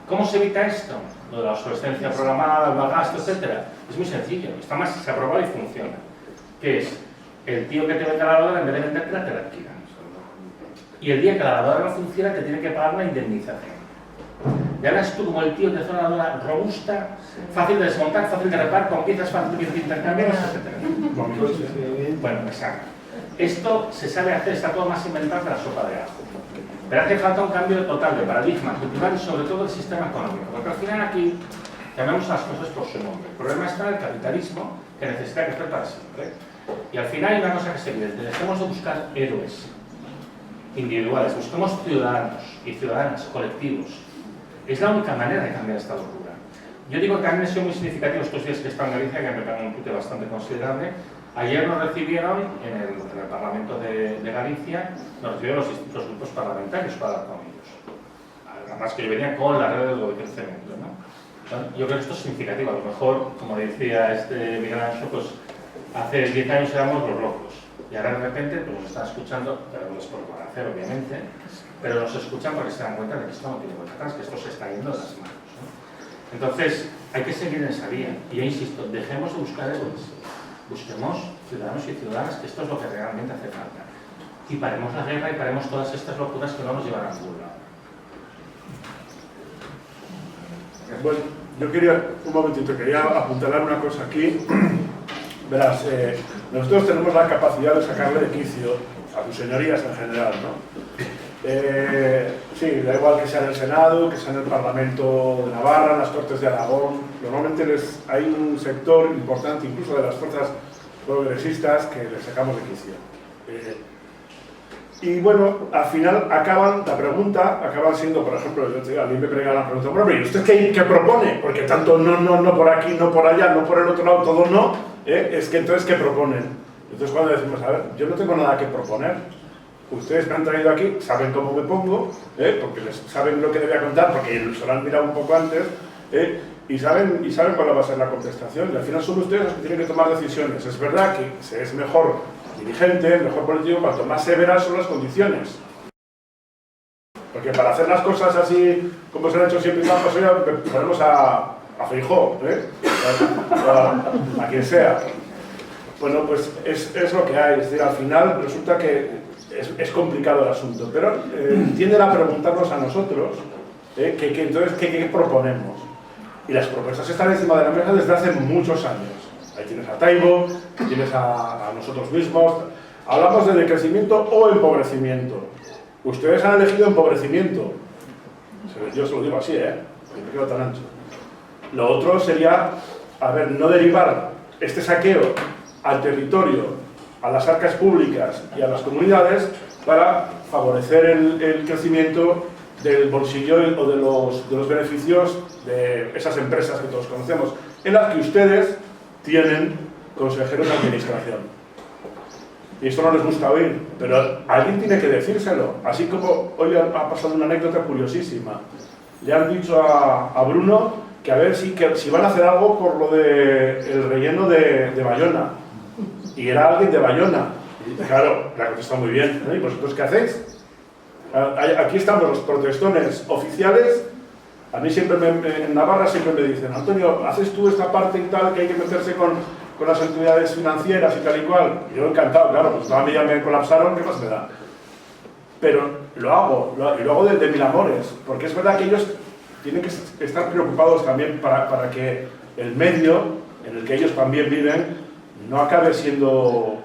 ¿Cómo se evita esto? Lo de la obsolescencia programada, el malgasto, etc. Es muy sencillo, está más, se ha probado y funciona. Que es, el tío que te vende la lavadora, en vez de vendértela, te la alquila. Y el día que la lavadora no funciona, te tiene que pagar una indemnización. Ya verás tú como el tío te hace una lavadora robusta, fácil de desmontar, fácil de reparar, con piezas fáciles de intercambiar, etc. Bueno, exacto. Esto se sabe hacer, está todo más inventado que la sopa de ajo. Pero hace falta un cambio total de paradigma cultural y sobre todo el sistema económico. Porque al final aquí llamamos a las cosas por su nombre. El problema está en el capitalismo, que necesita crecer para siempre. Y al final hay una cosa que es evidente. Dejemos de buscar héroes individuales, busquemos ciudadanos y ciudadanas, colectivos. Es la única manera de cambiar esta locura. Yo digo que también ha sido muy significativo estos días que he estado en Galicia, que me pegan un pute bastante considerable. Ayer nos recibieron en el Parlamento de Galicia, nos recibieron los distintos grupos parlamentarios para hablar con ellos. Además que yo venía con la red del crecimiento, ¿no? Yo creo que esto es significativo. A lo mejor, como decía Miguel Ancho, pues hace 10 años éramos los locos. Y ahora de repente pues, nos están escuchando, pero no es por hacer, obviamente, pero nos escuchan porque se dan cuenta de que esto no tiene vuelta atrás, que esto se está yendo de las manos, ¿no? Entonces, hay que seguir en esa vía. Y yo insisto, dejemos de buscar héroes. Busquemos ciudadanos y ciudadanas, que esto es lo que realmente hace falta. Y paremos la guerra y paremos todas estas locuras que no nos llevan a ningún lado. Bueno, yo quería apuntalar una cosa aquí. Verás, nosotros tenemos la capacidad de sacarle de quicio a tus señorías en general, ¿no? Sí, da igual que sea en el Senado, que sea en el Parlamento de Navarra, en las Cortes de Aragón. Normalmente hay un sector importante, incluso de las fuerzas progresistas, que les sacamos de quicio. Y bueno, al final acaban siendo, por ejemplo, a mí me preguntan la pregunta, bueno, ¿y usted qué propone? Porque tanto no por aquí, no por allá, no por el otro lado, todo no, es que entonces, ¿qué proponen? Entonces cuando decimos, a ver, yo no tengo nada que proponer, ustedes me han traído aquí, saben cómo me pongo, porque saben lo que debía contar, porque se lo han mirado un poco antes, y saben cuál va a ser la contestación, y al final son ustedes los que tienen que tomar decisiones. Es verdad que se es mejor dirigente, mejor político, cuanto más severas son las condiciones. Porque para hacer las cosas así, como se han hecho siempre, pues ya ponemos a Feijóo, a quien sea. Bueno, pues es lo que hay. Es decir, al final resulta que es complicado el asunto, pero tienden a preguntarnos a nosotros entonces, ¿qué proponemos? Y las propuestas están encima de la mesa desde hace muchos años. Ahí tienes a Taibo, tienes a nosotros mismos. Hablamos de decrecimiento o empobrecimiento. Ustedes han elegido empobrecimiento. Yo se lo digo así, me quedo tan ancho. Lo otro sería, no derivar este saqueo al territorio, a las arcas públicas y a las comunidades para favorecer el crecimiento del bolsillo o de los beneficios de esas empresas que todos conocemos, en las que ustedes tienen consejeros de administración. Y esto no les gusta oír, pero alguien tiene que decírselo. Así como hoy ha pasado una anécdota curiosísima. Le han dicho a Bruno que a ver si van a hacer algo por lo del relleno de Bayona. Y era alguien de Bayona. Y claro, le ha contestado muy bien. ¿Y vosotros qué hacéis? Aquí estamos los protestones oficiales. A mí siempre en Navarra siempre me dicen, Antonio, ¿haces tú esta parte y tal que hay que meterse con las entidades financieras y tal y cual? Y yo encantado, claro, pues a mí ya me colapsaron, ¿qué más me da? Pero lo hago, y lo hago de mil amores, porque es verdad que ellos tienen que estar preocupados también para que el medio en el que ellos también viven no acabe siendo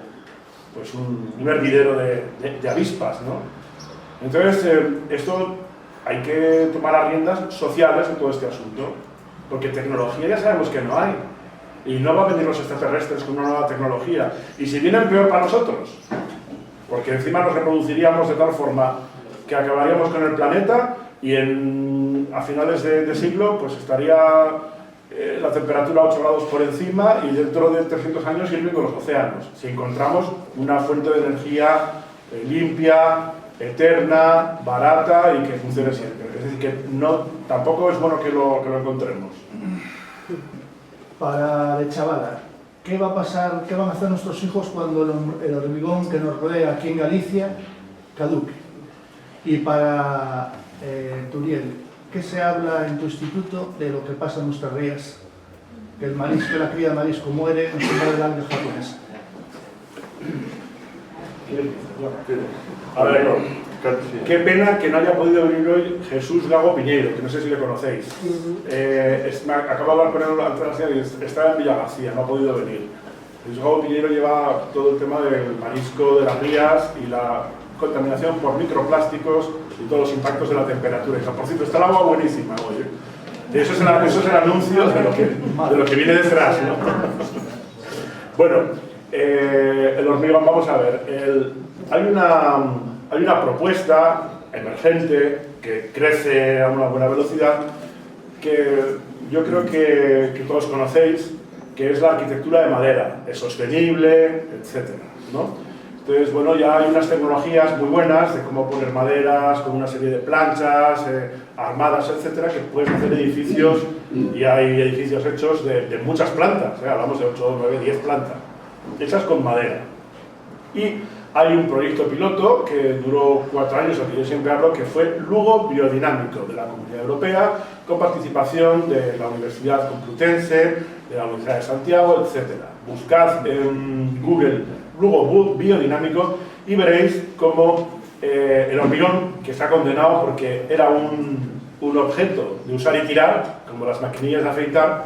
pues un hervidero de avispas, ¿no? Entonces, esto hay que tomar las riendas sociales en todo este asunto, porque tecnología ya sabemos que no hay, y no va a venir los extraterrestres con una nueva tecnología, y si vienen peor para nosotros, porque encima nos reproduciríamos de tal forma que acabaríamos con el planeta y a finales de siglo pues estaría la temperatura 8 grados por encima y dentro de 300 años hirviendo los océanos, si encontramos una fuente de energía limpia, eterna, barata y que funcione siempre. Es decir, que tampoco es bueno que lo encontremos. Para de chavala, ¿qué va a pasar, qué van a hacer nuestros hijos cuando el hormigón que nos rodea aquí en Galicia caduque? Y para Turiel, ¿qué se habla en tu instituto de lo que pasa en nuestras rías? Que el marisco, la cría de marisco muere, no se muere el alga japonesa. A ver, qué pena que no haya podido venir hoy Jesús Gago Piñeiro, que no sé si le conocéis. Acabo de hablar con él antes de la y está en Villagarcía, no ha podido venir. Jesús Gago Piñeiro lleva todo el tema del marisco de las rías y la contaminación por microplásticos y todos los impactos de la temperatura. Y, por cierto, está el agua buenísima hoy. Eso es el anuncio de lo que viene detrás, ¿no? Bueno, el hormigón, vamos a ver. Hay una propuesta emergente que crece a una buena velocidad que yo creo que todos conocéis, que es la arquitectura de madera, es sostenible, etc., ¿no? Entonces, bueno, ya hay unas tecnologías muy buenas de cómo poner maderas con una serie de planchas armadas, etcétera, que puedes hacer edificios, y hay edificios hechos de muchas plantas, hablamos de 8, 9, 10 plantas, hechas con madera. Y hay un proyecto piloto que duró 4 años, al que yo siempre hablo, que fue Lugo Biodinámico, de la Comunidad Europea, con participación de la Universidad Complutense, de la Universidad de Santiago, etc. Buscad en Google Lugo Biodinámico y veréis cómo el hormigón, que está condenado porque era un objeto de usar y tirar, como las maquinillas de afeitar,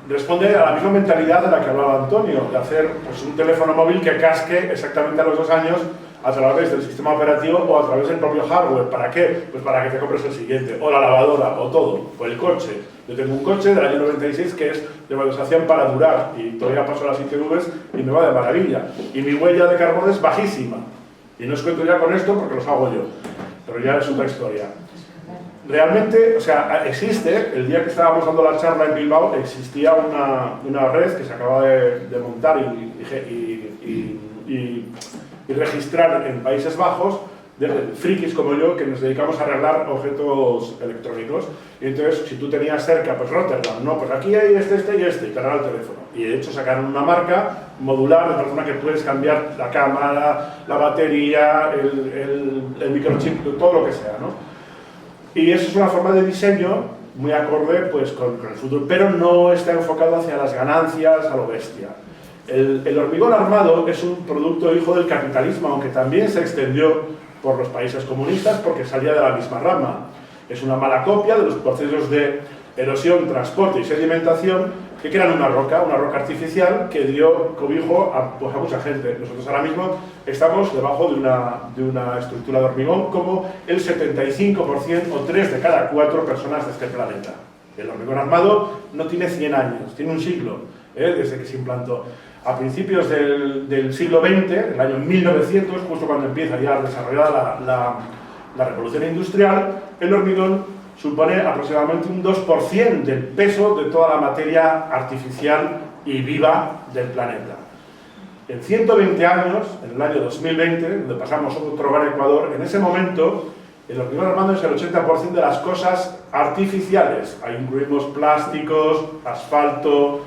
responde a la misma mentalidad de la que hablaba Antonio, de hacer pues, un teléfono móvil que casque exactamente a los 2 años a través del sistema operativo o a través del propio hardware. ¿Para qué? Pues para que te compres el siguiente, o la lavadora, o todo, o el coche. Yo tengo un coche del año 96 que es de valorización para durar, y todavía paso las ITVs y me va de maravilla. Y mi huella de carbono es bajísima. Y no os cuento ya con esto porque los hago yo, pero ya es otra historia. Realmente, o sea, existe, el día que estábamos dando la charla en Bilbao, existía una red que se acaba de montar y registrar en Países Bajos, de frikis como yo, que nos dedicamos a arreglar objetos electrónicos. Y entonces, si tú tenías cerca, pues Rotterdam, no, pues aquí hay este y cargar el teléfono. Y de hecho sacaron una marca modular, de tal forma que puedes cambiar la cámara, la batería, el microchip, todo lo que sea, ¿no? Y eso es una forma de diseño muy acorde pues, con el futuro, pero no está enfocado hacia las ganancias a lo bestia. El hormigón armado es un producto hijo del capitalismo, aunque también se extendió por los países comunistas porque salía de la misma rama. Es una mala copia de los procesos de erosión, transporte y sedimentación que crean una roca artificial que dio cobijo a mucha gente. Nosotros ahora mismo estamos debajo de una estructura de hormigón como el 75% o 3 de cada 4 personas de este planeta. El hormigón armado no tiene 100 años, tiene un siglo, desde que se implantó. A principios del siglo XX, el año 1900, justo cuando empieza ya desarrollada la revolución industrial, el hormigón supone aproximadamente un 2% del peso de toda la materia artificial y viva del planeta. En 120 años, en el año 2020, donde pasamos otro gran Ecuador, en ese momento el hormigón armado es el 80% de las cosas artificiales. Ahí incluimos plásticos, asfalto,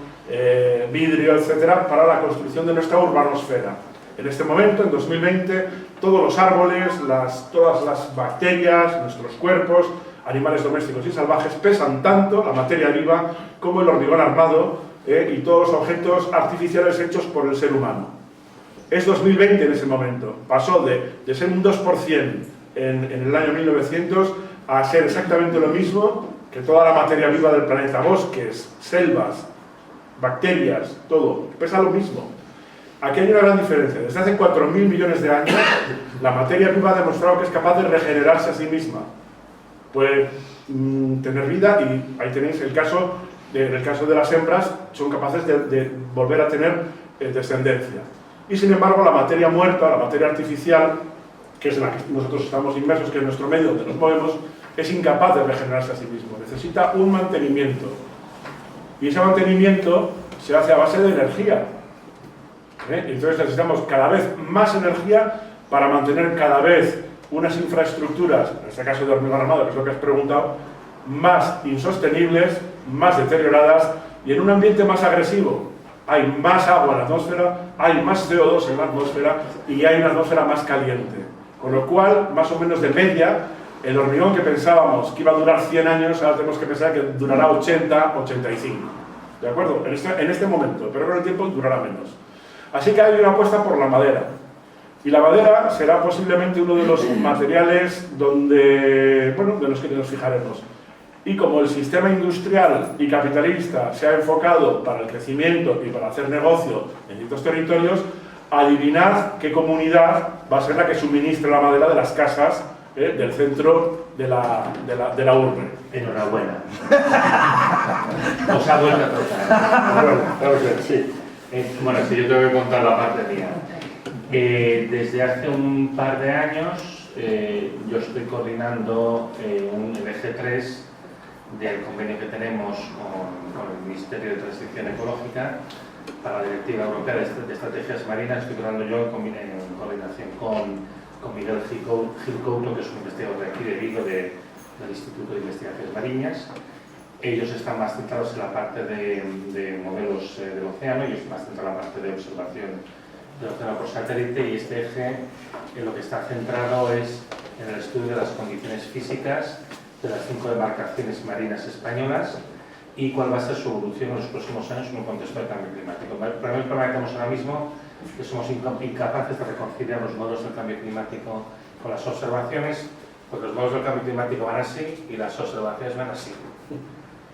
vidrio, etcétera, para la construcción de nuestra urbanosfera. En este momento, en 2020, todos los árboles, todas las bacterias, nuestros cuerpos, animales domésticos y salvajes pesan tanto, la materia viva, como el hormigón armado y todos los objetos artificiales hechos por el ser humano. Es 2020 en ese momento. Pasó de ser un 2% en el año 1900 a ser exactamente lo mismo que toda la materia viva del planeta. Bosques, selvas, bacterias, todo. Pesa lo mismo. Aquí hay una gran diferencia. Desde hace 4.000 millones de años, la materia viva ha demostrado que es capaz de regenerarse a sí misma. Puede tener vida y ahí tenéis el caso, en el caso de las hembras, son capaces de volver a tener descendencia. Y sin embargo la materia muerta, la materia artificial, que es en la que nosotros estamos inmersos, que es nuestro medio donde nos movemos, es incapaz de regenerarse a sí mismo, necesita un mantenimiento. Y ese mantenimiento se hace a base de energía. Entonces necesitamos cada vez más energía para mantener cada vez unas infraestructuras, en este caso de hormigón armado, que es lo que has preguntado, más insostenibles, más deterioradas y en un ambiente más agresivo. Hay más agua en la atmósfera, hay más CO2 en la atmósfera y hay una atmósfera más caliente. Con lo cual, más o menos de media, el hormigón que pensábamos que iba a durar 100 años, ahora tenemos que pensar que durará 80, 85. ¿De acuerdo? En este momento, pero con el tiempo durará menos. Así que hay una apuesta por la madera. Y la madera será posiblemente uno de los materiales de los que nos fijaremos. Y como el sistema industrial y capitalista se ha enfocado para el crecimiento y para hacer negocio en ciertos territorios, adivinad qué comunidad va a ser la que suministre la madera de las casas del centro de la urbe. Enhorabuena. Os ha vuelto a tocar. Sí. Bueno, si yo tengo que contar la parte mía. Desde hace un par de años yo estoy coordinando el eje 3 del convenio que tenemos con el Ministerio de Transición Ecológica para la Directiva Europea de Estrategias Marinas. Estoy coordinando yo en coordinación con Miguel Gil Couto, que es un investigador de aquí de Vigo del Instituto de Investigaciones Marinas. Ellos están más centrados en la parte de modelos del océano, yo estoy más centrado en la parte de observación del océano por satélite, y este eje en lo que está centrado es en el estudio de las condiciones físicas de las 5 embarcaciones marinas españolas y cuál va a ser su evolución en los próximos años en un contexto de cambio climático. El problema que tenemos ahora mismo es que somos incapaces de reconciliar los modelos del cambio climático con las observaciones, porque los modelos del cambio climático van así y las observaciones van así.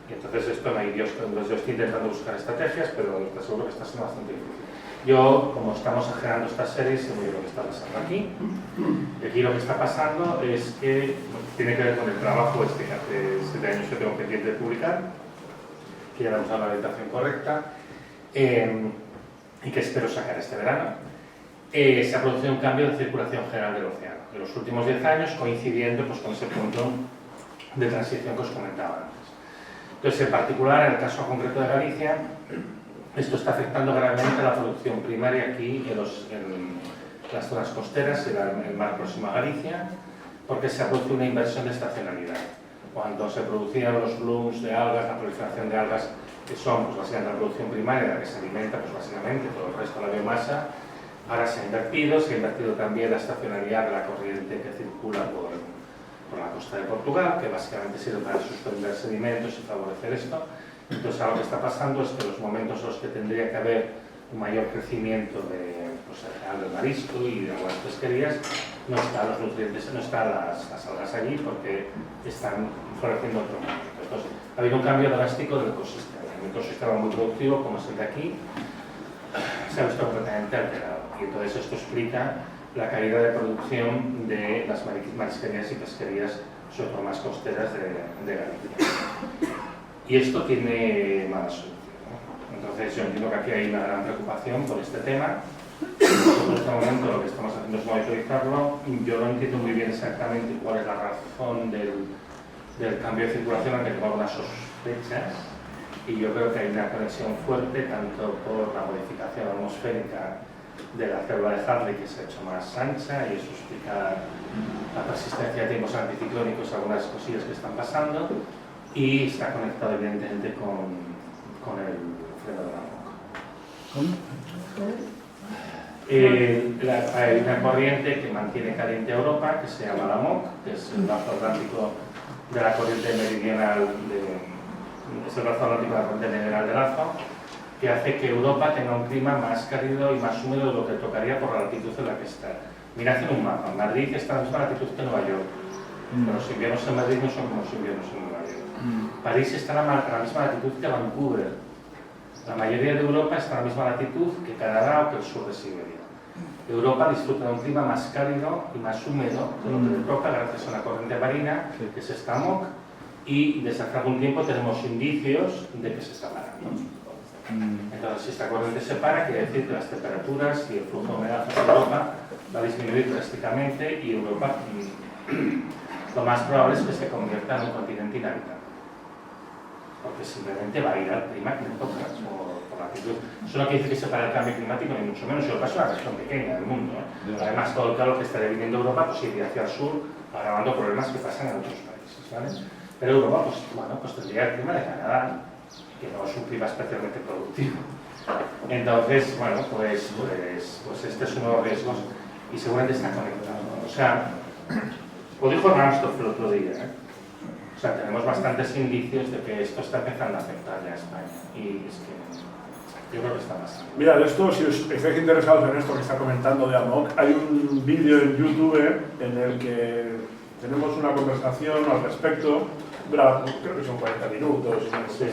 Y entonces esto no hay Dios. Yo estoy intentando buscar estrategias, pero te aseguro que está siendo bastante difícil. Yo, como estamos generando estas series, sé muy bien lo que está pasando aquí. Y aquí lo que está pasando es que tiene que ver con el trabajo que hace 7 años que tengo pendiente de publicar, que ya le hemos dado la orientación correcta, y que espero sacar este verano. se ha producido un cambio de circulación general del océano en los últimos 10 años, coincidiendo pues, con ese punto de transición que os comentaba antes. Entonces, en particular, en el caso concreto de Galicia, esto está afectando gravemente a la producción primaria aquí en las zonas costeras, en el mar próximo a Galicia, porque se ha producido una inversión de estacionalidad. Cuando se producían los blooms de algas, la proliferación de algas, que son pues, básicamente la producción primaria, la que se alimenta pues, básicamente todo el resto de la biomasa, ahora se ha invertido también la estacionalidad de la corriente que circula por la costa de Portugal, que básicamente sirve para suspender sedimentos y favorecer esto. Entonces, ahora lo que está pasando es que los momentos en los que tendría que haber un mayor crecimiento del marisco y de algunas pesquerías, no están los nutrientes, no están las algas allí porque están floreciendo otro momento. Entonces, ha habido un cambio drástico del ecosistema. Un ecosistema muy productivo, como es el de aquí, se ha visto completamente alterado. Y entonces esto explica la caída de producción de las marisquerías y pesquerías, sobre todo más costeras de Galicia. Y esto tiene mala solución, ¿no? Entonces yo entiendo que aquí hay una gran preocupación por este tema. Nosotros en este momento lo que estamos haciendo es monitorizarlo. Yo no entiendo muy bien exactamente cuál es la razón del cambio de circulación, aunque tengo algunas sospechas. Y yo creo que hay una conexión fuerte tanto por la modificación atmosférica de la célula de Hartley, que se ha hecho más ancha, y eso explica la persistencia de tiempos anticiclónicos, algunas cosillas que están pasando, y está conectado evidentemente con el freno de la MOC. Hay una corriente que mantiene caliente a Europa, que se llama la MOC, que es el brazo atlántico de la corriente meridional es el brazo atlántico de la corriente meridional de Lazo, que hace que Europa tenga un clima más cálido y más húmedo de lo que tocaría por la latitud en la que está. Mirad en un mapa, Madrid está a la misma latitud que Nueva York, pero los inviernos en Madrid no son como los inviernos en Nueva York. París está a la misma latitud que Vancouver. La mayoría de Europa está a la misma latitud que Canadá o que el sur de Siberia. Europa disfruta de un clima más cálido y más húmedo de lo que le toca gracias a una corriente marina, que es esta MOC, y desde hace algún tiempo tenemos indicios de que se está parando. Entonces, si esta corriente se para, quiere decir que las temperaturas y el flujo de humedad hacia Europa va a disminuir drásticamente y Europa lo más probable es que se convierta en un continente inhabitable. Porque simplemente va a ir al clima que le toca por la actitud. Eso no quiere decir que se pare el cambio climático, ni mucho menos. Europa es una región pequeña del mundo, ¿eh? Además, todo el calor que está viviendo Europa pues iría hacia el sur, agravando problemas que pasan en otros países, ¿vale? Pero Europa pues tendría el clima de Canadá, que no es un clima especialmente productivo. Entonces, bueno, pues este es uno de los riesgos y seguramente está conectado. O sea, lo dijo Ramsdorff el otro día, ¿eh? O sea, tenemos bastantes indicios de que esto está empezando a afectar ya a España. Y es que yo creo que está pasando. Mira, de esto, si os estáis interesados en esto que está comentando de AMOC, hay un vídeo en YouTube en el que tenemos una conversación al respecto. Creo que son 40 minutos. Sí.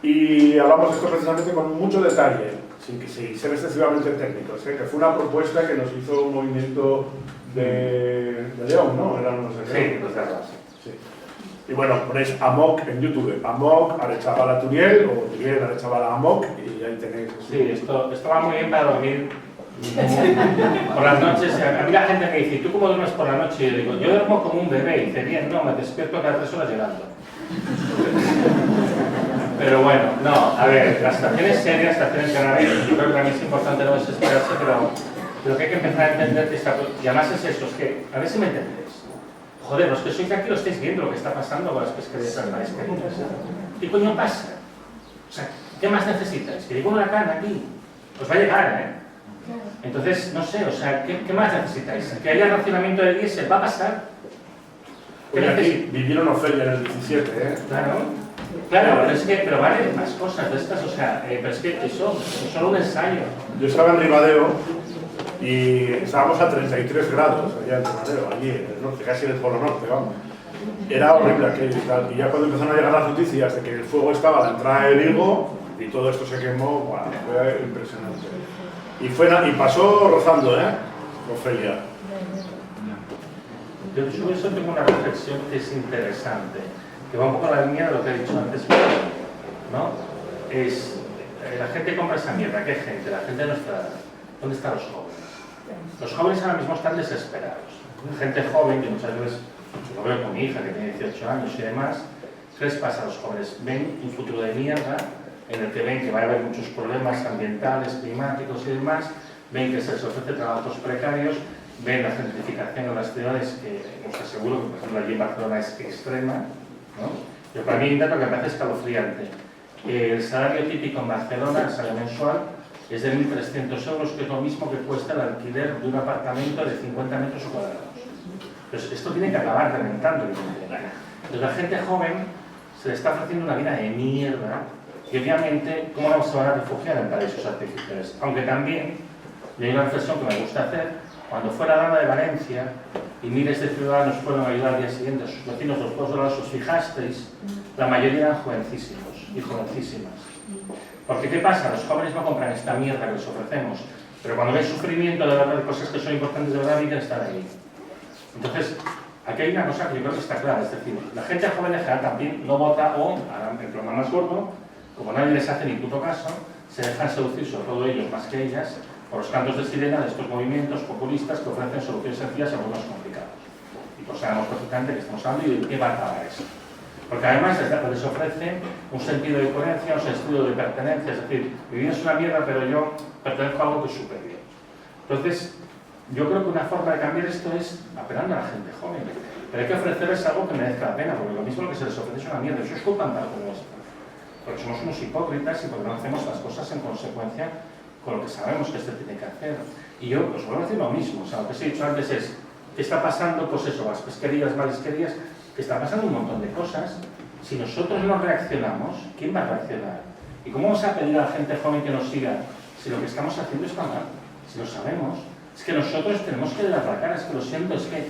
Y hablamos de esto precisamente con mucho detalle, sin ser excesivamente técnicos, ¿eh? Que fue una propuesta que nos hizo un movimiento de León, ¿no? Eran los de León. Sí, los de León. Sí. Y bueno, ponéis AMOC en YouTube, AMOC, Arechavala Turiel, o Turiel, Arechavala AMOC, y ahí tenéis. Sí, esto va muy bien para dormir por las noches. A mí la gente me dice, ¿tú cómo duermes por la noche? Y yo digo, yo duermo como un bebé. Y dice, bien, no, me despierto cada 3 horas llorando. Pero bueno, no, a ver, las estaciones serias, estaciones canarias, yo creo que también es importante no desesperarse, pero lo que hay que empezar a entender que está, y además es eso, es que, a ver si me entendéis. Joder, los que sois de aquí lo estáis viendo lo que está pasando con las pesquerías y las marisquerías. ¿Qué coño pasa? O sea, ¿qué más necesitáis? Que llegue un huracán aquí. Os va a llegar, ¿eh? Entonces, no sé, o sea, ¿qué más necesitáis? ¿Que haya racionamiento de diésel? ¿Va a pasar? Oye, aquí vivieron Ofelia en el 17, ¿eh? Claro, pero vale más cosas de estas, o sea, pero es que eso es solo un ensayo. Yo estaba en Ribadeo y estábamos a 33 grados allá en Ribadeo, allí en el norte, casi en el polo norte, vamos. Era horrible aquello y tal. Y ya cuando empezaron a llegar las noticias de que el fuego estaba a la entrada de Vigo y todo esto se quemó, bueno, fue impresionante. Y pasó rozando, ¿eh? Ofelia. Yo sobre eso tengo una reflexión que es interesante, que va un poco a la línea de lo que he dicho antes, ¿no? Es, la gente compra esa mierda, ¿qué gente? La gente de nuestra edad. ¿Dónde están los jóvenes? Los jóvenes ahora mismo están desesperados. Gente joven, que muchas veces, yo lo veo con mi hija que tiene 18 años y demás, ¿qué les pasa a los jóvenes? Ven un futuro de mierda en el que ven que va a haber muchos problemas ambientales, climáticos y demás, ven que se les ofrece trabajos precarios, ven la gentrificación en las ciudades, que os aseguro que, por ejemplo, allí en Barcelona es extrema, ¿no? Yo para mí un dato que me parece escalofriante. El salario típico en Barcelona, el salario mensual, es de 1.300 euros, que es lo mismo que cuesta el alquiler de un apartamento de 50 metros cuadrados. Entonces, esto tiene que acabar reventando. Entonces, la gente joven se le está ofreciendo una vida de mierda y, obviamente, ¿cómo no se van a refugiar en paraísos artificiales? Aunque también, y hay una reflexión que me gusta hacer, cuando fue la Dama de Valencia y miles de ciudadanos fueron a ayudar al día siguiente a sus vecinos los pueblos de los os fijasteis, la mayoría eran jovencísimos y jovencísimas. Porque ¿qué pasa? Los jóvenes no compran esta mierda que les ofrecemos, pero cuando ven sufrimiento de verdad, de cosas que son importantes de verdad, quieren estar ahí. Entonces, aquí hay una cosa que yo creo que está clara, es decir, la gente joven en general también no vota o, el problema más gordo, como nadie les hace ni puto caso, se dejan seducir, sobre todo ellos más que ellas, por los cantos de sirena de estos movimientos populistas que ofrecen soluciones sencillas a problemas complicados. Y pues sabemos perfectamente que estamos hablando y de qué va a acabar eso. Porque además les ofrece un sentido de coherencia, un sentido de pertenencia, es decir, mi vida es una mierda, pero yo pertenezco a algo que es superior. Entonces, yo creo que una forma de cambiar esto es apelando a la gente joven. Pero hay que ofrecerles algo que merezca la pena, porque lo mismo que se les ofrece es una mierda, eso es culpa en parte nuestra. Porque somos unos hipócritas y porque no hacemos las cosas en consecuencia con lo que sabemos que este tiene que hacer. Y yo os vuelvo a decir lo mismo, o sea, lo que os he dicho antes es, ¿qué está pasando? Pues eso, las pesquerías, marisquerías, que está pasando un montón de cosas. Si nosotros no reaccionamos, ¿quién va a reaccionar? ¿Y cómo vamos a pedir a la gente joven que nos siga si lo que estamos haciendo está mal? Si lo sabemos. Es que nosotros tenemos que dar la cara, es que lo siento, es que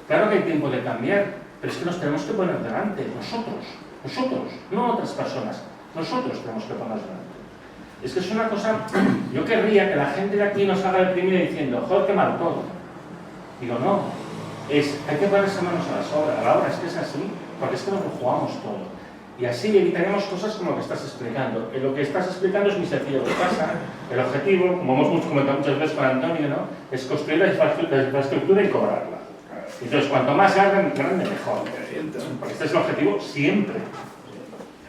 claro que hay tiempo de cambiar, pero es que nos tenemos que poner delante, nosotros, no otras personas, nosotros tenemos que ponernos delante. Es que es una cosa, yo querría que la gente de aquí nos haga deprimida diciendo, joder, qué mal todo. Digo, no, hay que ponerse manos a la obra, es que es así, porque es que nos lo jugamos todo. Y así evitaríamos cosas como lo que estás explicando. Lo que estás explicando es muy sencillo. Lo que pasa, el objetivo, como hemos comentado muchas veces con Antonio, ¿no?, es construir la infraestructura y cobrarla. Entonces, cuanto más grande, mejor. Porque este es el objetivo siempre.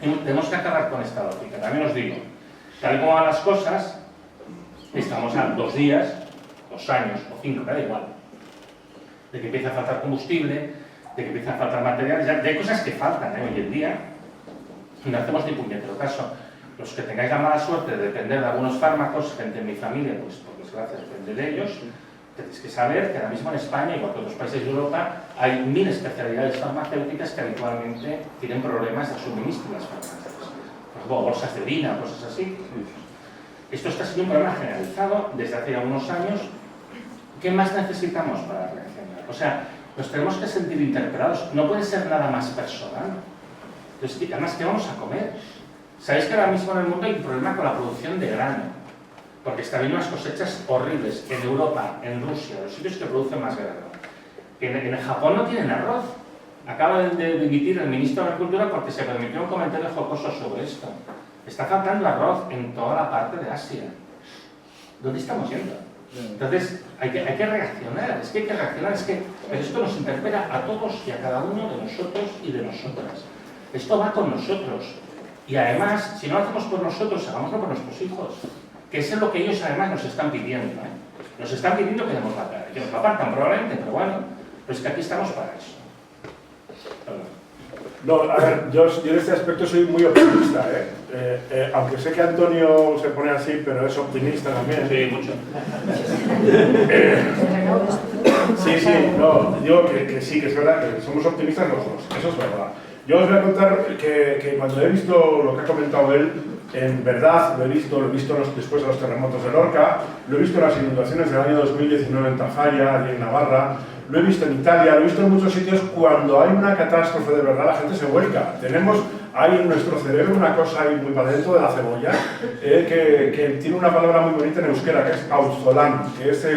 Y tenemos que acabar con esta lógica. También os digo, tal como van las cosas, estamos a 2 días, 2 años o 5, da igual, de que empiece a faltar combustible, de que empiece a faltar materiales. Ya hay cosas que faltan hoy en día. No hacemos ni puñetero caso. Los que tengáis la mala suerte de depender de algunos fármacos, gente en mi familia, pues por desgracia depende de ellos, tenéis que saber que ahora mismo en España, igual que en otros países de Europa, hay 1000 especialidades farmacéuticas que habitualmente tienen problemas de suministro en las farmacias. Por ejemplo, bolsas de orina, cosas así. Esto está siendo un problema generalizado desde hace ya unos años. ¿Qué más necesitamos para reaccionar? O sea, nos tenemos que sentir interpelados. No puede ser nada más personal. Entonces, además, ¿qué vamos a comer? Sabéis que ahora mismo en el mundo hay un problema con la producción de grano, porque está habiendo unas cosechas horribles en Europa, en Rusia, los sitios que producen más grano. En Japón no tienen arroz. Acaba de emitir el ministro de Agricultura porque se permitió un comentario jocoso sobre esto. Está faltando arroz en toda la parte de Asia. ¿Dónde estamos yendo? Entonces, hay que reaccionar, es que hay que reaccionar, pero esto nos interpela a todos y a cada uno de nosotros y de nosotras. Esto va con nosotros. Y además, si no lo hacemos por nosotros, hagámoslo por nuestros hijos. Que eso es lo que ellos además nos están pidiendo. Nos están pidiendo que demos la cara. Que nos la partan probablemente, pero bueno, pero es que aquí estamos para eso. No, a ver, yo en este aspecto soy muy optimista, aunque sé que Antonio se pone así, pero es optimista también. Sí, mucho. Sí, no, digo que sí, que es verdad, que somos optimistas los dos, eso es verdad. Yo os voy a contar que cuando he visto lo que ha comentado él, en verdad lo he visto después de los terremotos de Lorca, lo he visto en las inundaciones del año 2019 en Tafalla, allí en Navarra, lo he visto en Italia, lo he visto en muchos sitios. Cuando hay una catástrofe de verdad, la gente se vuelca. Tenemos ahí en nuestro cerebro una cosa ahí muy para dentro de la cebolla, que tiene una palabra muy bonita en euskera, que es auzolan, que es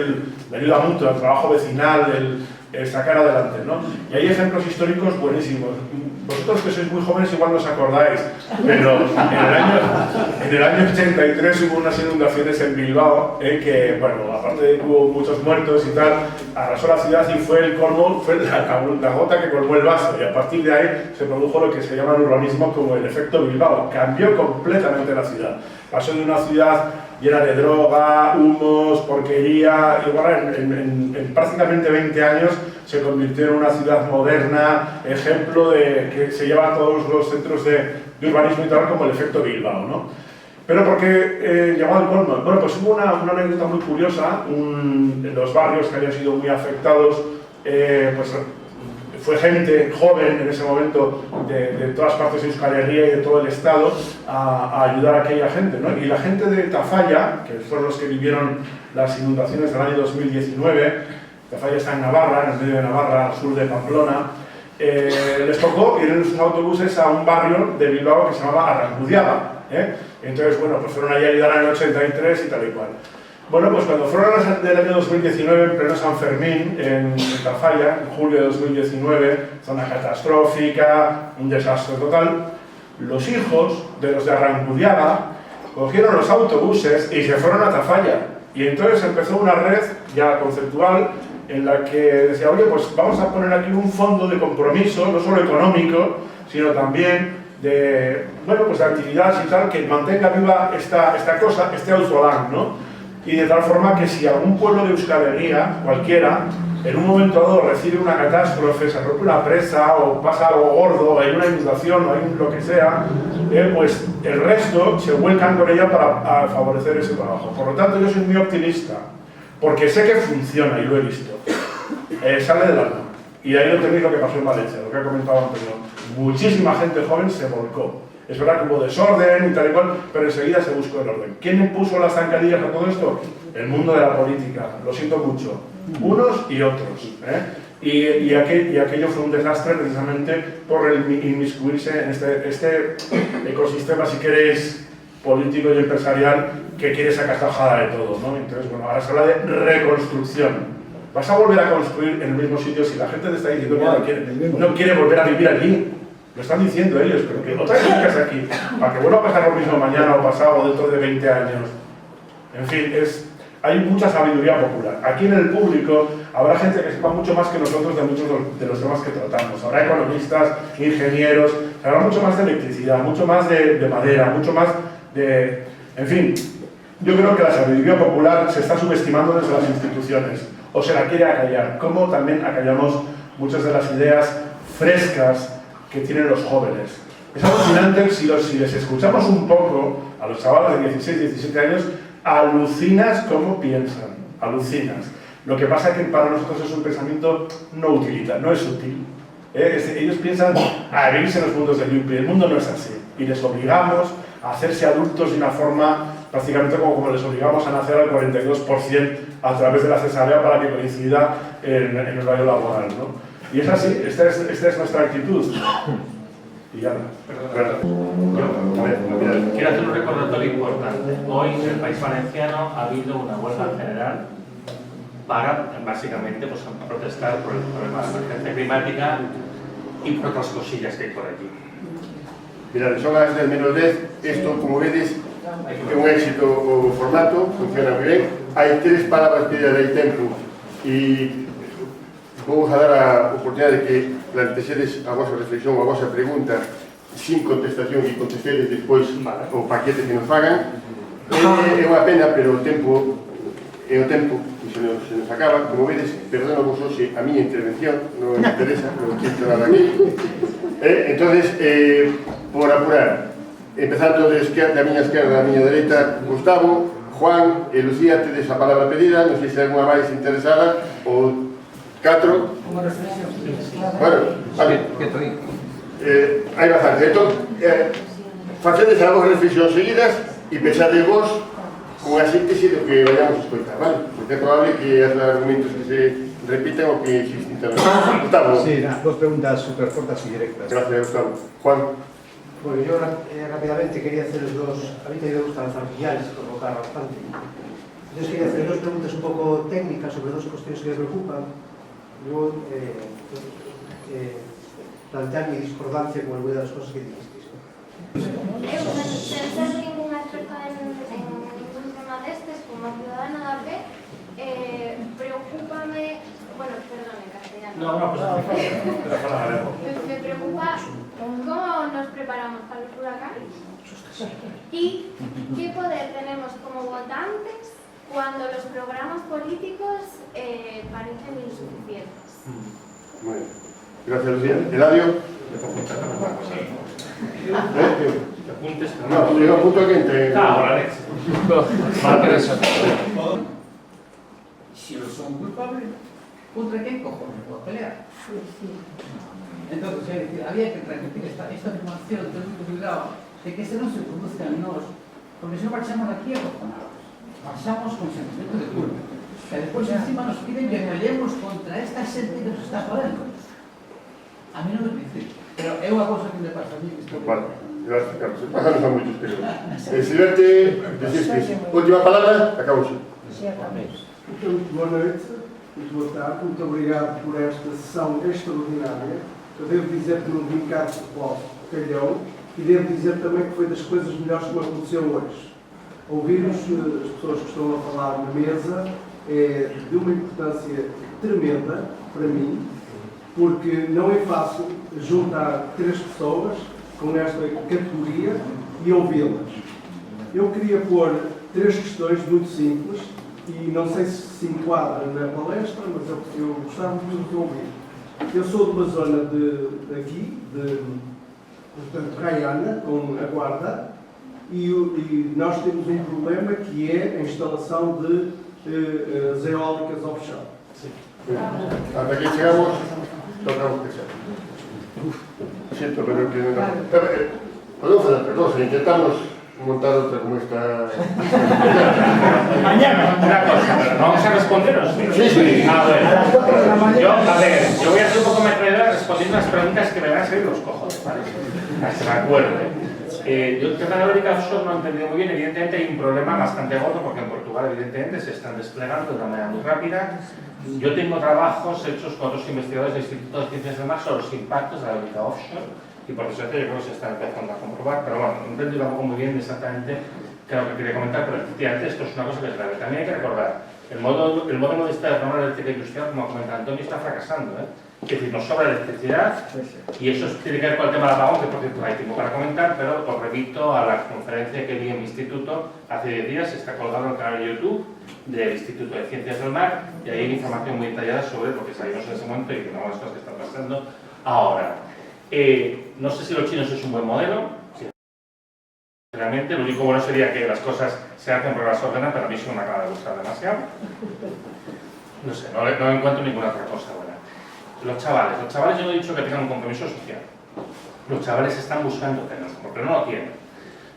la ayuda mutua, el trabajo vecinal, el sacar adelante, ¿no? Y hay ejemplos históricos buenísimos. Vosotros que sois muy jóvenes igual no os acordáis, pero en el año 83 hubo unas inundaciones en Bilbao, que, bueno, aparte de que hubo muchos muertos y tal, arrasó la ciudad y fue el colmo, fue la gota que colmó el vaso, y a partir de ahí se produjo lo que se llama en urbanismo como el efecto Bilbao. Cambió completamente la ciudad. Pasó de una ciudad llena de droga, humos, porquería, y bueno, en prácticamente 20 años se convirtió en una ciudad moderna, ejemplo de que se lleva a todos los centros de urbanismo y tal como el efecto Bilbao, ¿no? Pero ¿por qué llegó al colmo? Bueno, pues hubo una anécdota muy curiosa, en los barrios que habían sido muy afectados, pues fue gente joven en ese momento de todas partes de Euskal Herria y de todo el estado a ayudar a aquella gente, ¿no? Y la gente de Tafalla, que fueron los que vivieron las inundaciones del año 2019, Tafalla está en Navarra, en el medio de Navarra, al sur de Pamplona, les tocó ir en sus autobuses a un barrio de Bilbao que se llamaba Arrancudiaga, Entonces, bueno, pues fueron allí a ayudar en el 83 y tal y cual. Bueno, pues cuando fueron del año 2019, en pleno San Fermín, en Tafalla, en julio de 2019, zona catastrófica, un desastre total, los hijos de los de Arrancudiaga cogieron los autobuses y se fueron a Tafalla. Y entonces empezó una red ya conceptual en la que decía, oye, pues vamos a poner aquí un fondo de compromiso, no solo económico, sino también de, bueno, pues de actividades y tal, que mantenga viva esta cosa, este auzolán, ¿no? Y de tal forma que si algún pueblo de Euskal Herria, cualquiera, en un momento dado recibe una catástrofe, se rompe una presa o pasa algo gordo, hay una inundación o hay lo que sea, pues el resto se vuelcan con ella para favorecer ese trabajo. Por lo tanto, yo soy muy optimista, porque sé que funciona y lo he visto. Sale del alma. Y ahí lo tenéis lo que pasó en Valencia, lo que ha comentado anterior. Muchísima gente joven se volcó. Es verdad que hubo desorden y tal y cual, pero enseguida se buscó el orden. ¿Quién impuso las zancadillas a todo esto? El mundo de la política, lo siento mucho. Unos y otros. Y aquello fue un desastre precisamente por el inmiscuirse en este ecosistema, si queréis, político y empresarial, que quiere sacar tajada de todo, ¿no? Entonces, bueno, ahora se habla de reconstrucción. Vas a volver a construir en el mismo sitio si la gente te está diciendo que no quiere volver a vivir allí. Lo están diciendo ellos, pero que otra vez vengas aquí, para que vuelva a pasar lo mismo mañana o pasado o dentro de 20 años. En fin, hay mucha sabiduría popular. Aquí en el público habrá gente que sepa mucho más que nosotros de muchos de los temas que tratamos. Habrá economistas, ingenieros, habrá mucho más de electricidad, mucho más de madera, mucho más de... En fin, yo creo que la sabiduría popular se está subestimando desde las instituciones, o se la quiere acallar, como también acallamos muchas de las ideas frescas que tienen los jóvenes. Es alucinante si les escuchamos un poco a los chavales de 16, 17 años, alucinas cómo piensan, alucinas. Lo que pasa es que para nosotros es un pensamiento no utilita, no es útil. Ellos piensan a vivirse en los mundos del Yuppie, el mundo no es así. Y les obligamos a hacerse adultos de una forma prácticamente como les obligamos a nacer al 42% a través de la cesárea para que coincida en el horario laboral, ¿no? Y es así, esta es nuestra actitud. Y ya quiero hacer un recordatorio importante. Hoy en el País Valenciano ha habido una huelga general para, básicamente, pues, protestar por el problema de la emergencia climática y por otras cosillas que hay por allí. Mirad, son las 10:10, esto, como vedes, é un éxito o formato, funciona moi ben. Hai 3 palabras que hai tempo e vou a dar a oportunidade de que plantesedes a vosa reflexión ou a vosa pregunta sin contestación e contestedes despois o paquete que nos fagan. É unha pena, pero o tempo é o tempo que se nos acaba. Como vedes, perdono vos hoxe a miña intervención, non me interesa, non quito nada aquí. Entonces, por apurar, empezando da miña esquerda a miña dereita, Gustavo, Juan e Lucía, tedes a palabra pedida, non sei se hai alguna máis interesada, ou 4. Bueno, vale. Hai bastante. Entón, facedes as vos reflexións seguidas e pensade vos con a síntese do que vayamos a escoitar, vale? Porque é probable que as argumentos que se repitan o que existen tamén. Gustavo. Sí, dos preguntas súper cortas y directas. Gracias, Gustavo. Juan. Bueno, yo rápidamente quería hacer a mí me gustan las familiares, provocar bastante. Entonces quería hacer 2 preguntas un poco técnicas sobre 2 cuestiones que me preocupan. Luego, plantear mi discordancia con alguna de las cosas que dijisteis. Sen ser ningún experto en ningún tema destes, como ciudadana da pé, preocúpame, bueno, perdón, en castellano. Me preocupa cómo nos preparamos para los huracanes y qué poder tenemos como votantes cuando los programas políticos parecen insuficientes. Muy bien. Gracias, Lucía. Eladio. No, yo apunto que entre... Si los son culpables, ¿contra qué cojones puedo pelear? Entonces, es decir, había que transmitir esta afirmación de un cuidado de que se no se produzca en nos, porque si no marchamos aquí acojonados, marchamos con sentimiento de culpa, que después encima nos piden que peleemos contra esta gente que nos está jodiendo. A mí no me dice, pero es una cosa que me pasa a mí. Vale, gracias, Carlos. Pásanos a muchos, pero... Silverte, deciste, última palabra, acabou. Portanto, boa noite, muito boa tarde, muito obrigado por esta sessão extraordinária. Eu devo dizer que não vim cá de calhão e devo dizer também que foi das coisas melhores que me aconteceu hoje. Ouvir as pessoas que estão a falar na mesa é de uma importância tremenda para mim, porque não é fácil juntar 3 pessoas com esta categoria e ouvi-las. Eu queria pôr 3 questões muito simples e não sei se enquadra na palestra, mas eu gostava muito de ouvir. Eu sou de uma zona daqui, portanto, Raiana, com a Guarda, e nós temos um problema que é a instalação de eólicas offshore. Hasta aquí llegamos, tocamos que sea. Siento, pero que no... Podemos hacer otra cosa, intentamos montar otra como esta... Mañana, una cosa, pero no vamos a responderos. Sí. A ver, yo voy a hacer un poco metrallera respondiendo las preguntas que me van a salir los cojones, ¿vale? Para que se me acuerde. Yo el tema de eólica offshore no he entendido muy bien. Evidentemente hay un problema bastante gordo porque en Portugal evidentemente se están desplegando de una manera muy rápida. Yo tengo trabajos hechos con otros investigadores del Instituto de Ciencias del Mar sobre los impactos de la eólica offshore y por eso yo creo que se está empezando a comprobar, pero bueno, no entendí tampoco muy bien exactamente qué es lo que quería comentar, pero efectivamente esto es una cosa que es grave. También hay que recordar, el modelo de esta reforma eléctrica industrial, como comenta Antonio, está fracasando, Es decir, nos sobra electricidad y eso tiene que ver con el tema del apagón, que por cierto no hay tiempo para comentar, pero os remito a la conferencia que vi en mi instituto hace 10 días, está colgado en el canal de YouTube del Instituto de Ciencias del Mar y ahí hay información muy detallada sobre lo que sabíamos en ese momento y que no las cosas que están pasando ahora. No sé si los chinos es un buen modelo, realmente lo único bueno sería que las cosas se hacen por las ordenas, pero a mí eso no me acaba de gustar demasiado. No sé, no encuentro ninguna otra cosa buena. Los chavales yo no he dicho que tengan un compromiso social. Los chavales están buscando tenerlo, porque no lo tienen.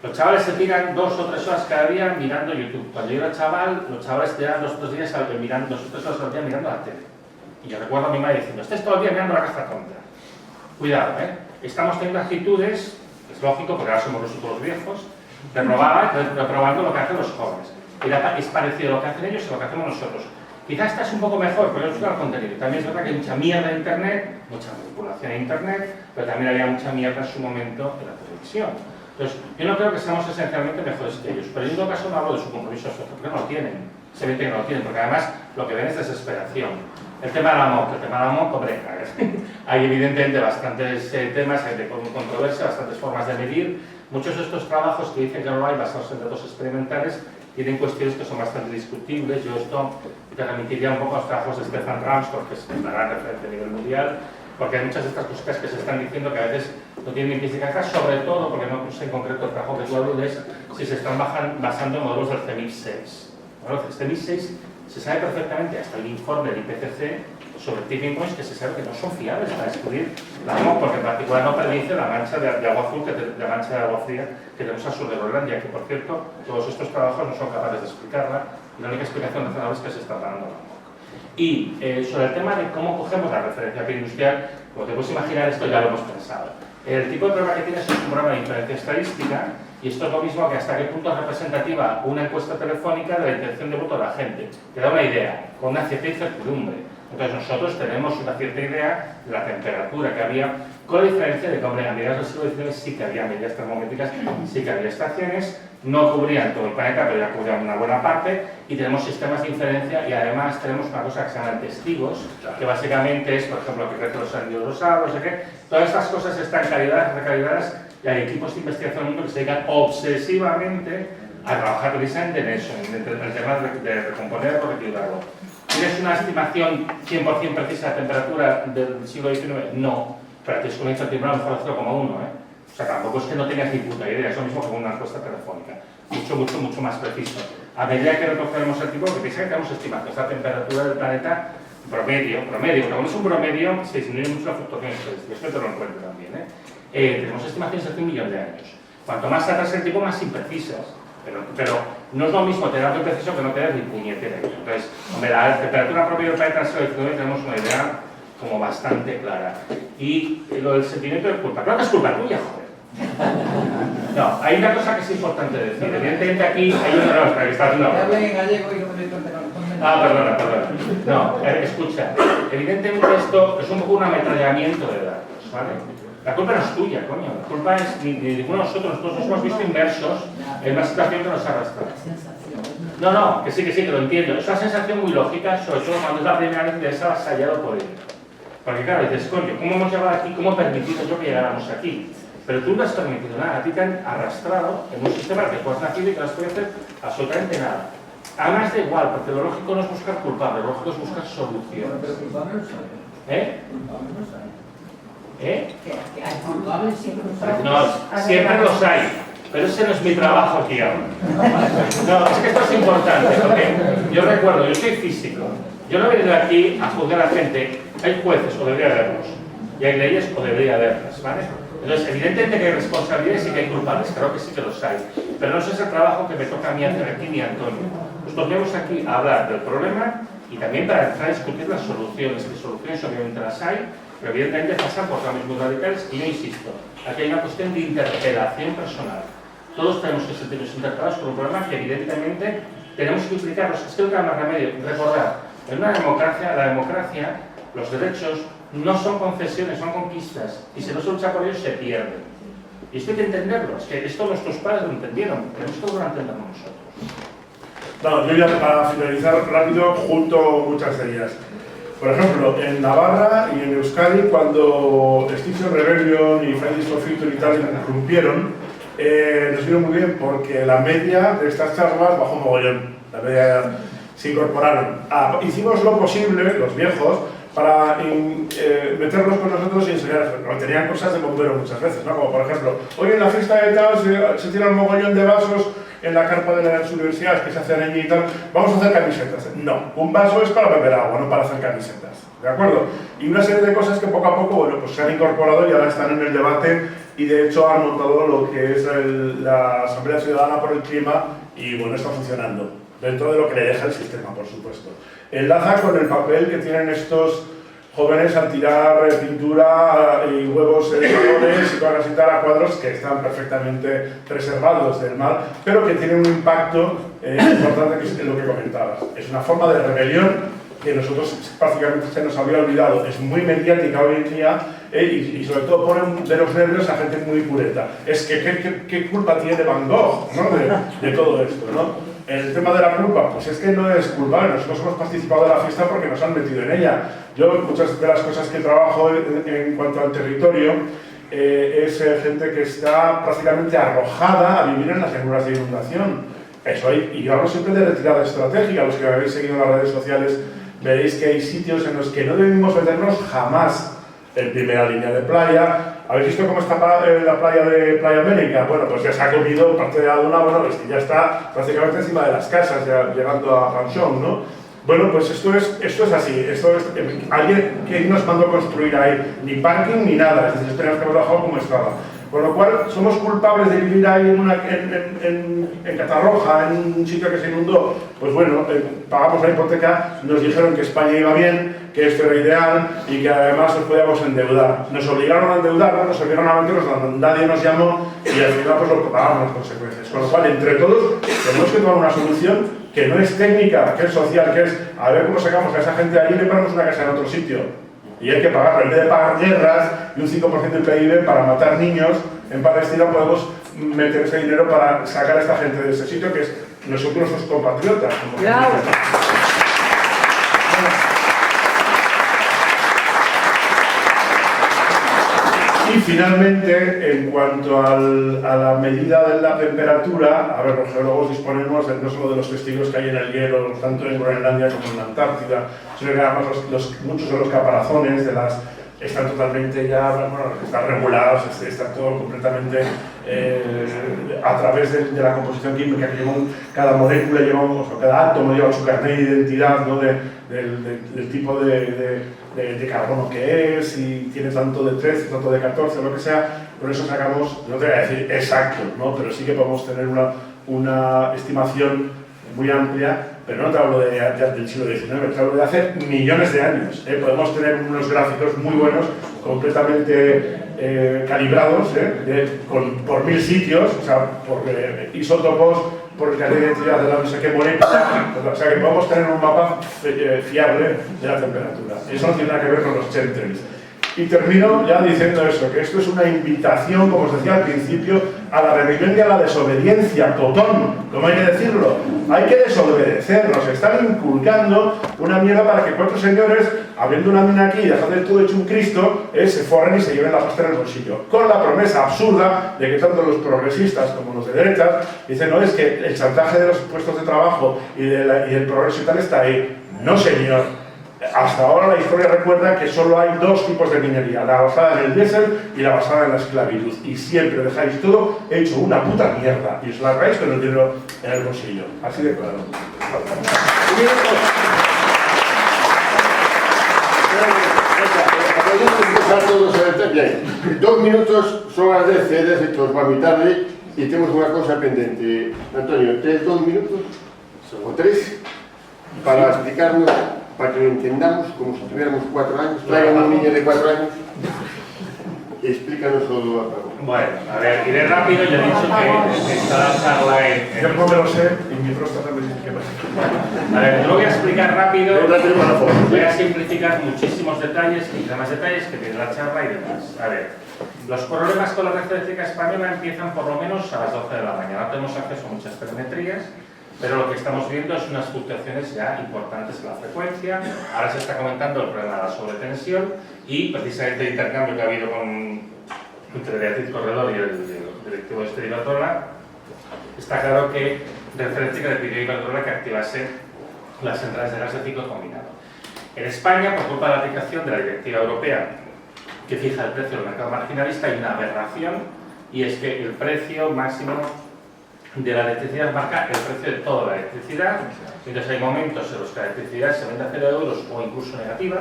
Los chavales se tiran 2 o 3 horas cada día mirando YouTube. Cuando yo era chaval, los chavales te dan 2 o 3 días mirando, 2 o 3 horas al día mirando la tele. Y yo recuerdo a mi madre diciendo, estés todo el día mirando la caja tonta. Cuidado, Estamos teniendo actitudes, es lógico porque ahora somos nosotros los viejos, reprobando lo que hacen los jóvenes. Es parecido a lo que hacen ellos y lo que hacemos nosotros. Quizás esta es un poco mejor, pero es el contenido. También es verdad que hay mucha mierda en Internet, mucha manipulación en Internet, pero también había mucha mierda en su momento en la televisión. Entonces, yo no creo que seamos esencialmente mejores que ellos, pero en todo caso no hablo de su compromiso social, porque no lo tienen. Se ve que no lo tienen, porque además lo que ven es desesperación. El tema del amor, hombre, hay evidentemente bastantes temas, hay de controversia, bastantes formas de medir. Muchos de estos trabajos que dicen que no lo hay, basados en datos experimentales, tienen cuestiones que son bastante discutibles. Yo esto te remitiría un poco a los trabajos de Stefan Ramstorff, que es la gran referente a nivel mundial, porque hay muchas de estas cositas que se están diciendo que a veces no tienen ni pies ni cabeza, sobre todo porque no sé en concreto el trabajo que tú aludes, si se están basando en modelos del CMIP6. Bueno, el CMIP6 se sabe perfectamente, hasta el informe del IPCC sobre tipping points, que se sabe que no son fiables para descubrir la agua, porque en particular no predice la mancha de agua azul, la mancha de agua fría que tenemos al sur de Groenlandia, que por cierto, todos estos trabajos no son capaces de explicarla, y la única explicación razonable es que se está dando la agua. Y sobre el tema de cómo cogemos la referencia industrial, como te puedes imaginar, esto ya lo hemos pensado. El tipo de prueba que tienes es un programa de inferencia estadística, y esto es lo mismo que hasta qué punto es representativa una encuesta telefónica de la intención de voto de la gente. Te da una idea, con una cierta incertidumbre. Entonces nosotros tenemos una cierta idea de la temperatura que había, con la diferencia de que, hombre, a mediados del siglo XIX sí que había medidas termométricas, sí que había estaciones, no cubrían todo el planeta, pero ya cubrían una buena parte, y tenemos sistemas de inferencia, y además tenemos una cosa que se llaman testigos, que básicamente es, por ejemplo, que crece los anillos rosados, no sé qué. Todas estas cosas están recalibradas, y hay equipos de investigación en el mundo que se dedican obsesivamente a trabajar precisamente en eso, en el tema de recomponer o reequilibrarlo. ¿Tienes una estimación 100% precisa de temperatura del siglo XIX? No, pero tienes un hecho timbrado mejor 0,1, O sea, tampoco es que no tengas ni puta idea, es lo mismo que una encuesta telefónica. Mucho más preciso. A medida que retrocedemos el tiempo, que piensa que tenemos estimaciones de la temperatura del planeta promedio, porque cuando es un promedio se disminuye mucho la fluctuación estadística, esto te lo encuentro también, tenemos estimaciones de hace 1 millón de años. Cuanto más atrás el tiempo, más imprecisas. Pero no es lo mismo tener algo preciso que no tener ni puñetera. Entonces, hombre, la temperatura promedio del planeta en el siglo XIX tenemos una idea como bastante clara. Y lo del sentimiento de culpa. Claro que es culpa tuya, joder. No, hay una cosa que es importante decir. Evidentemente aquí hay un error, que está haciendo. Hablan en gallego y no me doy cuenta que no. Ah, perdona. No, escucha. Evidentemente esto es un poco un ametrallamiento de datos, ¿vale? La culpa no es tuya, coño. La culpa es ni de ninguno de nosotros. Nosotros nos hemos visto inmersos en una situación que nos arrastra. No, que sí, que lo entiendo. Es una sensación muy lógica, sobre todo cuando es la primera vez que estás avasallado por ello. Porque claro, dices, coño, ¿cómo hemos llegado aquí? ¿Cómo he permitido yo que llegáramos aquí? Pero tú no has permitido nada. A ti te han arrastrado en un sistema en el que tú has nacido y que no has podido hacer absolutamente nada. Además da igual, porque lo lógico no es buscar culpables, lo lógico es buscar soluciones. Pero culpables no saben. Culpables no saben. Que hay culpables siempre los hay. No, siempre los hay, pero ese no es mi trabajo aquí ahora. No, es que esto es importante, porque yo recuerdo, yo soy físico, yo no he venido aquí a juzgar a gente, hay jueces, o debería haberlos, y hay leyes, o debería haberlas, ¿vale? Entonces, evidentemente que hay responsabilidades y que hay culpables, creo que sí que los hay, pero no ese es el trabajo que me toca a mí hacer aquí ni a Antonio. Nosotros venimos aquí a hablar del problema y también para entrar a discutir las soluciones, que soluciones obviamente las hay, pero evidentemente pasan por cambios muy radicales y yo insisto, aquí hay una cuestión de interpelación personal. Todos tenemos que sentirnos interpelados por un problema que evidentemente tenemos que implicarnos. Es que no queda más remedio. Recordad, en una democracia, la democracia, los derechos no son concesiones, son conquistas. Y si no se lucha por ellos, se pierden. Y esto hay que entenderlo. Es que esto nuestros padres lo entendieron. Tenemos que volver a entenderlo nosotros. No, yo ya para finalizar rápido, junto muchas de ellas. Por ejemplo, en Navarra y en Euskadi, cuando Extinction Rebellion y Fridays for Future y tal irrumpieron, nos vino muy bien porque la media de estas charlas bajó mogollón. La media se incorporaron. Hicimos lo posible, los viejos, para meterlos con nosotros y enseñar. Tenían cosas de bombero muchas veces, ¿no? Como por ejemplo, hoy en la fiesta de tal se tiran un mogollón de vasos en la carpa de las universidades que se hacen allí y tal, vamos a hacer camisetas. No, un vaso es para beber agua, no para hacer camisetas, ¿de acuerdo? Y una serie de cosas que poco a poco, bueno, pues se han incorporado y ahora están en el debate y de hecho han montado lo que es la Asamblea Ciudadana por el Clima y bueno, está funcionando, dentro de lo que le deja el sistema, por supuesto. Enlaza con el papel que tienen estos jóvenes al tirar pintura y huevos de colores y cosas y tal a cuadros que están perfectamente preservados del mal, pero que tienen un impacto importante, que es lo que comentabas. Es una forma de rebelión que nosotros prácticamente se nos había olvidado. Es muy mediática hoy en día y sobre todo pone de los nervios a gente muy pureta. Es que ¿qué culpa tiene Van Gogh, ¿no? de todo esto, ¿no? El tema de la culpa, pues es que no es culpable, nosotros hemos participado de la fiesta porque nos han metido en ella. Yo, muchas de las cosas que trabajo en cuanto al territorio, es gente que está prácticamente arrojada a vivir en las llanuras de inundación. Eso hay, y yo hablo siempre de retirada estratégica. Los que me habéis seguido en las redes sociales veréis que hay sitios en los que no debemos meternos jamás. En primera línea de playa. ¿Habéis visto cómo está la playa de Playa América? Bueno, pues ya se ha comido parte de la duna, bueno, es que ya está prácticamente encima de las casas, ya llegando a Panchón, ¿no? Bueno, pues esto es así, alguien que nos mandó construir ahí, ni parking ni nada, es decir, tenemos que haberlo dejado como estaba. Con lo cual, somos culpables de vivir ahí en Catarroja, en un sitio que se inundó. Pues bueno, pagamos la hipoteca, nos dijeron que España iba bien, que esto era ideal y que además nos podíamos endeudar. Nos obligaron a endeudarnos, nos obligaron a meternos donde nadie nos llamó y al final pues lo pagamos las consecuencias. Con lo cual, entre todos, tenemos que tomar una solución que no es técnica, que es social, que es a ver cómo sacamos a esa gente de allí y le ponemos una casa en otro sitio. Y hay que pagarlo. En vez de pagar guerras y un 5% del PIB para matar niños en Palestina, podemos meter ese dinero para sacar a esta gente de ese sitio, que es nosotros sus compatriotas. Bravo. Y finalmente, en cuanto a la medida de la temperatura, a ver, los geólogos disponemos no solo de los testigos que hay en el hielo, tanto en Groenlandia como en la Antártida, sino que además muchos de los caparazones están totalmente ya, bueno, están regulados, está todo completamente a través de la composición química que cada molécula lleva, o cada átomo lleva su carnet de identidad, ¿no? del tipo de carbono que es, si tiene tanto de 13, tanto de 14, lo que sea. Por eso sacamos, no te voy a decir exacto, ¿no? Pero sí que podemos tener una estimación muy amplia, pero no te hablo del siglo XIX, te hablo de hace millones de años. Podemos tener unos gráficos muy buenos, completamente calibrados, por 1000 sitios, o sea, por isótopos, por el carnet de identidad de la no sé qué molécula, o sea que podemos tener un mapa fiable de la temperatura. Eso no tiene nada que ver con los chemtrails. Y termino ya diciendo eso, que esto es una invitación, como os decía al principio, a la rebelión y a la desobediencia, totón, como hay que decirlo. Hay que desobedecer, nos están inculcando una mierda para que 4 señores, abriendo una mina aquí y dejando el todo hecho un Cristo, se forren y se lleven la pasta en el bolsillo. Con la promesa absurda de que tanto los progresistas como los de derechas dicen, no, es que el chantaje de los puestos de trabajo y el progreso y tal está ahí. No, señor. Hasta ahora la historia recuerda que solo hay 2 tipos de minería, la basada en el diésel y la basada en la esclavitud. Y siempre dejáis todo hecho una puta mierda y os largáis con el dinero en el bolsillo. Así de claro. Bien, 2 minutos, son las 10, que os va muy tarde y tenemos una cosa pendiente. Antonio, ¿tienes 2 minutos? ¿O 3? Para explicarnos, para que lo entendamos como si tuviéramos 4 años. Traigan un niño de 4 años y explícanos todo a cabo. Bueno, a ver, iré rápido. Yo he dicho que está la charla en... Yo no me lo sé y mi próstata me dice que pasa. A ver, yo lo voy a explicar rápido. Voy a simplificar muchísimos detalles y más detalles que tiene la charla y demás. A ver, los problemas con la red eléctrica española empiezan por lo menos a las 12 de la mañana. No tenemos acceso a muchas telemetrías, pero lo que estamos viendo es unas fluctuaciones ya importantes en la frecuencia. Ahora se está comentando el problema de la sobretensión y precisamente el intercambio que ha habido entre Beatriz Corredor y el directivo de Iberdrola. Está claro que Red Eléctrica le pidió a Iberdrola que activase las centrales de gas de ciclo combinado. En España, por culpa de la aplicación de la directiva europea que fija el precio del mercado marginalista, hay una aberración, y es que el precio máximo de la electricidad marca el precio de toda la electricidad. Entonces hay momentos en los que la electricidad se vende a 0 euros o incluso negativa,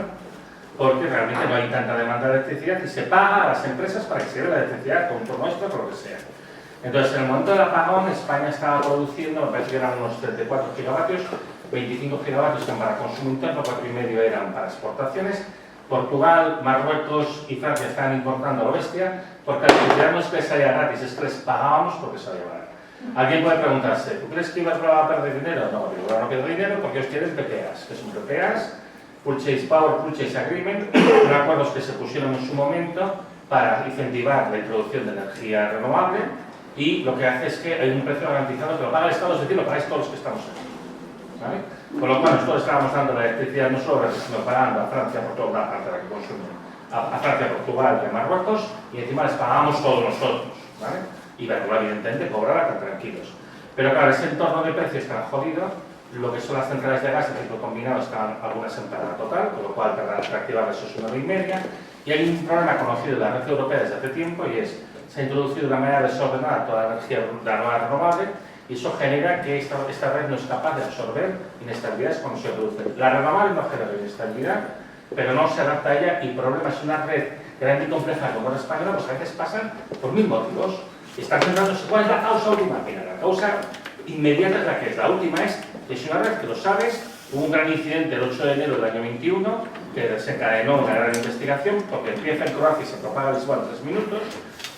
porque realmente no hay tanta demanda de electricidad y se paga a las empresas para que se lleve la electricidad con un turno extra o lo que sea. Entonces, en el momento del apagón, España estaba produciendo, me parece que eran unos 34 gigavatios, 25 gigavatios eran para consumo interno, 4,5 eran para exportaciones. Portugal, Marruecos y Francia estaban importando a lo bestia, porque la electricidad no es que salía gratis, es que les pagábamos porque se llevara. Alguien puede preguntarse, ¿tú crees que Iberdrola va a perder dinero? No, Iberdrola no pierde dinero porque ellos tienen PPAs, que son PPAs, Purchase Power, Purchase Agreement, son acuerdos que se pusieron en su momento para incentivar la introducción de energía renovable, y lo que hace es que hay un precio garantizado que lo paga el Estado, es decir, lo pagáis todos los que estamos aquí, ¿vale? Con lo cual nosotros estábamos dando la electricidad no solo gratis, sino pagando a Francia por toda la parte de la que consumen, a Francia, Portugal y a Marruecos, y encima les pagamos todos nosotros, ¿vale? Y Iberdrola, evidentemente, cobrará tan tranquilos. Pero claro, ese entorno de precios tan jodido, lo que son las centrales de gas de ciclo combinado están algunas en parada total, con lo cual para activarlas es 1 hora y media, y hay un problema conocido de la red europea desde hace tiempo, y es se ha introducido de una manera desordenada toda la energía renovable, y eso genera que esta red no es capaz de absorber inestabilidades cuando se produce. La renovable no genera inestabilidad, pero no se adapta a ella, y el problema es una red grande y compleja como la española, pues a veces pasan por 1000 motivos. Y están preguntándose cuál es la causa última. Mira, la causa inmediata es la última es que es una red que lo sabes, hubo un gran incidente el 8 de enero del año 21, que desencadenó una gran investigación, porque empieza en Croacia y se propaga a Lisboa en 3 minutos,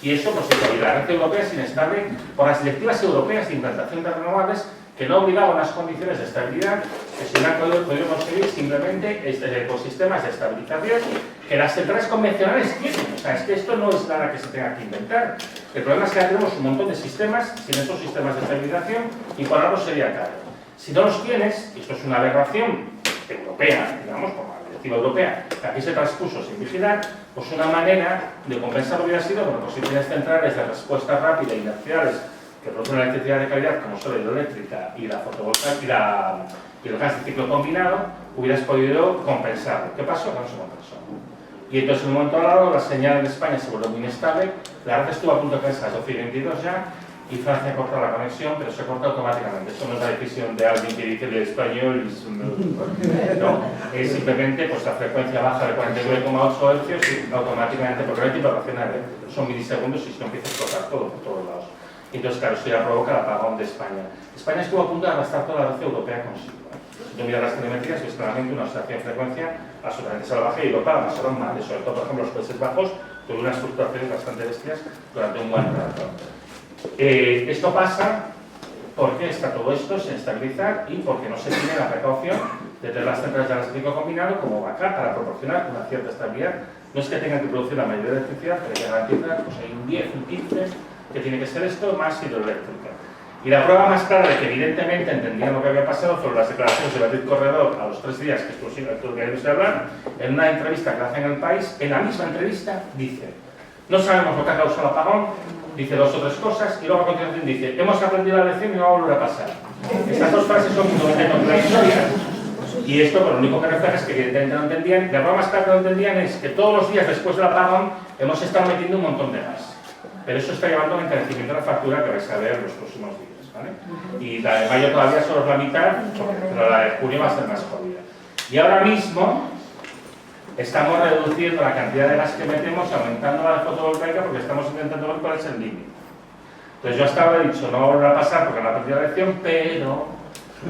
y eso pues la red europea es inestable por las directivas europeas de implantación de renovables que no obligaban a unas condiciones de estabilidad que se hubieran podido conseguir simplemente ecosistemas de estabilización que las centrales convencionales tienen. O sea, es que esto no es nada que se tenga que inventar. El problema es que ya tenemos un montón de sistemas sin esos sistemas de estabilización y por algo sería caro. Si no los tienes, y esto es una aberración europea, digamos, por la directiva europea, que aquí se transpuso sin vigilar, pues una manera de compensar hubiera sido, bueno, pues si tienes centrales de respuesta rápida e inerciales que producen electricidad de calidad, como son la hidroeléctrica y la fotovoltaica y el gas de ciclo combinado, hubieras podido compensarlo. ¿Qué pasó? No se compensó. Y entonces en un momento dado la señal en España se volvió muy inestable, la red estuvo a punto de caerse a las 12:22 ya, y Francia ha cortado la conexión, pero se corta automáticamente. Esto no es la decisión de alguien que dice el español, no, es simplemente pues la frecuencia baja de 49,8 Hz y automáticamente, porque no hay tipo de reacción a son milisegundos y si no empieza a explotar todo por todos lados. Entonces, claro, esto ya provoca el apagón de España. España estuvo a punto de arrastrar toda la red europea consigo. Si tú miras las telemetrías, es claramente una oscilación de frecuencia absolutamente salvaje y Europa la pasaron mal. Sobre todo, por ejemplo, los Países Bajos tuvieron unas fluctuaciones bastante bestias durante un buen rato. Esto pasa porque está todo esto sin estabilizar y porque no se tiene la precaución de tener las centrales de gas ciclo combinado como backup para proporcionar una cierta estabilidad. No es que tengan que producir la mayoría de electricidad, pero hay que garantizar, pues hay un 10, un 15, que tiene que ser esto más hidroeléctrica. Y la prueba más clara de que evidentemente entendían lo que había pasado fueron las declaraciones de Beatriz Corredor a los 3 días que estuvo que hablar, en una entrevista que hace en El País. En la misma entrevista dice: no sabemos lo que ha causado el apagón, dice 2 o 3 cosas, y luego a continuación dice: hemos aprendido la lección y no va a volver a pasar. Estas 2 frases son totalmente contradictorias, y esto pues, lo único que refleja es que evidentemente no entendían. La prueba más clara que no entendían es que todos los días después del apagón hemos estado metiendo un montón de gas. Pero eso está llevando a un encarecimiento de la factura que vais a ver los próximos días, ¿vale? Y la de mayo todavía solo es la mitad, pero la de junio va a ser más jodida. Y ahora mismo estamos reduciendo la cantidad de gas que metemos, aumentando la fotovoltaica, porque estamos intentando ver cuál es el límite. Entonces yo hasta ahora he dicho, no va a volver a pasar porque no ha aprendido la lección, pero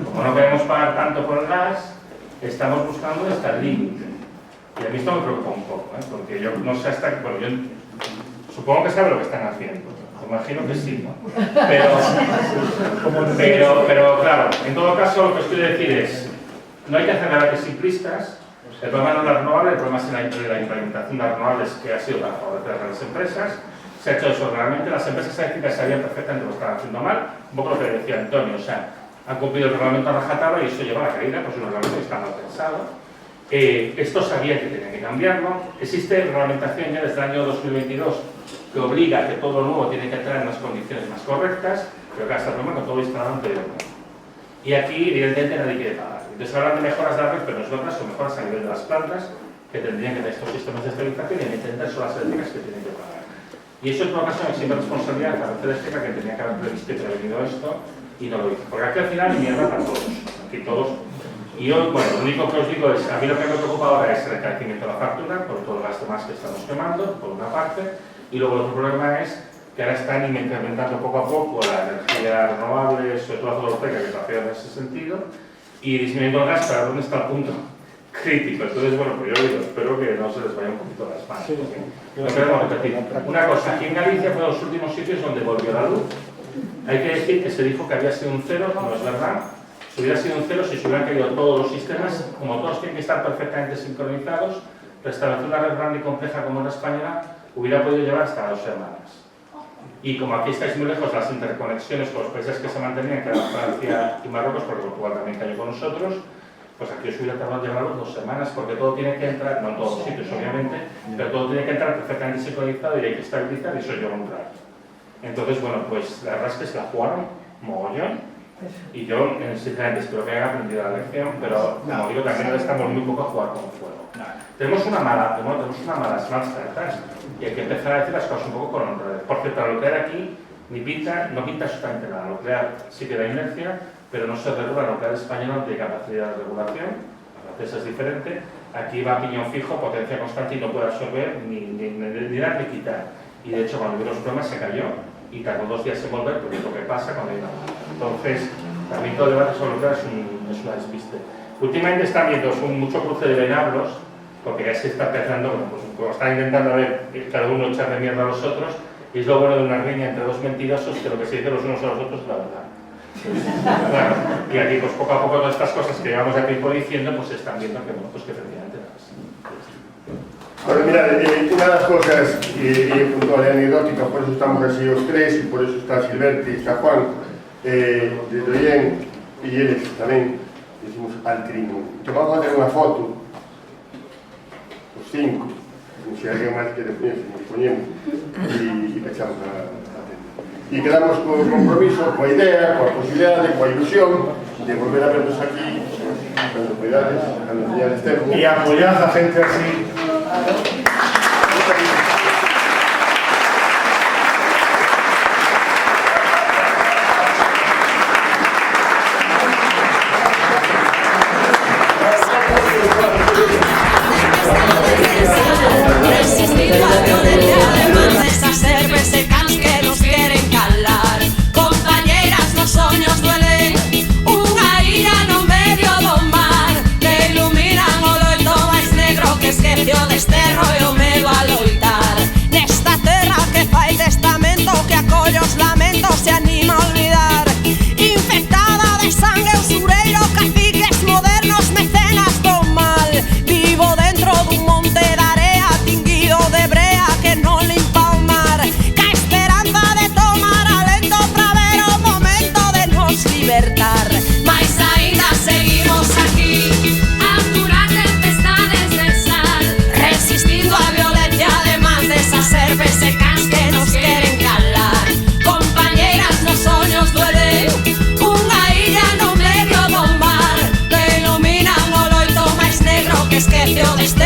como no queremos pagar tanto por el gas, estamos buscando hasta el límite. Y a mí esto me preocupa un poco, porque yo no sé hasta qué... Bueno, yo supongo que sabe lo que están haciendo. Imagino que sí, ¿no? Pero claro, en todo caso lo que os quiero decir es, no hay que hacer debates simplistas. El problema no es la renovable, el problema es la implementación de las renovables que ha sido para favorecer a las empresas. Se ha hecho eso realmente, las empresas eléctricas sabían perfectamente lo que estaban haciendo mal, un poco lo que decía Antonio, o sea, han cumplido el reglamento a rajatabla y eso lleva a la caída, pues un reglamento que está mal pensado. Esto sabía que tenían que cambiarlo. Existe reglamentación ya desde el año 2022 que obliga a que todo lo nuevo tiene que entrar en las condiciones más correctas, pero claro, está el problema con todo instalado anteriormente. Y aquí, evidentemente, nadie quiere pagar. Entonces hablan de mejoras de la red, pero nosotras son mejoras a nivel de las plantas que tendrían que tener estos sistemas de estabilización y entender son las eléctricas que tienen que pagar. Y eso en todo caso es siempre responsabilidad de la red eléctrica que tenía que haber previsto y prevenido esto y no lo hizo. Porque aquí al final mierda para todos. Aquí todos. Y yo, bueno, lo único que os digo es, a mí lo que me preocupa ahora es el encarecimiento de la factura, por todo el gasto más que estamos quemando, por una parte, y luego el otro problema es que ahora están incrementando poco a poco la energía renovable, sobre todo la fotovoltaica, que está en ese sentido, y disminuyendo el gas para dónde está el punto crítico. Entonces, bueno, pues yo digo, espero que no se les vaya un poquito las manos. No queremos repetir. Una cosa, aquí en Galicia fue uno de los últimos sitios donde volvió la luz. Hay que decir que se dijo que había sido un cero, no es verdad. Si hubiera sido un cero, si se hubieran caído todos los sistemas, como todos tienen que estar perfectamente sincronizados, restablecer una red grande y compleja como la española hubiera podido llevar hasta 2 semanas. Y como aquí estáis muy lejos, las interconexiones con los países que se mantenían, que eran Francia y Marruecos, porque Portugal también cayó con nosotros, pues aquí os hubiera tardado llevarlo 2 semanas, porque todo tiene que entrar, no en todos los sitios obviamente, pero todo tiene que entrar perfectamente sincronizado y hay que estabilizar y eso lleva un rato. Entonces, bueno, pues la verdad es que se la jugaron mogollón. Y yo, sinceramente, espero que hayan aprendido la lección, pero como digo, también estamos muy poco a jugar con fuego. Tenemos una mala smart startups y hay que empezar a decir las cosas un poco con honradez. Por cierto, la nuclear aquí no pinta absolutamente nada. La nuclear sí que da inercia, pero no se regula. La nuclear española no tiene capacidad de regulación, la francesa es diferente. Aquí va a piñón fijo, potencia constante y no puede absorber ni dar ni quitar. Y de hecho, cuando hubo los problemas se cayó y tardó 2 días en volver, porque es lo que pasa cuando hay una mala. Entonces, también todo el debate sobre nuclear es una despiste. Últimamente están viendo mucho cruce de venablos porque ya se está empezando, bueno, pues como están intentando a ver cada uno echarle mierda a los otros, y es lo bueno de una riña entre dos mentirosos, que lo que se dice los unos a los otros es la verdad. Claro, y aquí pues poco a poco todas estas cosas que llevamos ya tiempo diciendo, pues se están viendo que, bueno, pues que efectivamente nada. Bueno, mira, una das cosas puntual e anecdótica, por eso estamos así os tres, e por eso está Silverte e está Juan, de Doyen, e eles tamén, decimos altrino. Entón vamos a facer unha foto, os cinco, se alguén máis que depoñerse, nos poñemos, e pechamos a tenda. E quedamos co compromiso, coa idea, coa posibilidade, coa ilusión, de volver a vernos aquí, cando cuidades, cando teñades tempo. Y apoyad a gente así. Resistiendo a violencia, además de esas cervezas secas que nos quieren calar. Compañeras, los sueños duelen, unha illa no medio do mar, que iluminan o loito máis negro que esqueció desterro e o medo a loitar. Nesta terra que fai testamento, que acolle os lamentos, se anima a olvidar. Infectada de sangue usureiro, caciques modernos, mecenas do mal. Vivo dentro dun monte de area, tinguido de brea que non limpa o mar. Ca esperanza de tomar alento pra ver o momento de nos libertar. Mais ainda seguimos aquí, a durar tempestades de sal, resistindo a violencia, además de esas cervezas secas que nos quieren calar. Compañeras, los sueños duelen, unha illa no medio do mar, que iluminan o loito máis negro que esqueció deste